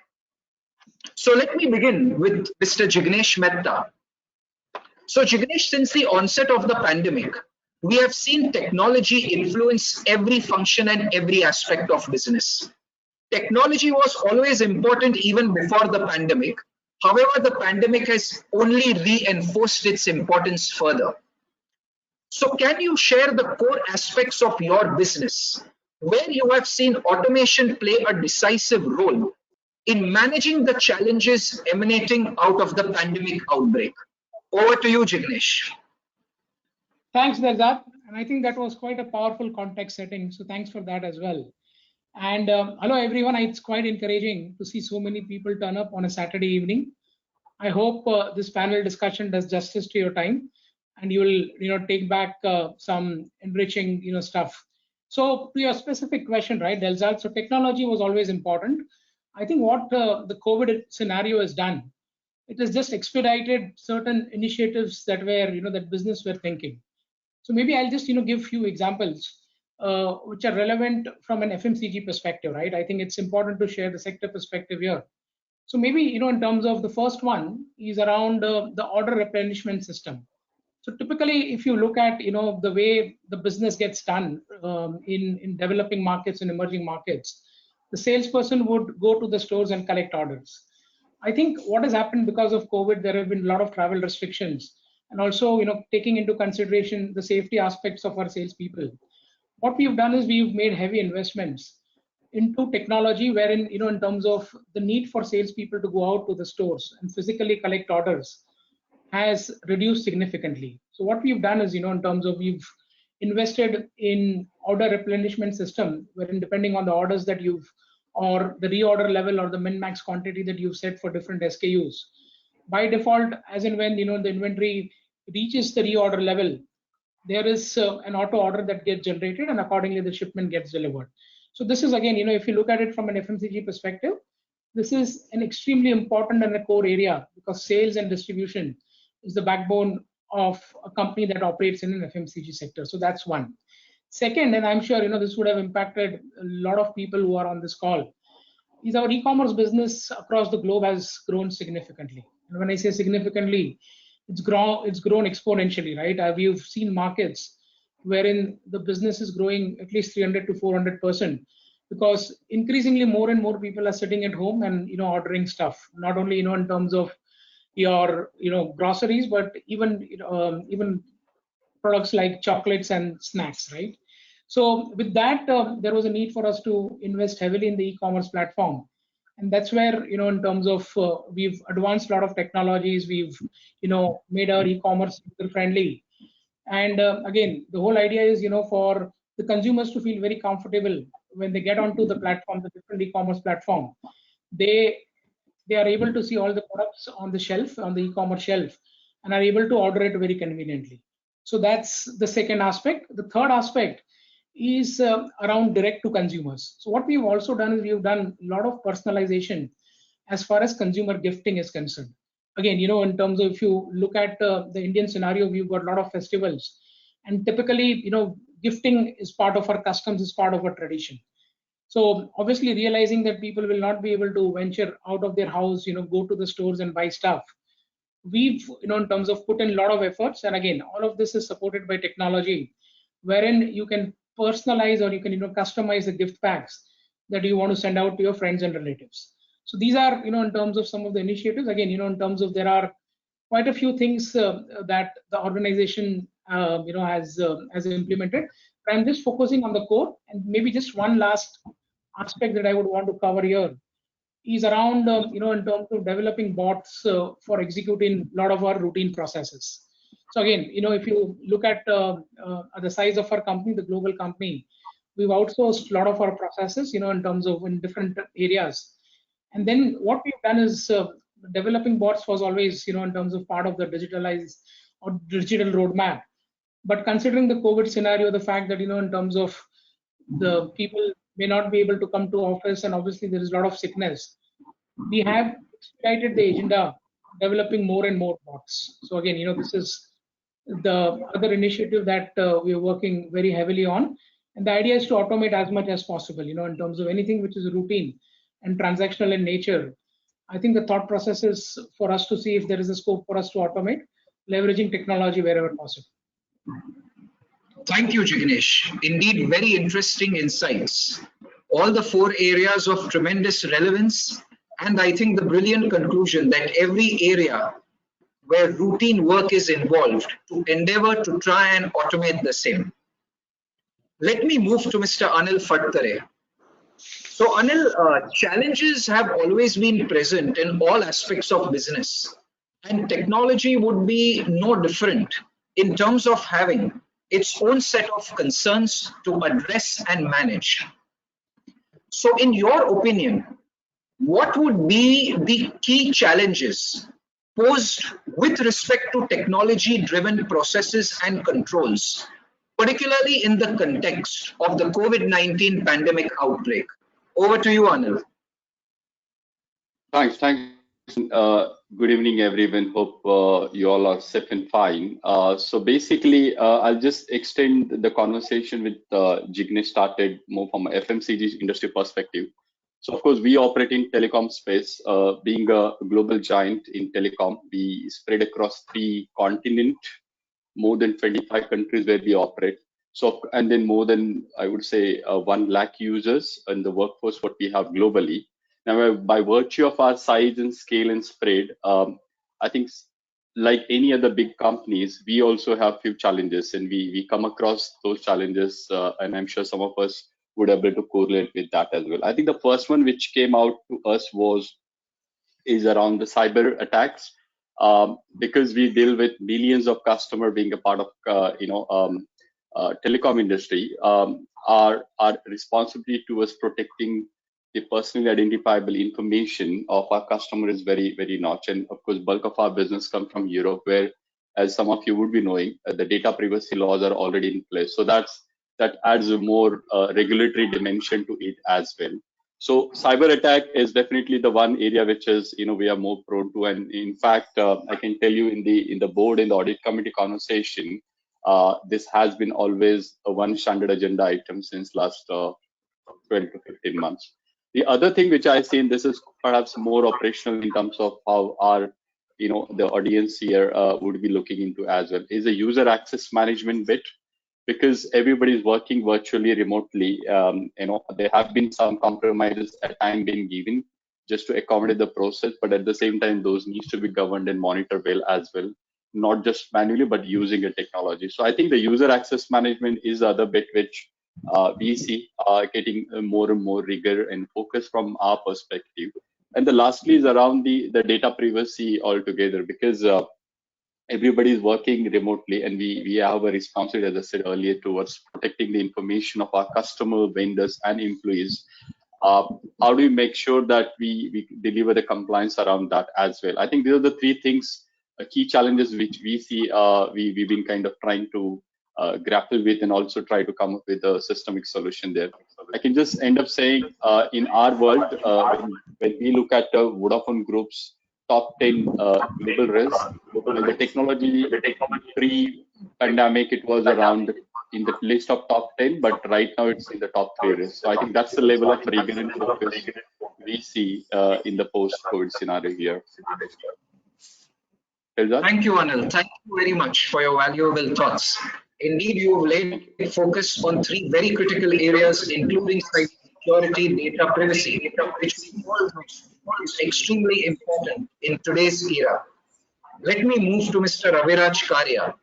So let me begin with Mr. Jignesh Mehta. So Jignesh, since the onset of the pandemic, we have seen technology influence every function and every aspect of business. Technology was always important even before the pandemic. However, the pandemic has only reinforced its importance further. So can you share the core aspects of your business where you have seen automation play a decisive role in managing the challenges emanating out of the pandemic outbreak? Over to you, Jignesh. Thanks, Delzad. And I think that was quite a powerful context setting. So thanks for that as well. And hello, everyone. It's quite encouraging to see so many people turn up on a Saturday evening. I hope this panel discussion does justice to your time, and you will, take back some enriching, stuff. So to your specific question, right, Delzad, so technology was always important. I think what the COVID scenario has done, it has just expedited certain initiatives that were, that business were thinking. So maybe I'll just, give few examples which are relevant from an FMCG perspective, right? I think it's important to share the sector perspective here. So maybe, in terms of the first one is around the order replenishment system. So typically, if you look at, the way the business gets done in developing markets and emerging markets, the salesperson would go to the stores and collect orders. I think what has happened because of COVID, there have been a lot of travel restrictions, and also, taking into consideration the safety aspects of our salespeople. What we've done is we've made heavy investments into technology, wherein, in terms of the need for salespeople to go out to the stores and physically collect orders has reduced significantly. So what we've done is, in terms of we've invested in order replenishment system, wherein depending on the orders that you've, or the reorder level or the min-max quantity that you've set for different SKUs, by default, as and when, the inventory reaches the reorder level, there is an auto order that gets generated, and accordingly the shipment gets delivered. So this is, again, if you look at it from an FMCG perspective, this is an extremely important and a core area, because sales and distribution is the backbone of a company that operates in an FMCG sector. So that's one. Second, and I'm sure this would have impacted a lot of people who are on this call, is our e-commerce business across the globe has grown significantly. And when I say significantly, it's grown exponentially, right? We've seen markets wherein the business is growing at least 300 to 400%, because increasingly more and more people are sitting at home and ordering stuff, not only in terms of your groceries, but even even products like chocolates and snacks, right? So with that, there was a need for us to invest heavily in the e-commerce platform, and that's where in terms of we've advanced a lot of technologies. We've made our e-commerce user friendly, and again, the whole idea is for the consumers to feel very comfortable when they get onto the platform, the different e-commerce platform. They are able to see all the products on the shelf, on the e-commerce shelf, and are able to order it very conveniently. So that's the second aspect. The third aspect is around direct to consumers. So what we've also done is we've done a lot of personalization as far as consumer gifting is concerned. Again, in terms of, if you look at the Indian scenario, we've got a lot of festivals, and typically, gifting is part of our customs, is part of our tradition. So obviously, realizing that people will not be able to venture out of their house, go to the stores and buy stuff, we've, in terms of put in a lot of efforts. And again, all of this is supported by technology, wherein you can personalize, or you can, customize the gift packs that you want to send out to your friends and relatives. So these are, in terms of some of the initiatives. Again, in terms of, there are quite a few things that the organization, has implemented. I'm just focusing on the core, and maybe just one last aspect that I would want to cover here is around, in terms of developing bots for executing a lot of our routine processes. So again, if you look at the size of our company, the global company, we've outsourced a lot of our processes, in terms of in different areas. And then what we've done is developing bots was always, in terms of part of the digitalized or digital roadmap. But considering the COVID scenario, the fact that, in terms of the people may not be able to come to office, and obviously there is a lot of sickness, we have expedited the agenda, developing more and more bots. So again, this is the other initiative that we are working very heavily on. And the idea is to automate as much as possible, in terms of anything which is routine and transactional in nature. I think the thought process is for us to see if there is a scope for us to automate, leveraging technology wherever possible. Thank you, Jignesh. Indeed, very interesting insights. All the 4 areas of tremendous relevance, and I think the brilliant conclusion that every area where routine work is involved, to endeavor to try and automate the same. Let me move to Mr. Anil Phadtare. So Anil, challenges have always been present in all aspects of business, and technology would be no different in terms of having its own set of concerns to address and manage. So in your opinion, what would be the key challenges posed with respect to technology-driven processes and controls particularly in the context of the COVID-19 pandemic outbreak? Over to you, Anil. Thanks. Good evening, everyone. Hope you all are safe and fine. So basically, I'll just extend the conversation with Jignesh started more from a FMCG industry perspective. So of course, we operate in telecom space. Being a global giant in telecom, we spread across 3 continents, more than 25 countries where we operate. So, and then more than, I would say, 1 lakh users and the workforce what we have globally. Now, by virtue of our size and scale and spread, I think like any other big companies, we also have few challenges, and we come across those challenges, and I'm sure some of us would be able to correlate with that as well. I think the first one which came out to us is around the cyber attacks, because we deal with millions of customers being a part of telecom industry. Our responsibility towards protecting the personally identifiable information of our customer is very, very notch. And of course, bulk of our business comes from Europe, where, as some of you would be knowing, the data privacy laws are already in place. So that adds a more regulatory dimension to it as well. So cyber attack is definitely the one area which is, we are more prone to. And in fact, I can tell you in the board, in the audit committee conversation, this has been always a one standard agenda item since last 12 to 15 months. The other thing which I see, and this is perhaps more operational in terms of how our, the audience here would be looking into as well, is a user access management bit, because everybody is working virtually, remotely. There have been some compromises at time being given just to accommodate the process, but at the same time, those needs to be governed and monitored well as well, not just manually, but using a technology. So I think the user access management is the other bit which we see getting more and more rigor and focus from our perspective. And the lastly is around the data privacy altogether, because everybody is working remotely, and we have a responsibility, as I said earlier, towards protecting the information of our customer, vendors, and employees. How do we make sure that we deliver the compliance around that as well? I think these are the 3 things, key challenges which we see we've been kind of trying to grapple with, and also try to come up with a systemic solution there. I can just end up saying, in our world, when we look at Vodafone Group's top 10 global risks, and the technology pre-pandemic, it was around in the list of top 10, but right now it's in the top 3 risks. So I think that's the level of rigor and focus we see in the post-COVID scenario here. Delzad? Thank you, Anil. Thank you very much for your valuable thoughts. Indeed, you have laid focus on 3 very critical areas, including cybersecurity, data privacy, which we all know is extremely important in today's era. Let me move to Mr. Raviraj Karia.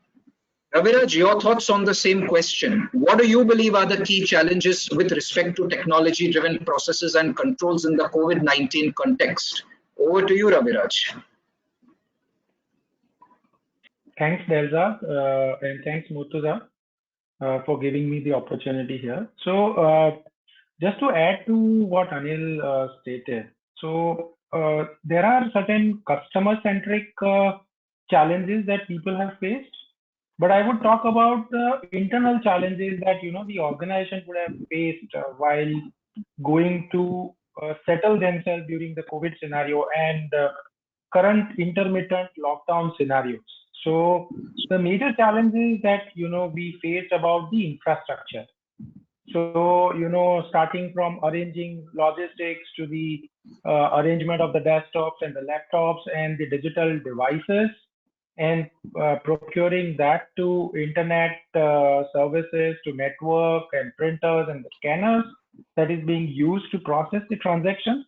Raviraj, your thoughts on the same question. What do you believe are the key challenges with respect to technology-driven processes and controls in the COVID-19 context? Over to you, Raviraj. Thanks, Delzad, and thanks, Murtuza, for giving me the opportunity here. So, just to add to what Anil stated, so there are certain customer-centric challenges that people have faced, but I would talk about the internal challenges that the organization would have faced while going to settle themselves during the COVID scenario and current intermittent lockdown scenarios. So the major challenges that we faced about the infrastructure. So starting from arranging logistics to the arrangement of the desktops and the laptops and the digital devices, and procuring that to internet services, to network and printers and the scanners that is being used to process the transactions,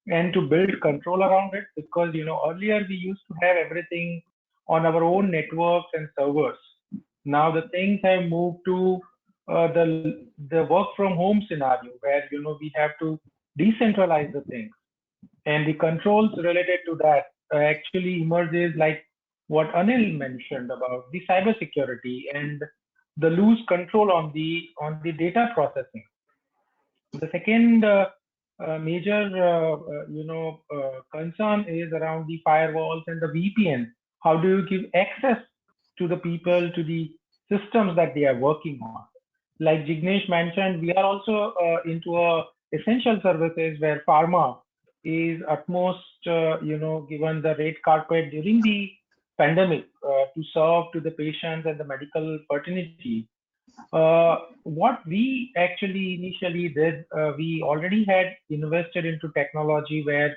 and to build control around it, because earlier we used to have everything on our own networks and servers. Now the things have moved to the work from home scenario, where we have to decentralize the things, and the controls related to that actually emerges, like what Anil mentioned about the cybersecurity and the loose control on the data processing. The second major concern is around the firewalls and the VPN. How do you give access to the people to the systems that they are working on. Like Jignesh mentioned, we are also into essential services where pharma is utmost, given the red carpet during the pandemic to serve to the patients and the medical fraternity. What we actually initially did, we already had invested into technology where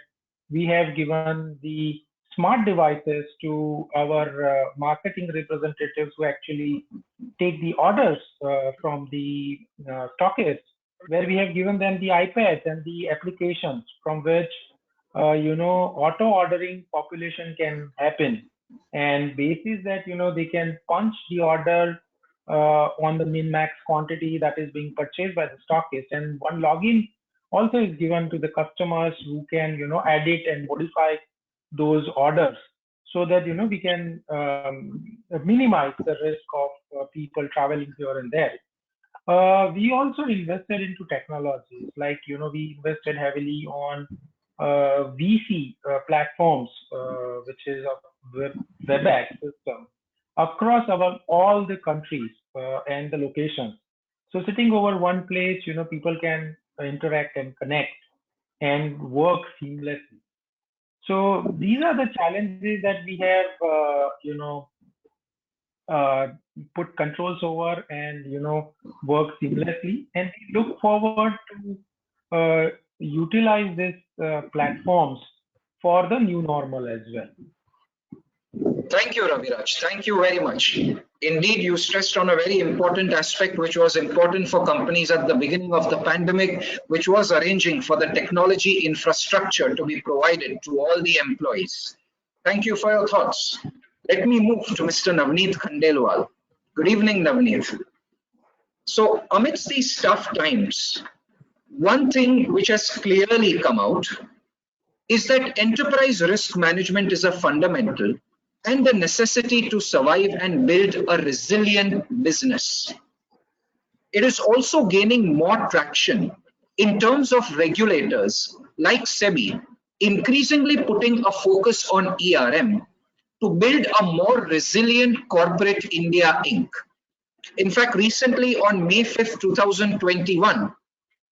we have given the smart devices to our marketing representatives who actually take the orders from the stockists, where we have given them the iPads and the applications from which, auto ordering population can happen. And basis that, they can punch the order on the min-max quantity that is being purchased by the stockist. And one login also is given to the customers who can, edit and modify those orders so that, we can minimize the risk of people traveling here and there. We also invested into technologies like, we invested heavily on VC platforms, which is a WebEx system across all the countries and the locations. So sitting over one place, people can interact and connect and work seamlessly. So these are the challenges that we have, put controls over and, work seamlessly. And we look forward to utilize these platforms for the new normal as well. Thank you, Raviraj. Thank you very much. Indeed, you stressed on a very important aspect, which was important for companies at the beginning of the pandemic, which was arranging for the technology infrastructure to be provided to all the employees. Thank you for your thoughts. Let me move to Mr. Navneet Khandelwal. Good evening, Navneet. So, amidst these tough times, one thing which has clearly come out is that enterprise risk management is a fundamental and the necessity to survive and build a resilient business. It is also gaining more traction in terms of regulators like SEBI increasingly putting a focus on ERM to build a more resilient corporate India Inc. In fact, recently on May 5th, 2021,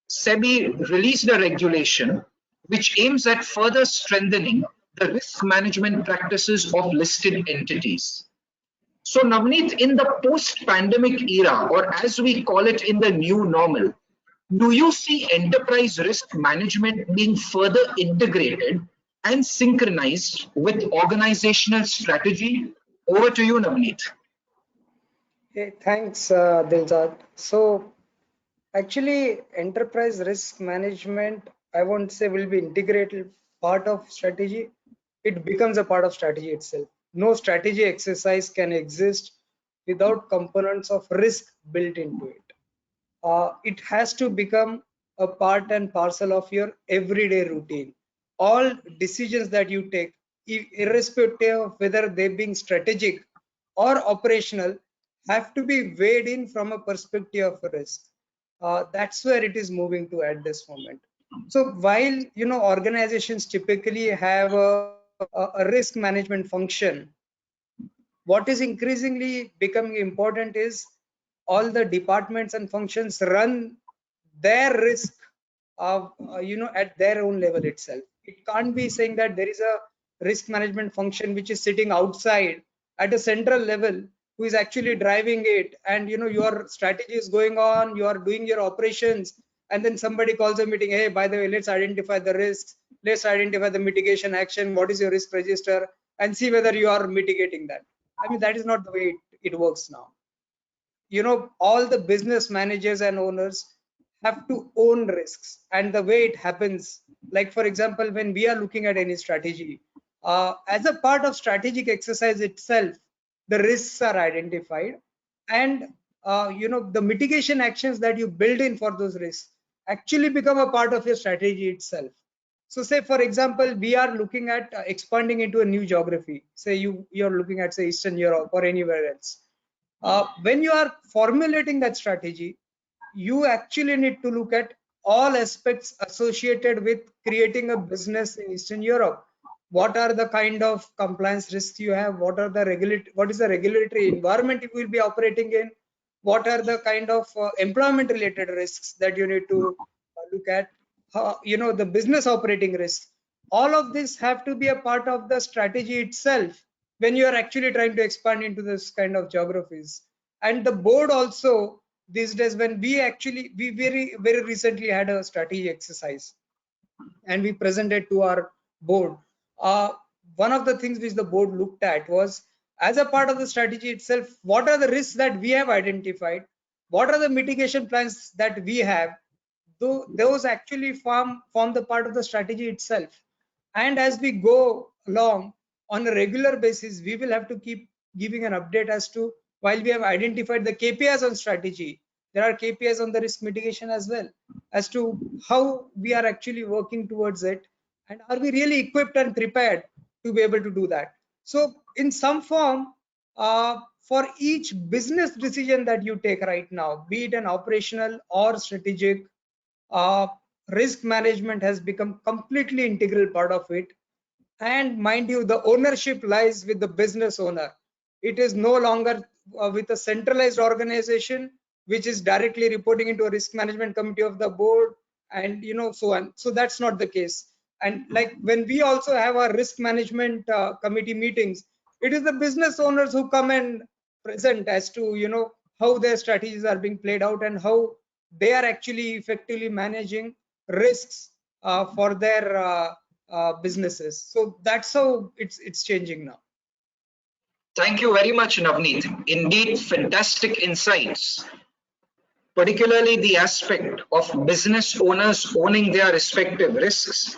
SEBI released a regulation which aims at further strengthening the risk management practices of listed entities. So, Navneet, in the post-pandemic era, or as we call it in the new normal, do you see enterprise risk management being further integrated and synchronized with organizational strategy? Over to you, Navneet. Hey, thanks, Delzad. So, actually, enterprise risk management, I won't say will be integrated part of strategy. It becomes a part of strategy itself. No strategy exercise can exist without components of risk built into it. It has to become a part and parcel of your everyday routine. All decisions that you take, irrespective of whether they're being strategic or operational, have to be weighed in from a perspective of risk. That's where it is moving to at this moment. So while organizations typically have a risk management function, what is increasingly becoming important is all the departments and functions run their risk at their own level itself. It can't be saying that there is a risk management function which is sitting outside at a central level who is actually driving it, and your strategy is going on, you are doing your operations, and then somebody calls a meeting, hey, by the way, let's identify the risks, let's identify the mitigation action, what is your risk register, and see whether you are mitigating that. I mean, that is not the way it works now. All the business managers and owners have to own risks, and the way it happens, like for example, when we are looking at any strategy, as a part of strategic exercise itself, the risks are identified, and the mitigation actions that you build in for those risks actually become a part of your strategy itself. So say for example, we are looking at expanding into a new geography. Say you're looking at, say, Eastern Europe or anywhere else. When you are formulating that strategy, you actually need to look at all aspects associated with creating a business in Eastern Europe. what are the kind of compliance risks you have, what is the regulatory environment you will be operating in, what are the kind of employment related risks that you need to look at, the business operating risks. All of this have to be a part of the strategy itself when you are actually trying to expand into this kind of geographies. And the board also these days, when we very recently had a strategy exercise and we presented to our board, one of the things which the board looked at was, as a part of the strategy itself, what are the risks that we have identified, what are the mitigation plans that we have. Those actually form the part of the strategy itself. And as we go along on a regular basis, we will have to keep giving an update as to, while we have identified the KPIs on strategy, there are KPIs on the risk mitigation as well, as to how we are actually working towards it, and are we really equipped and prepared to be able to do that. So in some form, for each business decision that you take right now, be it an operational or strategic, risk management has become completely integral part of it. And mind you, the ownership lies with the business owner. It is no longer with a centralized organization which is directly reporting into a risk management committee of the board, and so on. So that's not the case. And like when we also have our risk management committee meetings, it is the business owners who come and present as to how their strategies are being played out and how they are actually effectively managing risks for their businesses. So that's how it's changing now. Thank you very much, Navneet. Indeed, fantastic insights, particularly the aspect of business owners owning their respective risks.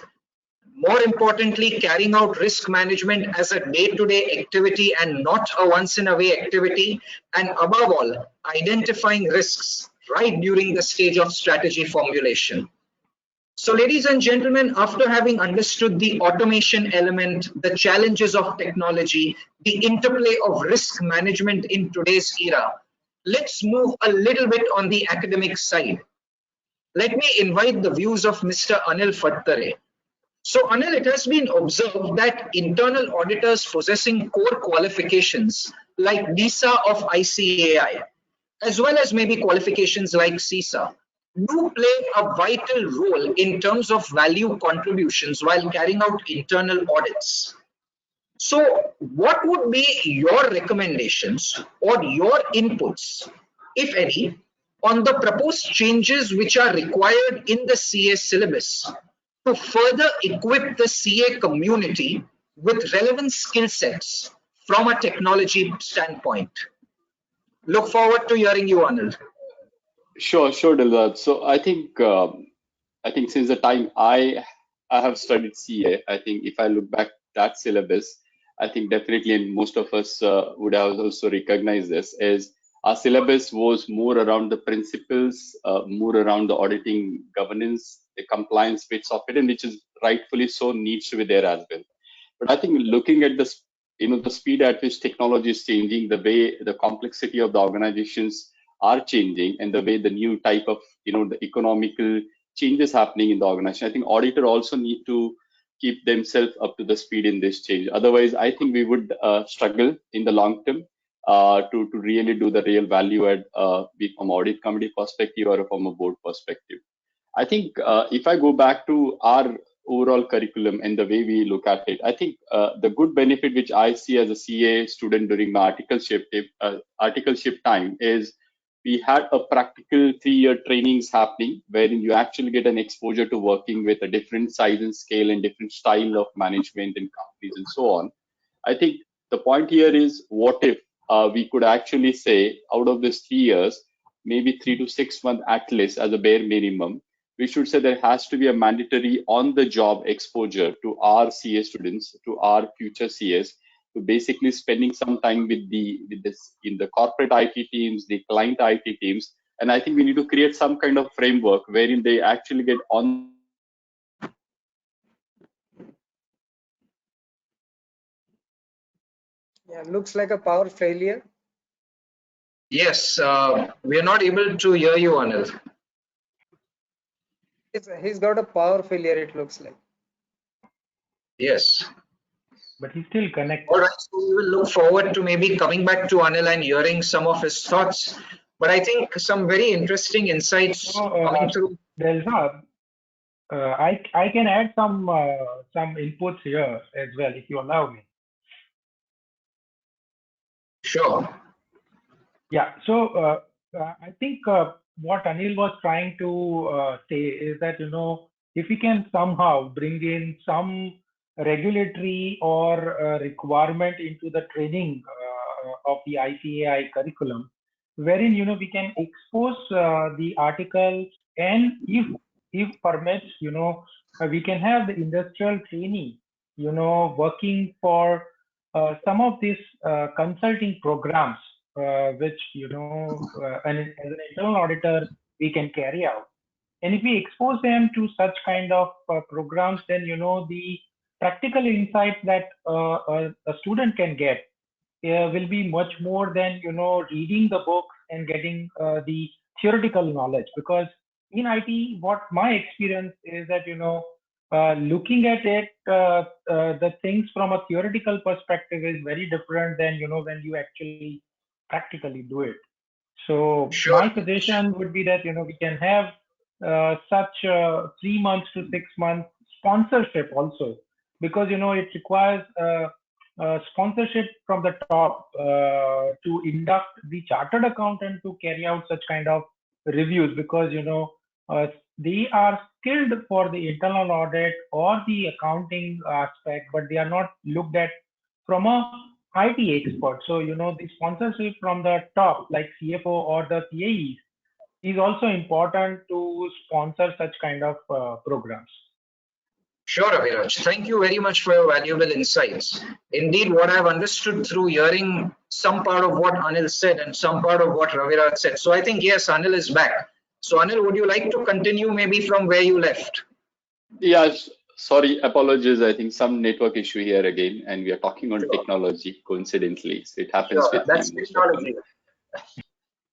More importantly, carrying out risk management as a day-to-day activity and not a once-in-a-way activity. And above all, identifying risks right during the stage of strategy formulation. So ladies and gentlemen, after having understood the automation element, the challenges of technology, the interplay of risk management in today's era, let's move a little bit on the academic side. Let me invite the views of Mr. Anil Phadtare. So Anil, it has been observed that internal auditors possessing core qualifications like NISA of ICAI, as well as maybe qualifications like CISA, do play a vital role in terms of value contributions while carrying out internal audits. So what would be your recommendations or your inputs, if any, on the proposed changes which are required in the CA syllabus to further equip the CA community with relevant skill sets from a technology standpoint? Look forward to hearing you, Anil. Sure, Delzad. So I think since the time I have studied CA, I think if I look back that syllabus, I think definitely, and most of us would have also recognized this, is our syllabus was more around the principles, more around the auditing governance, the compliance bits of it, and which is rightfully so needs to be there as well. But I think looking at the speed at which technology is changing, the way the complexity of the organizations are changing, and the way the new type of the economical changes happening in the organization, I think auditor also need to keep themselves up to the speed in this change. Otherwise, I think we would struggle in the long term to really do the real value add, be from audit committee perspective or from a board perspective. I think if I go back to our overall curriculum and the way we look at it, I think the good benefit which I see as a CA student during my articleship time is we had a practical 3-year trainings happening wherein you actually get an exposure to working with a different size and scale and different style of management in companies and so on. I think the point here is, what if we could actually say out of this 3 years, maybe 3 to 6 months at least as a bare minimum, we should say there has to be a mandatory on-the-job exposure to our CA students, to our future CAs, to basically spending some time with this in the corporate IT teams, the client IT teams. And I think we need to create some kind of framework wherein they actually get on. Yeah, looks like a power failure. Yes, we are not able to hear you, Anil. He's got a power failure, it looks like. Yes. but he's still connected. All right, so we will look forward to maybe coming back to Anil and hearing some of his thoughts. But I think some very interesting insights So, coming through. Delzad, I can add some inputs here as well, if you allow me. Sure. Yeah. So I think what Anil was trying to say is that, if we can somehow bring in some regulatory or requirement into the training of the ICAI curriculum, wherein, we can expose the articles, and if permits, we can have the industrial trainee, working for some of these consulting programs, which, as an internal auditor, we can carry out. And if we expose them to such kind of programs, then, the practical insights that a student can get will be much more than, reading the books and getting the theoretical knowledge. Because in IT, what my experience is that, looking at it, the things from a theoretical perspective is very different than, when you actually practically do it. So Sure. my suggestion would be that, we can have such 3 months to 6 months sponsorship also, because, it requires sponsorship from the top to induct the chartered accountant to carry out such kind of reviews, because, they are skilled for the internal audit or the accounting aspect, but they are not looked at from a IT expert. So, the sponsorship from the top, like CFO or the PAEs, is also important to sponsor such kind of programs. Sure, Raviraj. Thank you very much for your valuable insights. Indeed, what I've understood through hearing some part of what Anil said and some part of what Raviraj said. So I think, yes, Anil is back. So Anil, would you like to continue maybe from where you left? Yes, sorry, apologies. I think some network issue here again, and we are talking on technology coincidentally. So it happens Sure, with that's me most often. technology.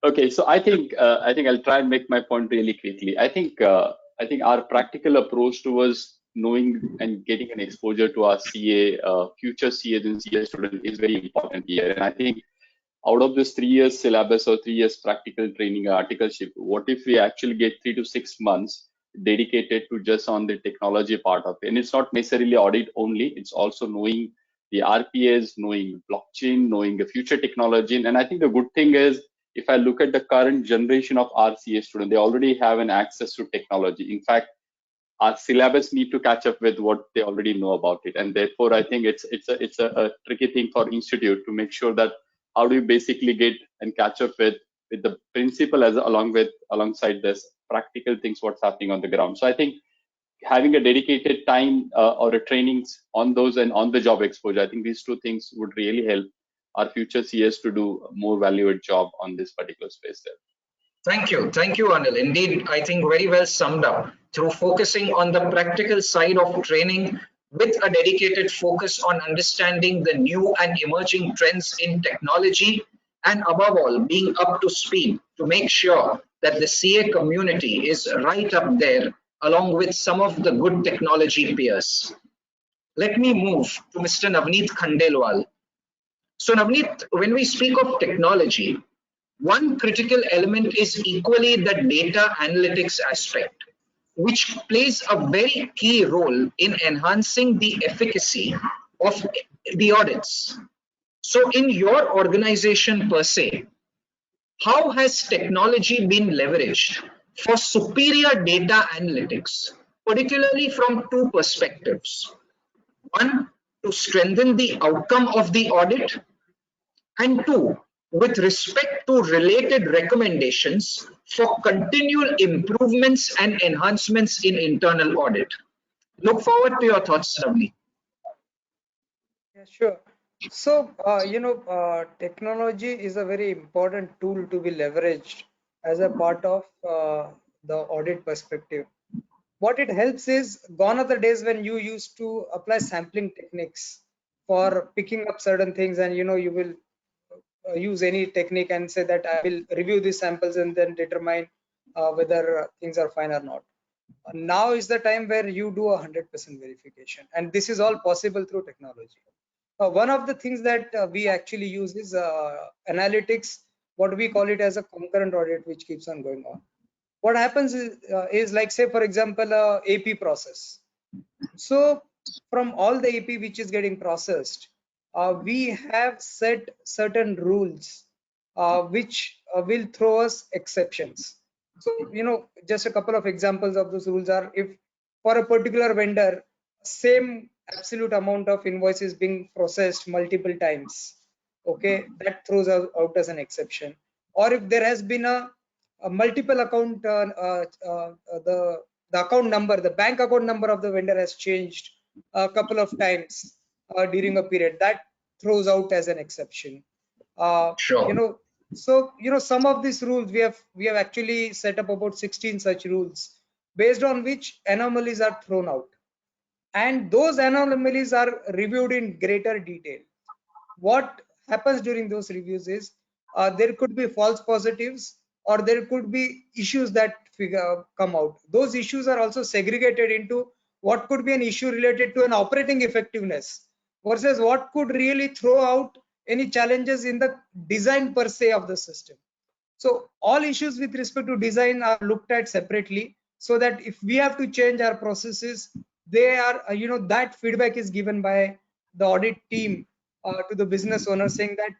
Okay, so I think I'll try and make my point really quickly. I think our practical approach towards knowing and getting an exposure to our CA, future CAs and CA students is very important here. And I think out of this 3 years syllabus or 3 years practical training articleship, what if we actually get 3 to 6 months dedicated to just on the technology part of it? And it's not necessarily audit only, it's also knowing the RPAs, knowing blockchain, knowing the future technology. And I think the good thing is, if I look at the current generation of RCA students, they already have an access to technology. In fact, our syllabus need to catch up with what they already know about it. And therefore, I think it's a tricky thing for institute to make sure that how do you basically get and catch up with the principle alongside this practical things, what's happening on the ground. So I think having a dedicated time or a trainings on those and on the job exposure, I think these two things would really help our future CS to do a more valuable job on this particular space there. Thank you, Anil. Indeed, I think very well summed up. Through focusing on the practical side of training with a dedicated focus on understanding the new and emerging trends in technology, and above all, being up to speed to make sure that the CA community is right up there along with some of the good technology peers. Let me move to Mr. Navneet Khandelwal. So Navneet, when we speak of technology, one critical element is equally the data analytics aspect, which plays a very key role in enhancing the efficacy of the audits. So in your organization per se, how has technology been leveraged for superior data analytics, particularly from two perspectives? One, to strengthen the outcome of the audit, and two, with respect to related recommendations for continual improvements and enhancements in internal audit. Look forward to your thoughts, Navneet. Yeah, sure. So, technology is a very important tool to be leveraged as a part of the audit perspective. What it helps is, gone are the days when you used to apply sampling techniques for picking up certain things, and you will use any technique and say that I will review these samples and then determine whether things are fine or not. Now is the time where you do 100% verification, and this is all possible through technology. one of the things that we actually use is analytics, what we call it as a concurrent audit, which keeps on going on. What happens is like, say, for example, AP process. So from all the AP which is getting processed, we have set certain rules which will throw us exceptions. So, just a couple of examples of those rules are, if for a particular vendor, same absolute amount of invoices being processed multiple times, okay, that throws out as an exception. Or if there has been a multiple account, the account number, the bank account number of the vendor has changed a couple of times during a period, that throws out as an exception. Sure. So some of these rules we have actually set up about 16 such rules based on which anomalies are thrown out, and those anomalies are reviewed in greater detail. What happens during those reviews is there could be false positives, or there could be issues that come out. Those issues are also segregated into what could be an issue related to an operating effectiveness versus what could really throw out any challenges in the design per se of the system. So all issues with respect to design are looked at separately, so that if we have to change our processes, they are, that feedback is given by the audit team to the business owner, saying that,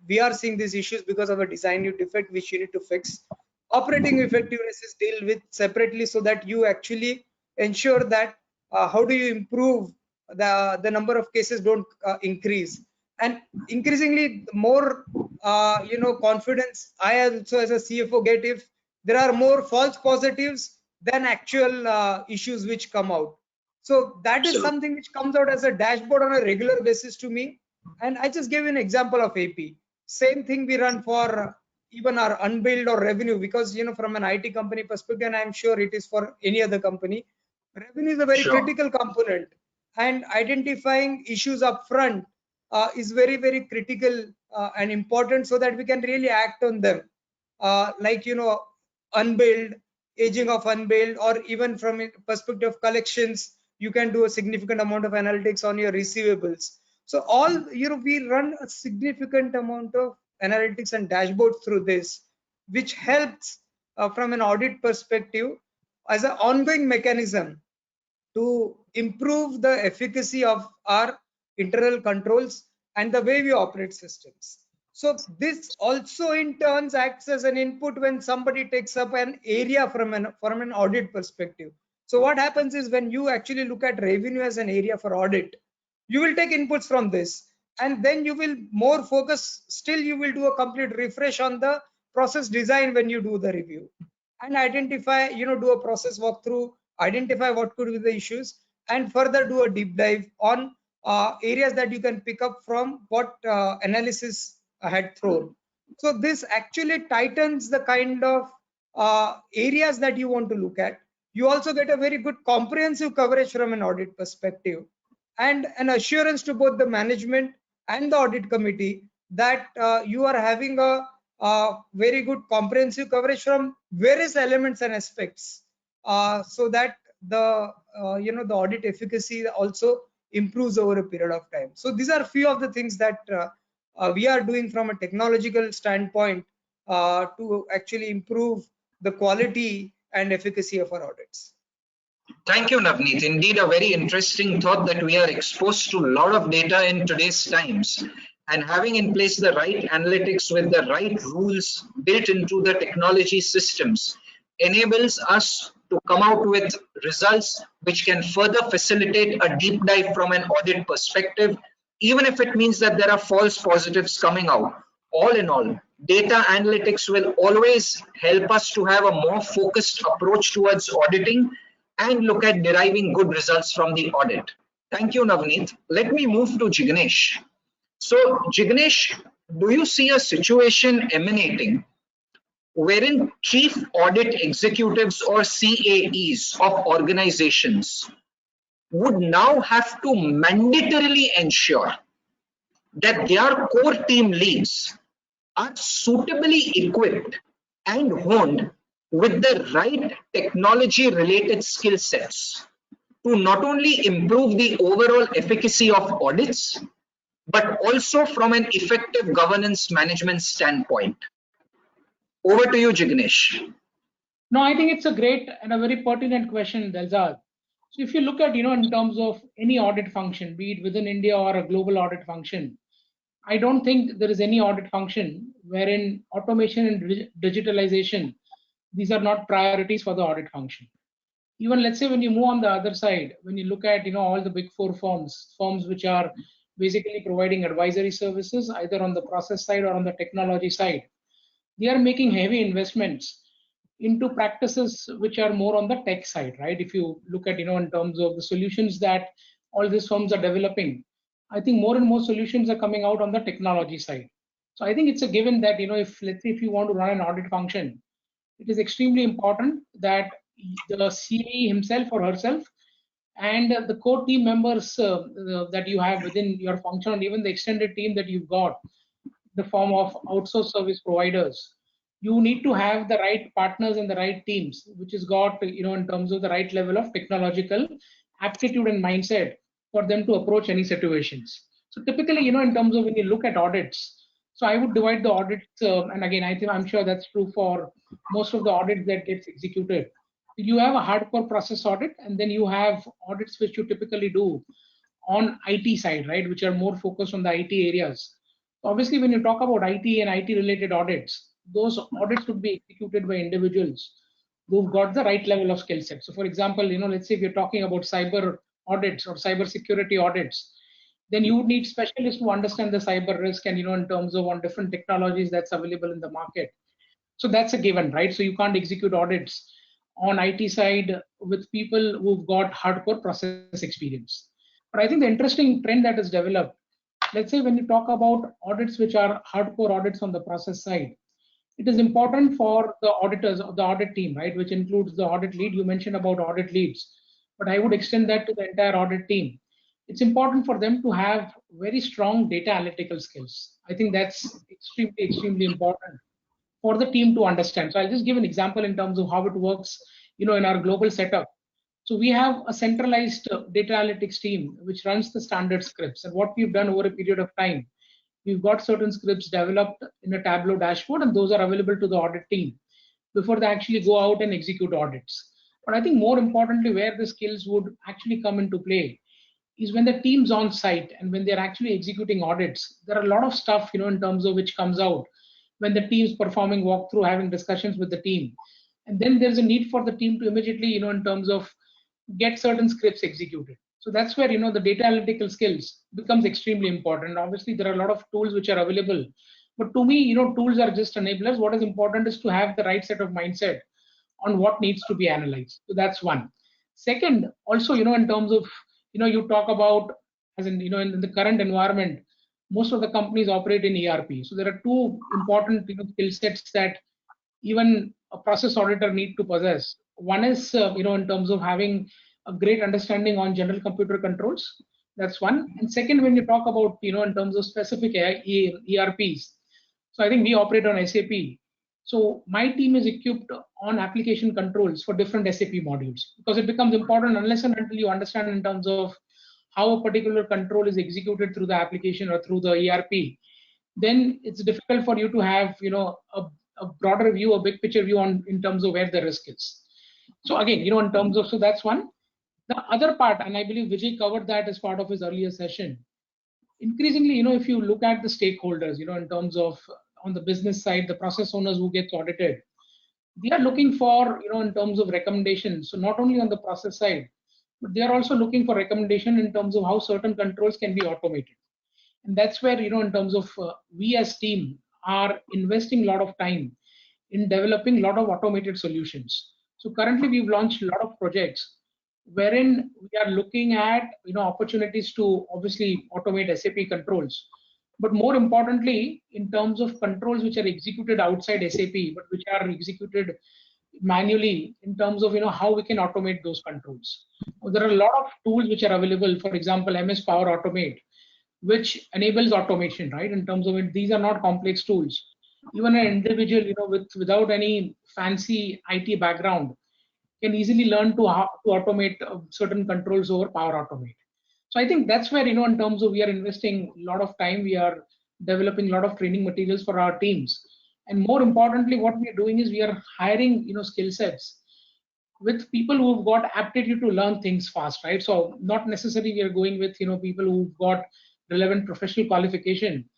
we are seeing these issues because of a design defect which you need to fix. Operating effectiveness is dealt with separately, so that you actually ensure that how do you improve the number of cases don't increase. And increasingly more confidence I also as a CFO get if there are more false positives than actual issues which come out. So that is something which comes out as a dashboard on a regular basis to me. And I just gave you an example of AP. Same thing we run for even our unbilled or revenue, because from an IT company perspective, and I'm sure it is for any other company, revenue is a very critical component, and identifying issues up front is very, very critical and important, so that we can really act on them. Like, unbilled, aging of unbilled, or even from a perspective of collections, you can do a significant amount of analytics on your receivables. So all, we run a significant amount of analytics and dashboards through this, which helps from an audit perspective as an ongoing mechanism to improve the efficacy of our internal controls and the way we operate systems. So this also in turns acts as an input when somebody takes up an area from an audit perspective. So what happens is, when you actually look at revenue as an area for audit, you will take inputs from this, and then you will more focus, still you will do a complete refresh on the process design when you do the review, and identify, do a process walkthrough, identify what could be the issues, and further do a deep dive on areas that you can pick up from what analysis had thrown. So this actually tightens the kind of areas that you want to look at. You also get a very good comprehensive coverage from an audit perspective, and an assurance to both the management and the audit committee that you are having a very good comprehensive coverage from various elements and aspects, so that the the audit efficacy also improves over a period of time. So these are few of the things that we are doing from a technological standpoint to actually improve the quality and efficacy of our audits. Thank you, Navneet. Indeed, a very interesting thought that we are exposed to a lot of data in today's times, and having in place the right analytics with the right rules built into the technology systems enables us to come out with results which can further facilitate a deep dive from an audit perspective, even if it means that there are false positives coming out. All in all, data analytics will always help us to have a more focused approach towards auditing and look at deriving good results from the audit. Thank you, Navneet. Let me move to Jignesh. So, Jignesh, do you see a situation emanating wherein chief audit executives or CAEs of organizations would now have to mandatorily ensure that their core team leads are suitably equipped and honed with the right technology related skill sets to not only improve the overall efficacy of audits, but also from an effective governance management standpoint? Over to you, Jignesh. No, I think it's a great and a very pertinent question, Delzad. So if you look at, in terms of any audit function, be it within India or a global audit function, I don't think there is any audit function wherein automation and digitalization, these are not priorities for the audit function. Even let's say when you move on the other side, when you look at, all the big four firms which are basically providing advisory services, either on the process side or on the technology side, they are making heavy investments into practices which are more on the tech side, right? If you look at, in terms of the solutions that all these firms are developing, I think more and more solutions are coming out on the technology side. So I think it's a given that, if let's say if you want to run an audit function, it is extremely important that the CE himself or herself and the core team members that you have within your function, and even the extended team that you've got, the form of outsourced service providers, you need to have the right partners and the right teams, which has got, in terms of the right level of technological aptitude and mindset for them to approach any situations. So typically, in terms of when you look at audits, so I would divide the audits, and again, I'm sure that's true for most of the audits that gets executed. You have a hardcore process audit, and then you have audits which you typically do on IT side, right, which are more focused on the IT areas. Obviously, when you talk about IT and IT related audits, those audits would be executed by individuals who've got the right level of skill set. So for example, let's say if you're talking about cyber audits or cyber security audits, then you would need specialists who understand the cyber risk and, in terms of on different technologies that's available in the market. So that's a given, right? So you can't execute audits on IT side with people who've got hardcore process experience. But I think the interesting trend that is developed, let's say when you talk about audits which are hardcore audits on the process side, it is important for the auditors of the audit team, right, which includes the audit lead. You mentioned about audit leads, but I would extend that to the entire audit team. It's important for them to have very strong data analytical skills. I think that's extremely important for the team to understand. So I'll just give an example in terms of how it works, in our global setup. So we have a centralized data analytics team which runs the standard scripts. And what we've done over a period of time, we've got certain scripts developed in a Tableau dashboard, and those are available to the audit team before they actually go out and execute audits. But I think more importantly, where the skills would actually come into play is when the team's on site and when they're actually executing audits. There are a lot of stuff, in terms of which comes out when the team's performing walkthrough, having discussions with the team. And then there's a need for the team to immediately, in terms of get certain scripts executed. So that's where, the data analytical skills becomes extremely important. Obviously, there are a lot of tools which are available. But to me, tools are just enablers. What is important is to have the right set of mindset on what needs to be analyzed. So that's one. Second, also, in terms of, you talk about, as in, in the current environment, most of the companies operate in ERP. So there are two important, skill sets that even a process auditor need to possess. One is, in terms of having a great understanding on general computer controls. That's one. And second, when you talk about, in terms of specific ERPs, so I think we operate on SAP. So my team is equipped on application controls for different SAP modules, because it becomes important unless and until you understand in terms of how a particular control is executed through the application or through the ERP, then it's difficult for you to have, a broader view, a big picture view on in terms of where the risk is. So again, in terms of, so that's one. The other part, and I believe Vijay covered that as part of his earlier session, increasingly, if you look at the stakeholders, in terms of on the business side, the process owners who gets audited, they are looking for, in terms of recommendations. So not only on the process side, but they are also looking for recommendation in terms of how certain controls can be automated. And that's where, in terms of we as team are investing a lot of time in developing a lot of automated solutions. So currently we've launched a lot of projects wherein we are looking at, opportunities to obviously automate SAP controls, but more importantly, in terms of controls which are executed outside SAP, but which are executed manually, in terms of, how we can automate those controls. There are a lot of tools which are available, for example, MS Power Automate, which enables automation, right? In terms of it, these are not complex tools. Even an individual, without any fancy IT background, can easily learn to how to automate certain controls over Power Automate. So I think that's where, in terms of we are investing a lot of time, we are developing a lot of training materials for our teams. And more importantly, what we are doing is we are hiring, skill sets with people who've got aptitude to learn things fast, right? So not necessarily we are going with, people who've got relevant professional qualification,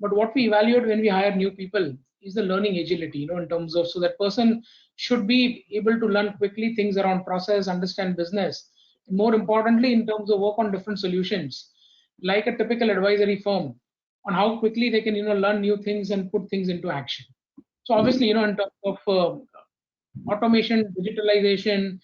but what we evaluate when we hire new people is the learning agility, in terms of, so that person should be able to learn quickly things around process, understand business, and more importantly, in terms of work on different solutions, like a typical advisory firm, on how quickly they can, learn new things and put things into action. So obviously, in terms of automation, digitalization,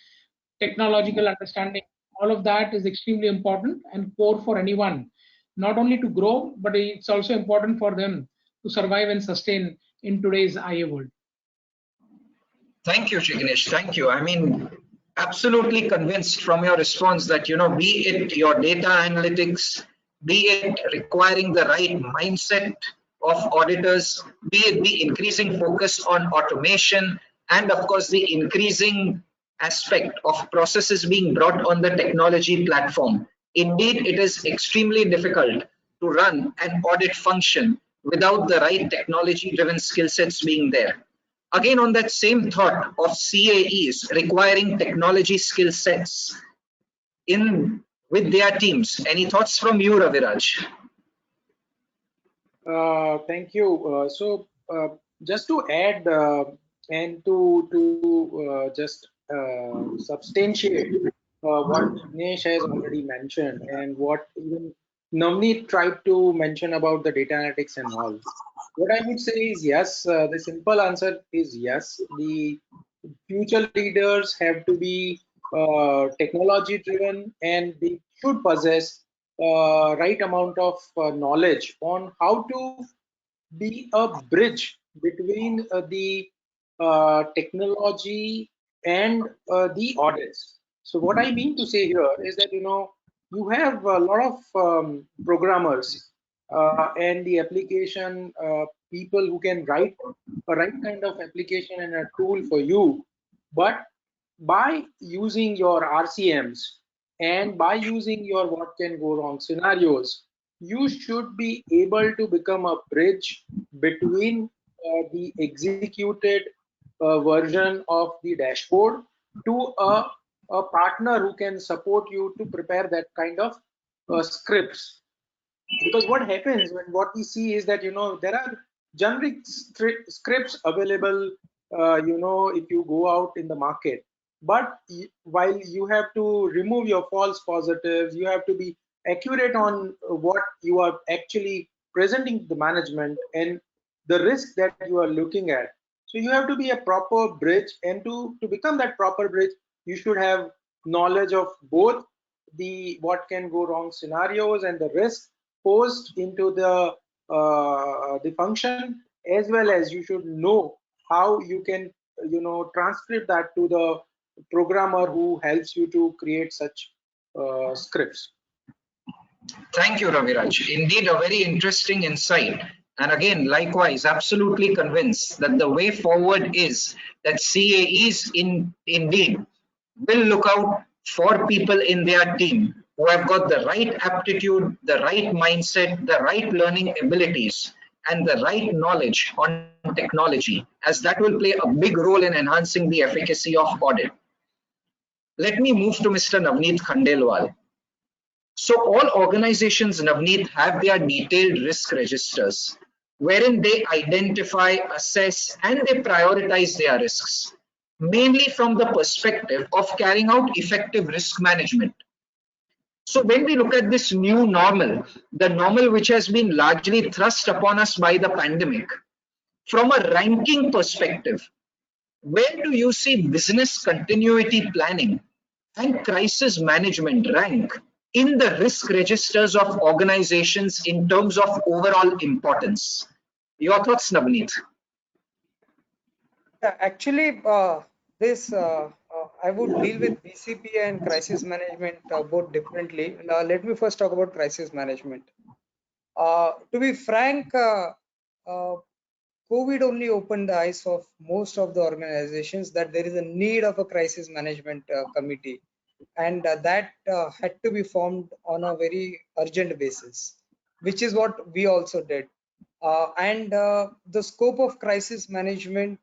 technological understanding, all of that is extremely important and core for anyone, not only to grow, but it's also important for them to survive and sustain in today's IA world. Thank you, Jignesh. Thank you. I mean, absolutely convinced from your response that, be it your data analytics, be it requiring the right mindset of auditors, be it the increasing focus on automation, and of course, the increasing aspect of processes being brought on the technology platform. Indeed, it is extremely difficult to run an audit function without the right technology-driven skill sets being there. Again, on that same thought of CAEs requiring technology skill sets with their teams, any thoughts from you, Raviraj? Thank you. Just to add and to just substantiate what Jignesh has already mentioned and what even Navneet tried to mention about the data analytics and all. What I would say is yes, the simple answer is yes. The future leaders have to be technology driven and they should possess right amount of knowledge on how to be a bridge between the technology and the audits. So what I mean to say here is that you have a lot of programmers and the application people who can write a right kind of application and a tool for you, but by using your RCMs and by using your what can go wrong scenarios, you should be able to become a bridge between the executed version of the dashboard to a partner who can support you to prepare that kind of scripts. Because what happens when what we see is that there are generic scripts available if you go out in the market, but while you have to remove your false positives, you have to be accurate on what you are actually presenting to the management and the risk that you are looking at. So you have to be a proper bridge, and to become that proper bridge, you should have knowledge of both the what can go wrong scenarios and the risk posed into the function, as well as you should know how you can transcript that to the programmer who helps you to create such scripts. Thank you, Raviraj. Indeed, a very interesting insight. And again, likewise, absolutely convinced that the way forward is that CAEs indeed will look out for people in their team who have got the right aptitude, the right mindset, the right learning abilities, and the right knowledge on technology, as that will play a big role in enhancing the efficacy of audit. Let me move to Mr. Navneet Khandelwal. So all organizations, Navneet, have their detailed risk registers, wherein they identify, assess, and they prioritize their risks, mainly from the perspective of carrying out effective risk management. So when we look at this new normal, the normal which has been largely thrust upon us by the pandemic, from a ranking perspective, where do you see business continuity planning and crisis management rank in the risk registers of organizations in terms of overall importance? Your thoughts, Navneet? Yeah, actually, I would deal with BCP and crisis management both differently. Let me first talk about crisis management. To be frank, COVID only opened the eyes of most of the organizations that there is a need of a crisis management committee. and that had to be formed on a very urgent basis, which is what we also did. And the scope of crisis management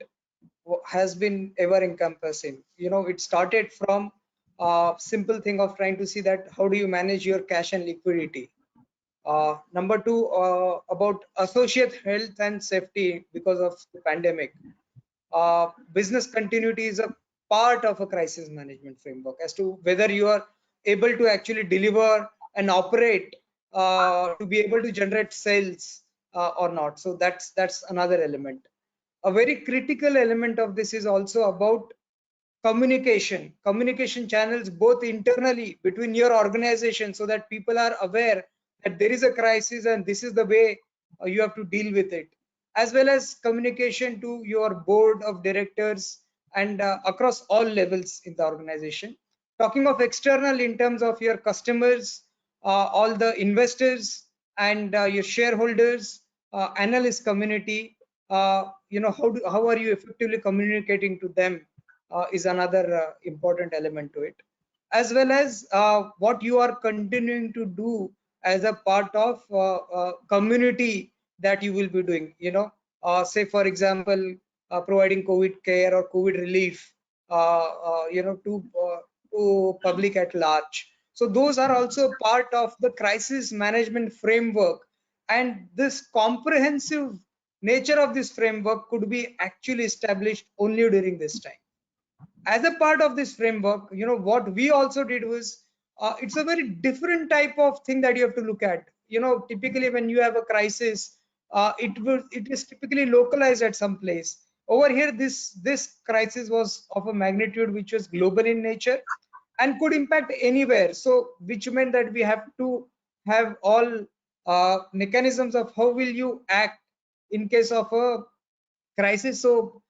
has been ever encompassing. It started from a simple thing of trying to see that how do you manage your cash and liquidity. Number two, about associate health and safety because of the pandemic. Business continuity is a part of a crisis management framework as to whether you are able to actually deliver and operate to be able to generate sales or not. So that's another element. A very critical element of this is also about communication channels, both internally between your organization, so that people are aware that there is a crisis and this is the way you have to deal with it, as well as communication to your board of directors and across all levels in the organization. Talking of external, in terms of your customers, all the investors and your shareholders, analyst community, how are you effectively communicating to them is another important element to it, as well as what you are continuing to do as a part of community that you will be doing. Say for example, providing COVID care or COVID relief, to public at large. So those are also part of the crisis management framework, and this comprehensive nature of this framework could be actually established only during this time. As a part of this framework, what we also did was, it's a very different type of thing that you have to look at. Typically when you have a crisis, it is typically localized at some place. Over here, this crisis was of a magnitude which was global in nature and could impact anywhere. So which meant that we have to have all mechanisms of how will you act in case of a crisis. So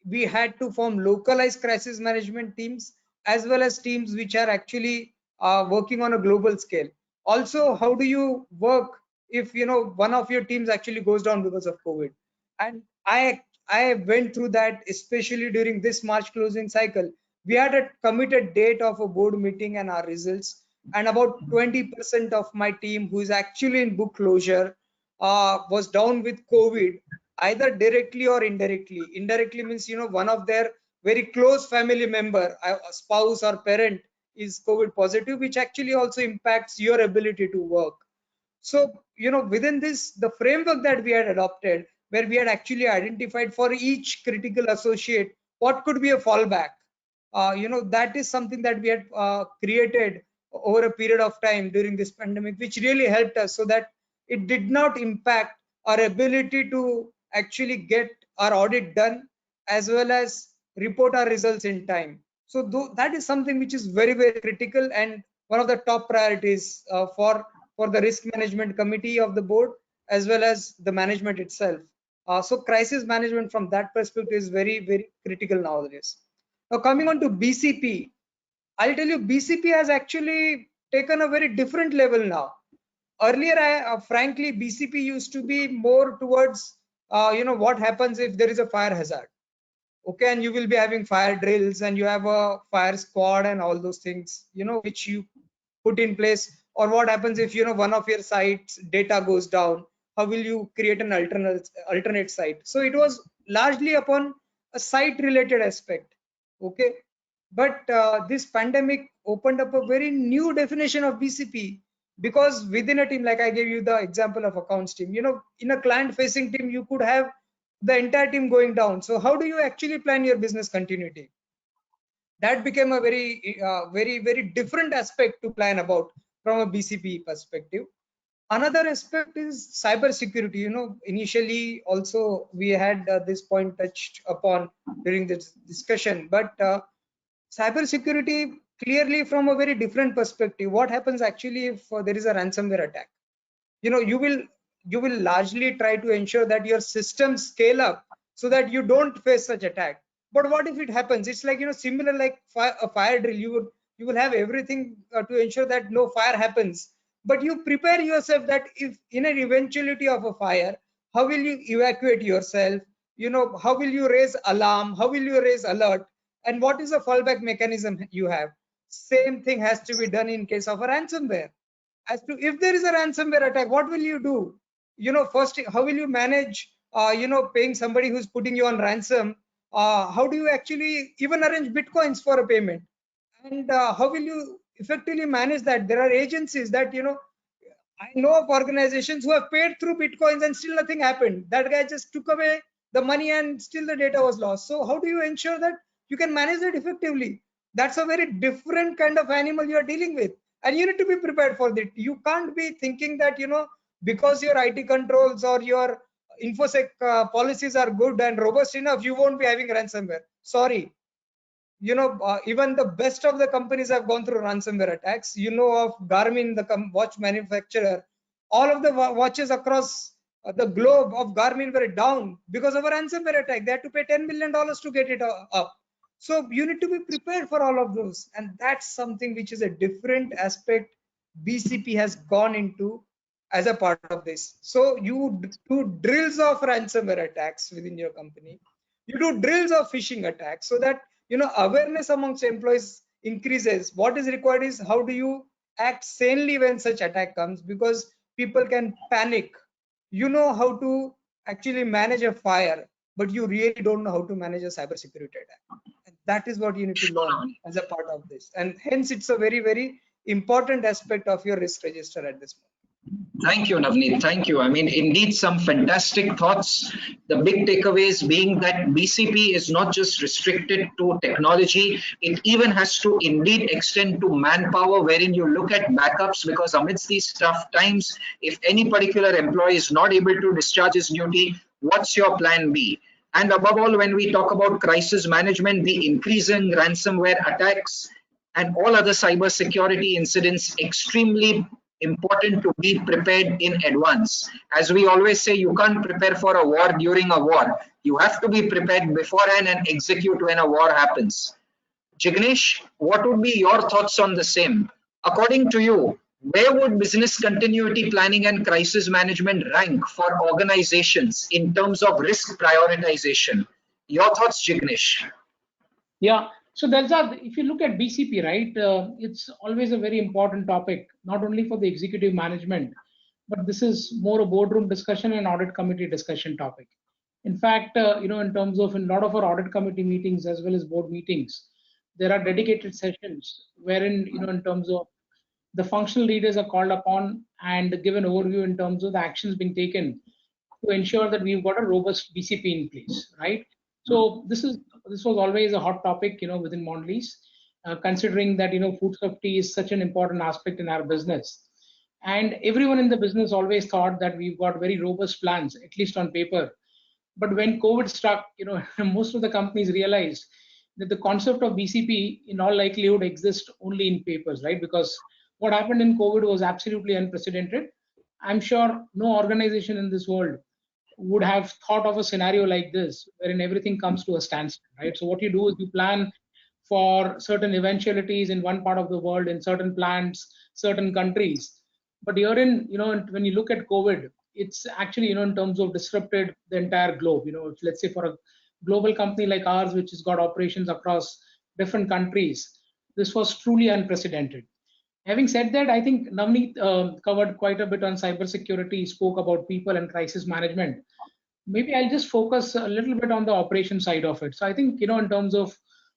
we had to form localized crisis management teams, as well as teams which are actually working on a global scale. Also, how do you work if one of your teams actually goes down because of COVID? And I went through that, especially during this March closing cycle. We had a committed date of a board meeting and our results, and about 20% of my team, who is actually in book closure, was down with COVID, either directly or indirectly. Indirectly means one of their very close family member, a spouse or parent, is COVID positive, which actually also impacts your ability to work. So within this, the framework that we had adopted, where we had actually identified for each critical associate what could be a fallback, that is something that we had created over a period of time during this pandemic, which really helped us, so that it did not impact our ability to actually get our audit done, as well as report our results in time. So that is something which is very, very critical, and one of the top priorities for the risk management committee of the board, as well as the management itself. So crisis management from that perspective is very, very critical nowadays. Now coming on to BCP, I'll tell you, BCP has actually taken a very different level now. Earlier, frankly, BCP used to be more towards, what happens if there is a fire hazard. Okay, and you will be having fire drills, and you have a fire squad and all those things, which you put in place. Or what happens if one of your sites data goes down? How will you create an alternate site? So it was largely upon a site related aspect. Okay, but this pandemic opened up a very new definition of BCP, because within a team, like I gave you the example of accounts team, in a client facing team, you could have the entire team going down. So how do you actually plan your business continuity? That became a very, very different aspect to plan about from a BCP perspective. Another aspect is cyber security. Initially also we had this point touched upon during this discussion, but cyber security clearly from a very different perspective. What happens actually if there is a ransomware attack? You will largely try to ensure that your systems scale up so that you don't face such attack. But what if it happens? It's like similar like a fire drill. You will have everything to ensure that no fire happens, but you prepare yourself that if in an eventuality of a fire, how will you evacuate yourself? How will you raise alarm? How will you raise alert? And what is the fallback mechanism you have? Same thing has to be done in case of a ransomware. As to if there is a ransomware attack, what will you do? First, how will you manage, paying somebody who's putting you on ransom? How do you actually even arrange bitcoins for a payment? And how will you effectively manage that? There are agencies that, I know of organizations who have paid through bitcoins and still nothing happened. That guy just took away the money and still the data was lost. So how do you ensure that you can manage it effectively? That's a very different kind of animal you are dealing with, and you need to be prepared for that. You can't be thinking that, because your IT controls or your infosec policies are good and robust enough, you won't be having ransomware. Sorry, even the best of the companies have gone through ransomware attacks. Of Garmin, the watch manufacturer, all of the watches across the globe of Garmin were down because of a ransomware attack. They had to pay $10 million to get it up. So you need to be prepared for all of those, and that's something which is a different aspect BCP has gone into as a part of this. So you do drills of ransomware attacks within your company. You do drills of phishing attacks, so that awareness amongst employees increases. What is required is how do you act sanely when such attack comes, because people can panic. You know how to actually manage a fire, but you really don't know how to manage a cybersecurity attack. And that is what you need to learn as a part of this, and hence it's a very, very important aspect of your risk register at this moment. Thank you, Navneet. Thank you. I mean, indeed, some fantastic thoughts. The big takeaways being that BCP is not just restricted to technology, it even has to indeed extend to manpower, wherein you look at backups, because amidst these tough times, if any particular employee is not able to discharge his duty, what's your plan B? And above all, when we talk about crisis management, the increasing ransomware attacks and all other cyber security incidents, extremely important to be prepared in advance. As we always say, you can't prepare for a war during a war. You have to be prepared beforehand and execute when a war happens. Jignesh, what would be your thoughts on the same? According to you, where would business continuity planning and crisis management rank for organizations in terms of risk prioritization? Your thoughts, Jignesh? Yeah. So Delzad, if you look at BCP, right, it's always a very important topic, not only for the executive management, but this is more a boardroom discussion and audit committee discussion topic. In fact, in terms of in a lot of our audit committee meetings as well as board meetings, there are dedicated sessions wherein, in terms of the functional leaders are called upon and give an overview in terms of the actions being taken to ensure that we've got a robust BCP in place, right? So this was always a hot topic, within Mondelez, considering that food safety is such an important aspect in our business, and everyone in the business always thought that we've got very robust plans, at least on paper. But when COVID struck, most of the companies realized that the concept of BCP in all likelihood exists only in papers, right? Because what happened in COVID was absolutely unprecedented. I'm sure no organization in this world would have thought of a scenario like this, wherein everything comes to a standstill, right? So what you do is you plan for certain eventualities in one part of the world, in certain plants, certain countries. But herein, when you look at COVID, it's actually, in terms of disrupted the entire globe. Let's say for a global company like ours, which has got operations across different countries, this was truly unprecedented. Having said that, I think Navneet covered quite a bit on cybersecurity, spoke about people and crisis management. Maybe I'll just focus a little bit on the operation side of it. So I think, in terms of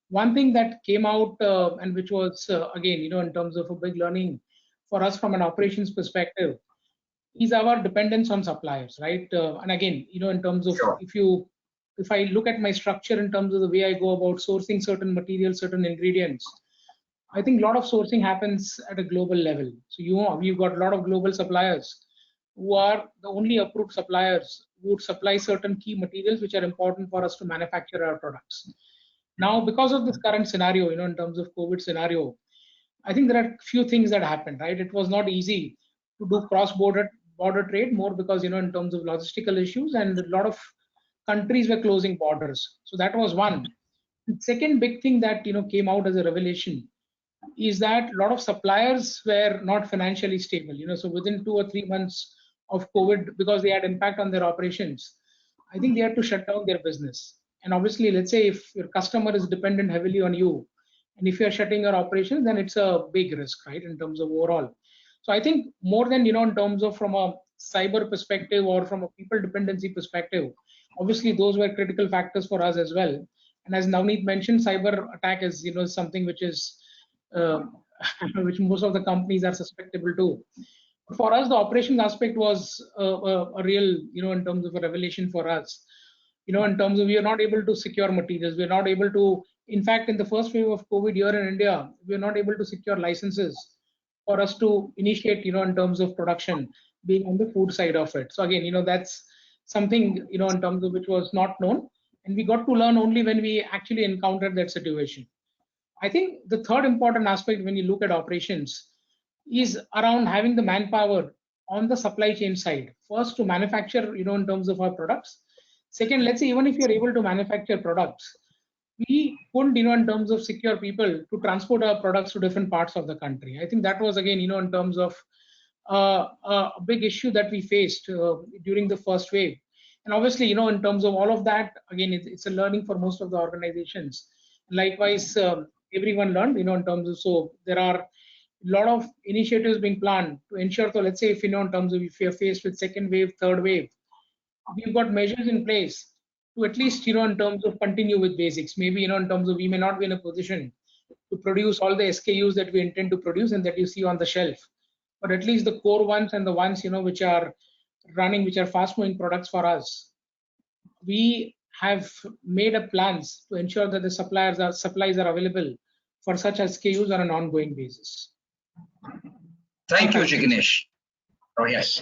one thing that came out and which was, again, in terms of a big learning for us from an operations perspective, is our dependence on suppliers, right? And again, in terms of if I look at my structure in terms of the way I go about sourcing certain materials, certain ingredients, I think a lot of sourcing happens at a global level. So we've got a lot of global suppliers who are the only approved suppliers who would supply certain key materials which are important for us to manufacture our products. Now, because of this current scenario, in terms of COVID scenario, I think there are a few things that happened, right? It was not easy to do cross-border trade, more because, in terms of logistical issues, and a lot of countries were closing borders. So that was one. The second big thing that, came out as a revelation is that a lot of suppliers were not financially stable. So within 2 or 3 months of COVID, because they had impact on their operations, I think they had to shut down their business. And obviously, let's say if your customer is dependent heavily on you, And if you're shutting your operations, then it's a big risk, right, in terms of overall. So I think more than, in terms of from a cyber perspective or from a people dependency perspective, obviously those were critical factors for us as well. And as Navneet mentioned, cyber attack is, something which is, which most of the companies are susceptible to. For us, the operations aspect was a real, in terms of a revelation for us. In terms of we are not able to secure materials, we are not able to, in fact, in the first wave of COVID here in India, we are not able to secure licenses for us to initiate, in terms of production, being on the food side of it. So again, that's something, in terms of which was not known. And we got to learn only when we actually encountered that situation. I think the third important aspect when you look at operations is around having the manpower on the supply chain side. First, to manufacture, in terms of our products. Second, let's say even if you're able to manufacture products, we couldn't, in terms of secure people to transport our products to different parts of the country. I think that was again, in terms of a big issue that we faced during the first wave. And obviously, in terms of all of that, again, it's a learning for most of the organizations. Likewise, everyone learned, in terms of, so there are a lot of initiatives being planned to ensure, so let's say if, in terms of if you're faced with second wave, third wave, we've got measures in place to at least, in terms of continue with basics. Maybe, in terms of we may not be in a position to produce all the SKUs that we intend to produce and that you see on the shelf, but at least the core ones and the ones, which are running, which are fast moving products for us, we have made up plans to ensure that the supplies are available for such SKUs on an ongoing basis. Thank you, Jignesh. Oh, yes.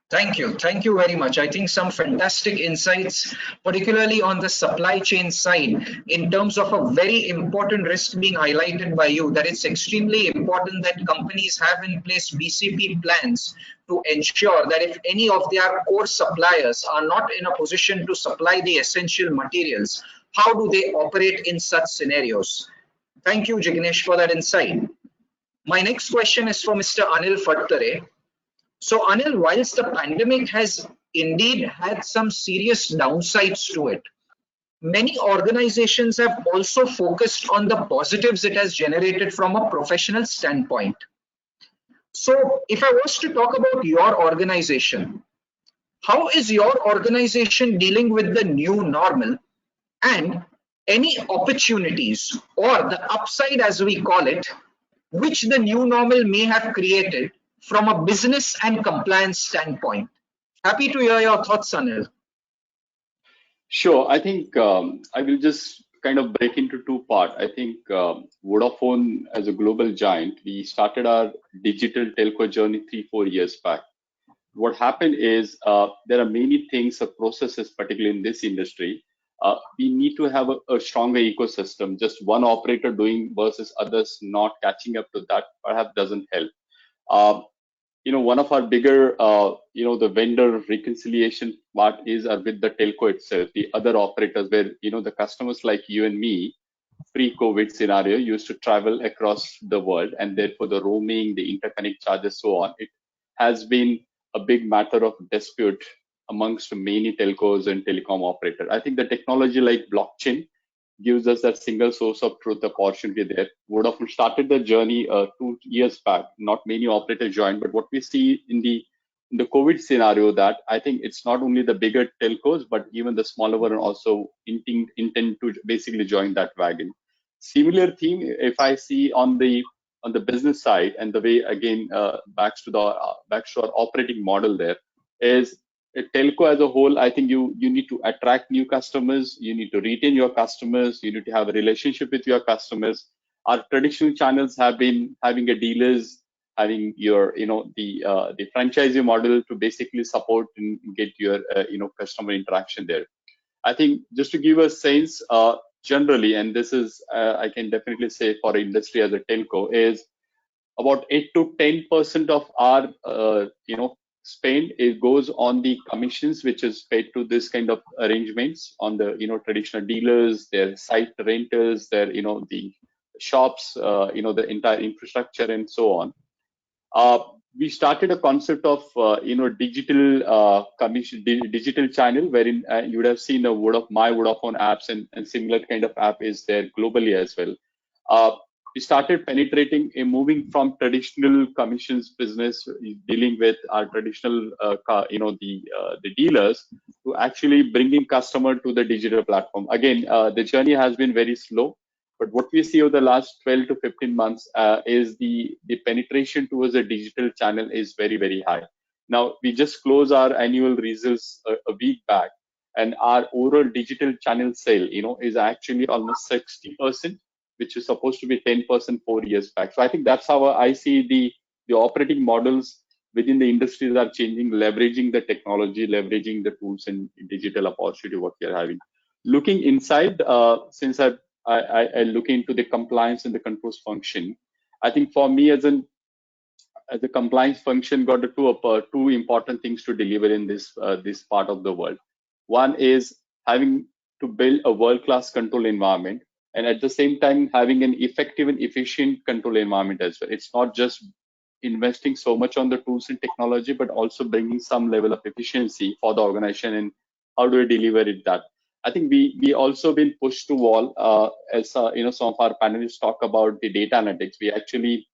Thank you. Thank you very much. I think some fantastic insights, particularly on the supply chain side, in terms of a very important risk being highlighted by you, that it's extremely important that companies have in place BCP plans to ensure that if any of their core suppliers are not in a position to supply the essential materials, how do they operate in such scenarios? Thank you, Jignesh, for that insight. My next question is for Mr. Anil Phadtare. So Anil, whilst the pandemic has indeed had some serious downsides to it, many organizations have also focused on the positives it has generated from a professional standpoint. So if I was to talk about your organization, how is your organization dealing with the new normal and any opportunities or the upside, as we call it, which the new normal may have created from a business and compliance standpoint? Happy to hear your thoughts, Anil. Sure. I think I will just kind of break into two parts. I think Vodafone, as a global giant, we started our digital telco journey 3-4 years back. What happened is there are many things or processes, particularly in this industry. We need to have a stronger ecosystem. Just one operator doing versus others not catching up to that perhaps doesn't help. One of our bigger, the vendor reconciliation part is with the telco itself, the other operators where, the customers like you and me, pre-COVID scenario, used to travel across the world, and therefore the roaming, the interconnect charges, so on. It has been a big matter of dispute amongst many telcos and telecom operators. I think the technology like blockchain gives us that single source of truth opportunity there. Vodafone started the journey 2 years back. Not many operators joined, but what we see in the COVID scenario, that I think it's not only the bigger telcos, but even the smaller one also intend to basically join that wagon. Similar theme, if I see on the business side, and the way again back to our operating model, there is a telco as a whole. I think you need to attract new customers, you need to retain your customers, you need to have a relationship with your customers. Our traditional channels have been having a dealers, having your the franchisee model to basically support and get your customer interaction there. I think just to give a sense, generally, and this is I can definitely say for industry as a telco, is about 8 to 10% of our spend, it goes on the commissions which is paid to this kind of arrangements on the traditional dealers, their site renters, their the shops, the entire infrastructure and so on. We started a concept of digital commission, digital channel, wherein you would have seen the My Vodafone apps and similar kind of app is there globally as well. we started penetrating and moving from traditional commissions business, dealing with our traditional, the dealers, to actually bringing customer to the digital platform. Again, the journey has been very slow, but what we see over the last 12 to 15 months is the penetration towards the digital channel is very, very high. Now, we just closed our annual results a week back, and our overall digital channel sale, is actually almost 60%, which is supposed to be 10% 4 years back. So I think that's how I see the operating models within the industries are changing, leveraging the technology, leveraging the tools and digital opportunity what we are having. Looking inside, since I look into the compliance and the controls function, I think for me as a compliance function got two important things to deliver in this part of the world. One is having to build a world-class control environment, and at the same time having an effective and efficient control environment as well. It's not just investing so much on the tools and technology, but also bringing some level of efficiency for the organization. And how do we deliver it that? I think we also been pushed to wall as some of our panelists talk about the data analytics. We actually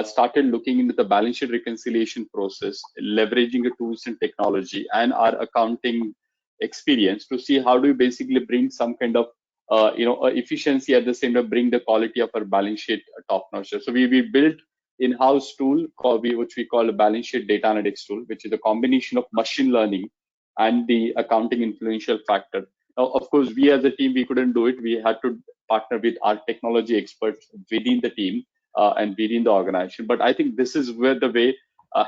started looking into the balance sheet reconciliation process, leveraging the tools and technology and our accounting experience to see how do we basically bring some kind of efficiency at the same time, bring the quality of our balance sheet top notch. So we built in-house tool which we call a balance sheet data analytics tool, which is a combination of machine learning and the accounting influential factor. Now, of course, we as a team, we couldn't do it. We had to partner with our technology experts within the team and within the organization. But I think this is where the way,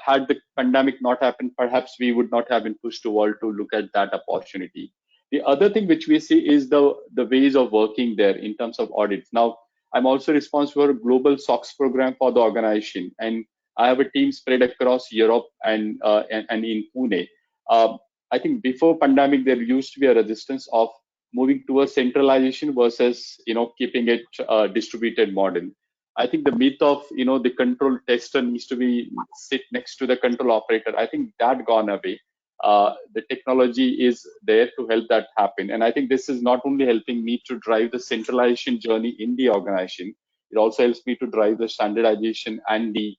had the pandemic not happened, perhaps we would not have been pushed to wall to look at that opportunity. The other thing which we see is the ways of working there in terms of audits. Now, I'm also responsible for a global SOX program for the organization, and I have a team spread across Europe and in Pune. I think before pandemic, there used to be a resistance of moving towards centralization versus keeping it distributed model. I think the myth of the control tester needs to be sit next to the control operator, I think that gone away. The technology is there to help that happen, and I think this is not only helping me to drive the centralization journey in the organization, it also helps me to drive the standardization and the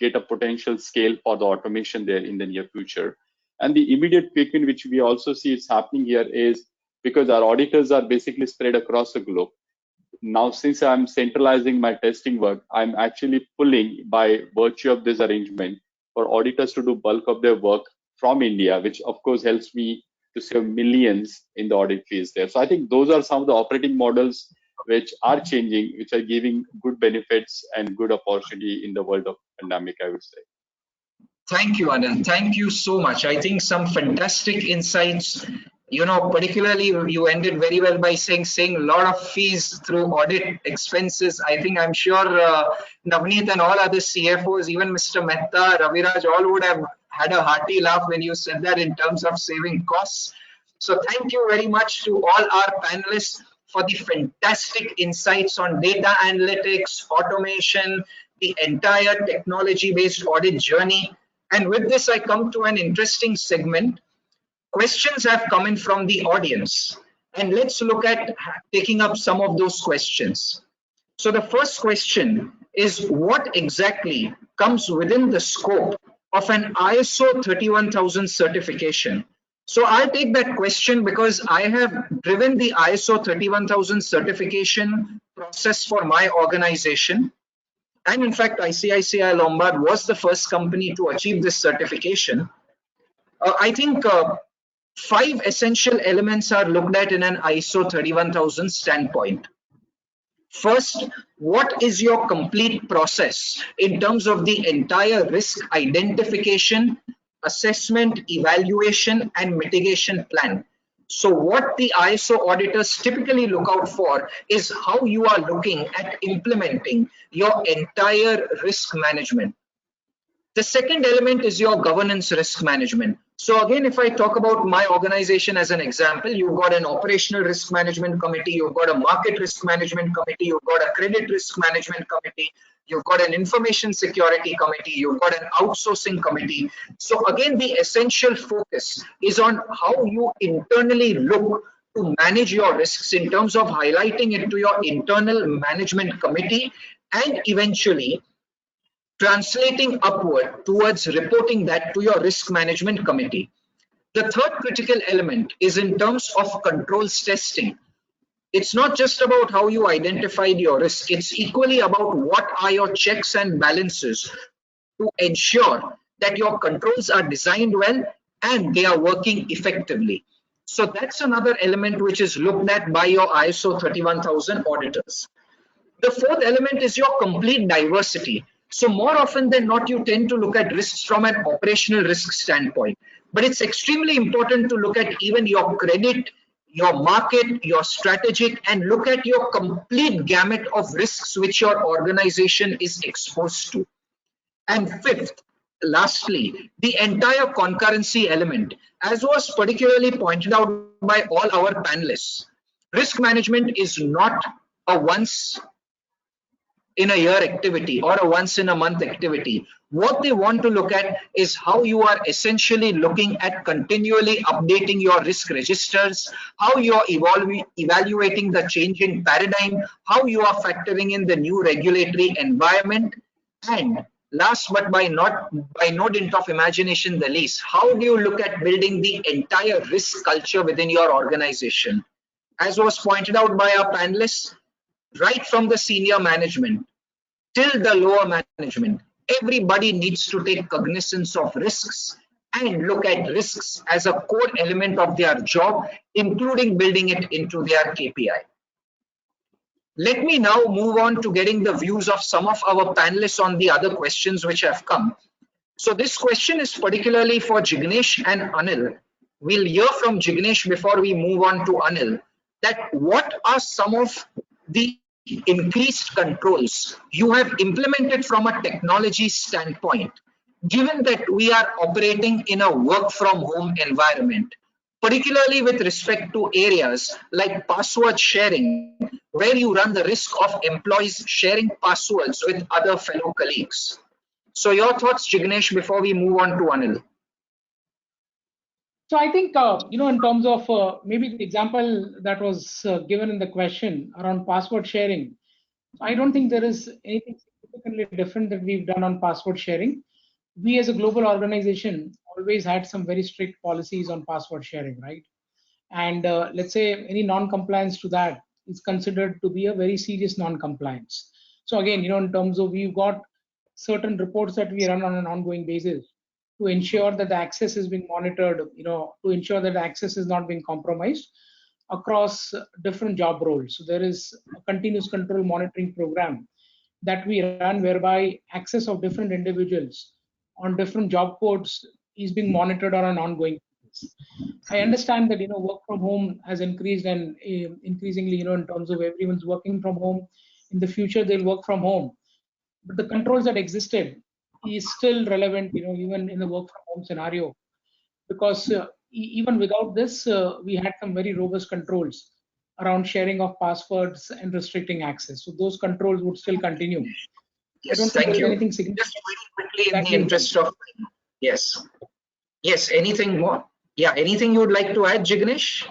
get a potential scale for the automation there in the near future. And the immediate quick win which we also see is happening here is because our auditors are basically spread across the globe. Now, since I'm centralizing my testing work, I'm actually pulling by virtue of this arrangement for auditors to do bulk of their work from India, which of course helps me to save millions in the audit fees there. So I think those are some of the operating models which are changing, which are giving good benefits and good opportunity in the world of pandemic, I would say. Thank you, Anil. Thank you so much. I think some fantastic insights. Particularly you ended very well by saying a lot of fees through audit expenses. I think I'm sure Navneet and all other CFOs, even Mr. Mehta, Raviraj, all would have had a hearty laugh when you said that in terms of saving costs. So thank you very much to all our panelists for the fantastic insights on data analytics, automation, the entire technology-based audit journey. And with this, I come to an interesting segment. Questions have come in from the audience, and let's look at taking up some of those questions. So the first question is, what exactly comes within the scope of an ISO 31000 certification? So I'll take that question because I have driven the ISO 31000 certification process for my organization. And in fact, ICICI Lombard was the first company to achieve this certification. I think 5 essential elements are looked at in an ISO 31000 standpoint. First, what is your complete process in terms of the entire risk identification, assessment, evaluation, and mitigation plan? So what the ISO auditors typically look out for is how you are looking at implementing your entire risk management. The second element is your governance risk management. So again, if I talk about my organization as an example, you've got an operational risk management committee, you've got a market risk management committee, you've got a credit risk management committee, you've got an information security committee, you've got an outsourcing committee. So again, the essential focus is on how you internally look to manage your risks in terms of highlighting it to your internal management committee and eventually translating upward towards reporting that to your risk management committee. The third critical element is in terms of controls testing. It's not just about how you identified your risk, it's equally about what are your checks and balances to ensure that your controls are designed well and they are working effectively. So that's another element which is looked at by your ISO 31000 auditors. The fourth element is your complete diversity. So more often than not, you tend to look at risks from an operational risk standpoint. But it's extremely important to look at even your credit, your market, your strategic, and look at your complete gamut of risks which your organization is exposed to. And fifth, lastly, the entire concurrency element, as was particularly pointed out by all our panelists. Risk management is not a once in a year activity or a once in a month activity. What they want to look at is how you are essentially looking at continually updating your risk registers, how you are evaluating the changing paradigm, how you are factoring in the new regulatory environment, and last but by no dint of imagination the least, how do you look at building the entire risk culture within your organization? As was pointed out by our panelists, right from the senior management till the lower management, everybody needs to take cognizance of risks and look at risks as a core element of their job, including building it into their KPI. Let me now move on to getting the views of some of our panelists on the other questions which have come. So this question is particularly for Jignesh and Anil. We'll hear from Jignesh before we move on to Anil, that what are some of the increased controls you have implemented from a technology standpoint, given that we are operating in a work from home environment, particularly with respect to areas like password sharing, where you run the risk of employees sharing passwords with other fellow colleagues. So your thoughts, Jignesh, before we move on to Anil. So I think, in terms of maybe the example that was given in the question around password sharing, I don't think there is anything significantly different that we've done on password sharing. We as a global organization always had some very strict policies on password sharing, right? And let's say any non-compliance to that is considered to be a very serious non-compliance. So again, in terms of we've got certain reports that we run on an ongoing basis to ensure that the access is being monitored, to ensure that the access is not being compromised across different job roles. So there is a continuous control monitoring program that we run whereby access of different individuals on different job codes is being monitored on an ongoing basis. I understand that work from home has increased and increasingly in terms of everyone's working from home. In the future they'll work from home, but the controls that existed is still relevant even in the work from home scenario, because even without this we had some very robust controls around sharing of passwords and restricting access. So those controls would still continue. Yes, thank you. Anything significant. Just very quickly in the interest of yes, anything more? Yeah, anything you would like to add, Jignesh?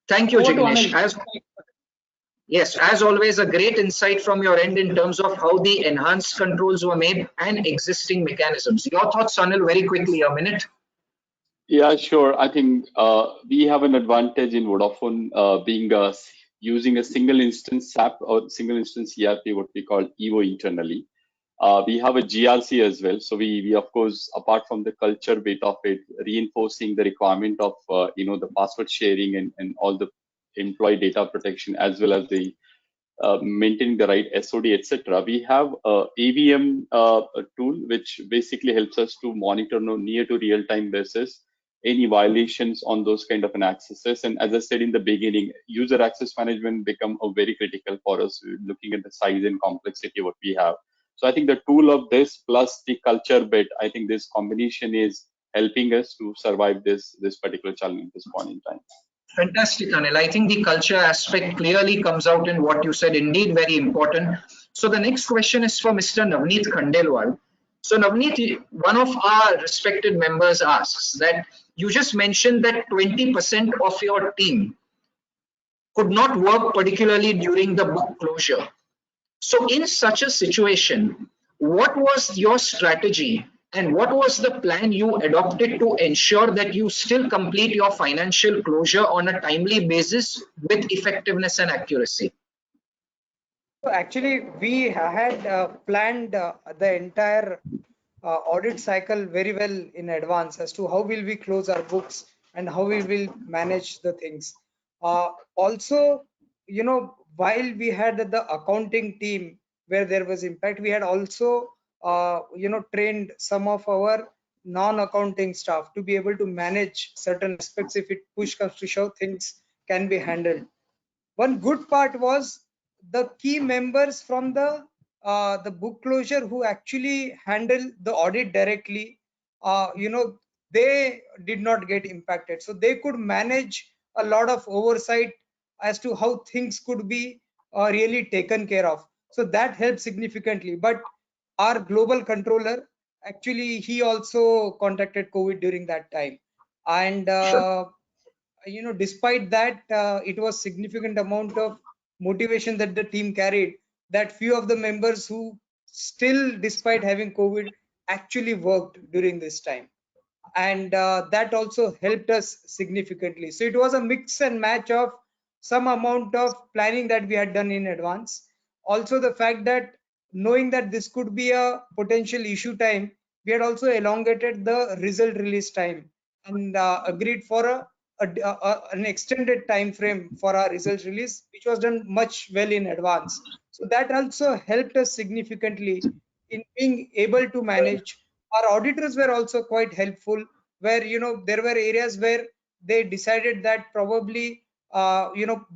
Thank you, Jignesh. Yes, as always, a great insight from your end in terms of how the enhanced controls were made and existing mechanisms. Your thoughts, Anil, very quickly, a minute. Yeah, sure. I think we have an advantage in Vodafone being using a single instance SAP or single instance ERP, what we call EVO internally. We have a GRC as well. So we of course, apart from the culture bit of it, reinforcing the requirement of, the password sharing and all the employee data protection, as well as the maintaining the right SOD, etc. We have a AVM tool, which basically helps us to monitor near to real-time basis any violations on those kind of an accesses. And as I said in the beginning, user access management become a very critical for us, looking at the size and complexity what we have. So I think the tool of this plus the culture bit, I think this combination is helping us to survive this particular challenge at this point in time. Fantastic, Anil. I think the culture aspect clearly comes out in what you said, indeed very important. So the next question is for Mr. Namit Khandelwal. So Navneet, one of our respected members asks that you just mentioned that 20% of your team could not work particularly during the book closure. So in such a situation, what was your strategy and what was the plan you adopted to ensure that you still complete your financial closure on a timely basis with effectiveness and accuracy? So actually, we had planned the entire audit cycle very well in advance as to how will we close our books and how we will manage the things. Also, while we had the accounting team where there was impact, we had also trained some of our non-accounting staff to be able to manage certain aspects if it push comes to shove, things can be handled. One good part was the key members from the book closure who actually handle the audit directly. They did not get impacted, so they could manage a lot of oversight as to how things could be really taken care of. So that helped significantly. But our global controller, actually, he also contacted COVID during that time, and despite that, it was significant amount of motivation that the team carried, that few of the members who still, despite having COVID, actually worked during this time, and that also helped us significantly. So it was a mix and match of some amount of planning that we had done in advance, also the fact that knowing that this could be a potential issue time, we had also elongated the result release time and agreed for an extended time frame for our result release, which was done much well in advance. So that also helped us significantly in being able to manage. Our auditors were also quite helpful, where there were areas where they decided that probably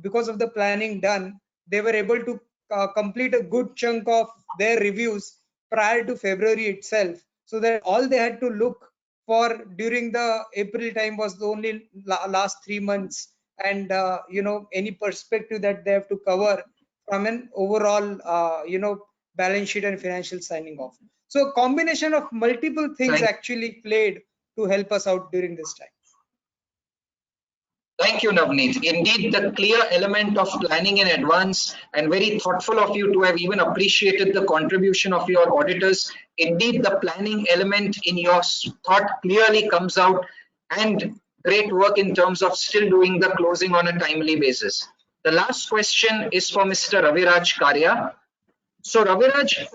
because of the planning done, they were able to complete a good chunk of their reviews prior to February itself, so that all they had to look for during the April time was the only last 3 months, and any perspective that they have to cover from an overall balance sheet and financial signing off. So combination of multiple things actually played to help us out during this time. Thank you, Navneet. Indeed, the clear element of planning in advance, and very thoughtful of you to have even appreciated the contribution of your auditors. Indeed, the planning element in your thought clearly comes out, and great work in terms of still doing the closing on a timely basis. The last question is for Mr. Raviraj Karia. So, Raviraj,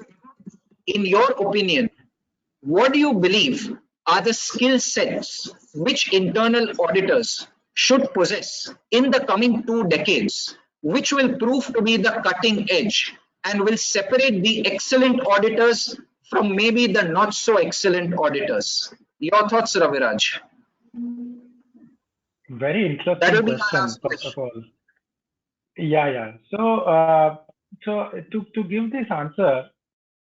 in your opinion, what do you believe are the skill sets which internal auditors should possess in the coming 2 decades, which will prove to be the cutting edge and will separate the excellent auditors from maybe the not so excellent auditors? Your thoughts, Raviraj? Very interesting question, first of all. Yeah. So to give this answer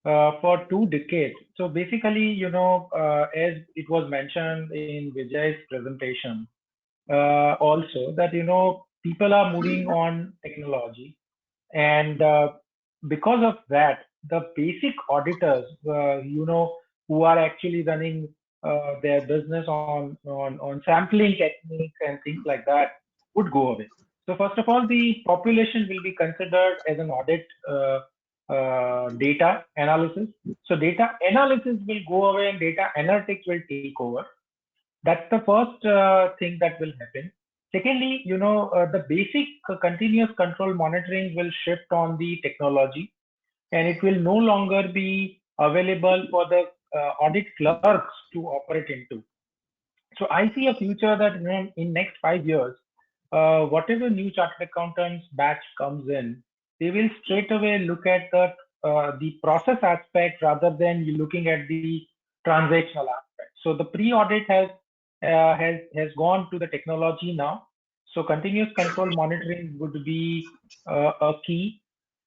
for 2 decades. So basically, as it was mentioned in Vijay's presentation, also that people are moving on technology, and because of that, the basic auditors, who are actually running their business on sampling techniques and things like that, would go away. So first of all, the population will be considered as an audit data analysis. So data analysis will go away and data analytics will take over. That's the first thing that will happen. Secondly, the basic continuous control monitoring will shift on the technology, and it will no longer be available for the audit clerks to operate into. So I see a future that in next 5 years, whatever new chartered accountants batch comes in, they will straight away look at the process aspect rather than you looking at the transactional aspect. So the pre-audit has gone to the technology now. So continuous control monitoring would be a key.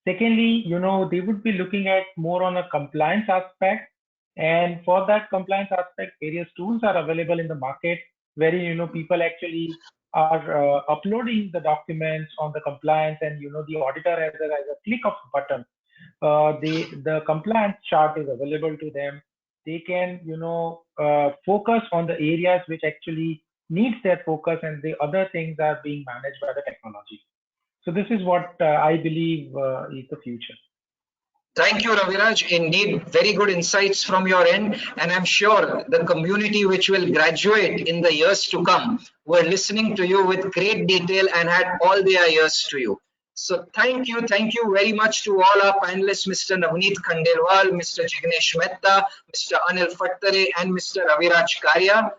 Secondly, they would be looking at more on a compliance aspect. And for that compliance aspect, various tools are available in the market where people actually are uploading the documents on the compliance, and the auditor has a click of a button. The compliance chart is available to them. They can focus on the areas which actually needs their focus, and the other things are being managed by the technology. So this is what I believe is the future. Thank you, Raviraj. Indeed, very good insights from your end. And I'm sure the community which will graduate in the years to come were listening to you with great detail and had all their ears to you. So thank you very much to all our panelists, Mr. Navneet Khandelwal, Mr. Jignesh Mehta, Mr. Anil Phadtare, and Mr. Raviraj Karia.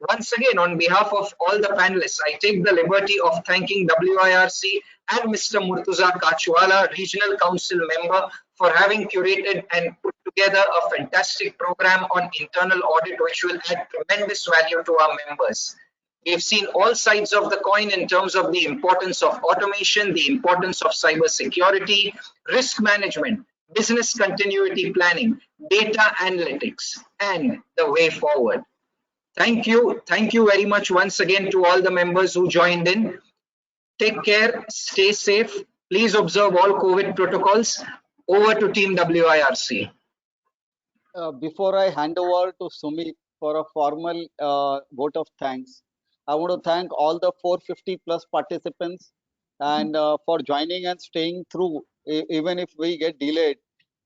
Once again, on behalf of all the panelists, I take the liberty of thanking WIRC and Mr. Murtuza Kachwala, Regional Council member, for having curated and put together a fantastic program on internal audit, which will add tremendous value to our members. We've seen all sides of the coin in terms of the importance of automation, the importance of cyber security, risk management, business continuity planning, data analytics, and the way forward. Thank you very much once again to all the members who joined in. Take care, stay safe. Please observe all COVID protocols. Over to Team WIRC. Before I hand over to Sumit for a formal vote of thanks, I want to thank all the 450 plus participants and for joining and staying through, even if we get delayed.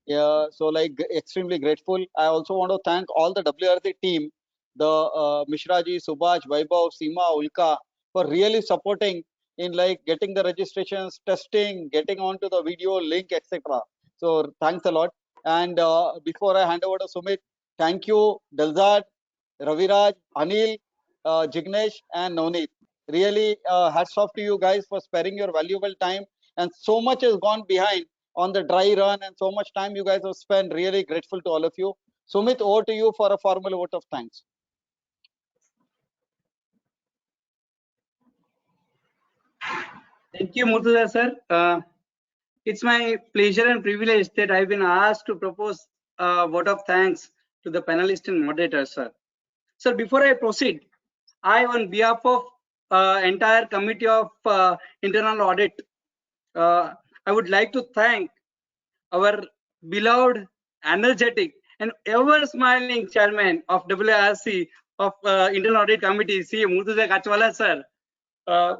Yeah, so like extremely grateful. I also want to thank all the WRC team, the Mishraji, Subhash, Vaibhav, Seema, Ulka, for really supporting in like getting the registrations, testing, getting onto the video link, etc. So thanks a lot. And before I hand over to Sumit, thank you, Delzad, Raviraj, Anil, Jignesh, and Navneet. Really, hats off to you guys for sparing your valuable time. And so much has gone behind on the dry run, and so much time you guys have spent. Really grateful to all of you. Sumit, over to you for a formal vote of thanks. Thank you, Murtuza sir. It's my pleasure and privilege that I've been asked to propose a vote of thanks to the panelists and moderators, sir. Sir, before I proceed, I, on behalf of entire committee of internal audit, I would like to thank our beloved, energetic, and ever smiling chairman of WRC of internal audit committee, C. Murtuza Kachwala sir,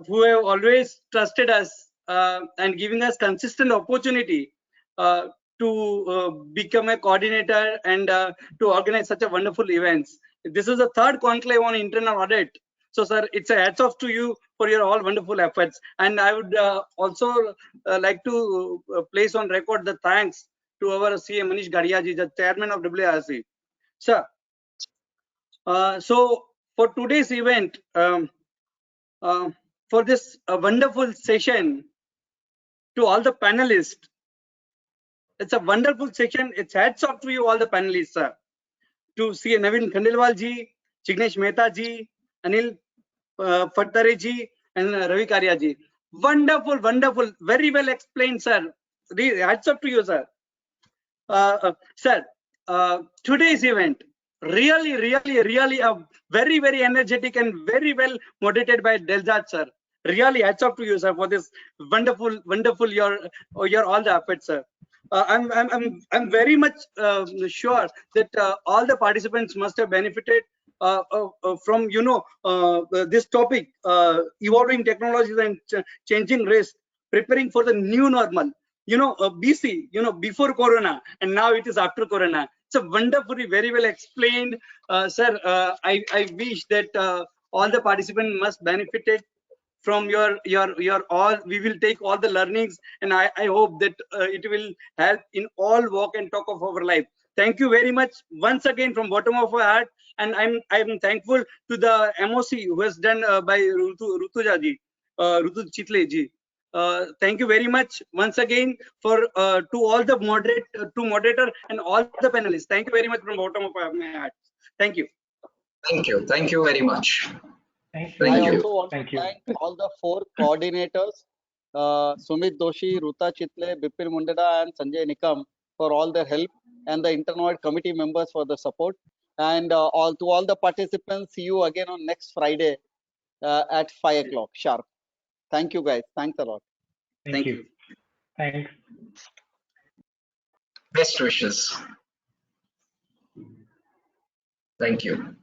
who have always trusted us and giving us consistent opportunity to become a coordinator and to organize such a wonderful events. This is the third conclave on internal audit. So, sir, it's a hats off to you for your all wonderful efforts. And I would also like to place on record the thanks to our CA Manish Gadia ji, the chairman of WRC. Sir, so for today's event, for this wonderful session, to all the panelists, it's a wonderful session. It's hats off to you all the panelists, sir. To see Namit Khandelwal ji, Jignesh Mehta ji, Anil Phadtare ji, and Ravi Karia ji. Wonderful, wonderful, very well explained, sir. Hats off to you, sir. Sir, today's event, really a very, very energetic and very well moderated by Delzad, sir. Really, hats off to you, sir, for this wonderful your all the efforts, sir. I'm very much sure that all the participants must have benefited from this topic, evolving technologies and changing risk, preparing for the new normal. BC, before Corona, and now it is after Corona. It's a wonderfully, very well explained, sir. I wish that all the participants must benefited from your all. We will take all the learnings, and I hope that it will help in all walk and talk of our life. Thank you very much once again from bottom of my heart, and I'm thankful to the MOC who has done by Rutuja ji, Rutu Chitle ji. Thank you very much once again for to all the moderator and all the panelists. Thank you very much from bottom of my heart. Thank you. Thank you very much. Thank you. I also want to thank all the 4 coordinators, Sumit Doshi, Ruta Chitle, Bipin Mundada, and Sanjay Nikam, for all their help, and the internal audit committee members for the support. And all the participants, see you again on next Friday at 5 o'clock sharp. Thank you, guys. Thanks a lot. Thank you. Thanks. Best wishes. Thank you.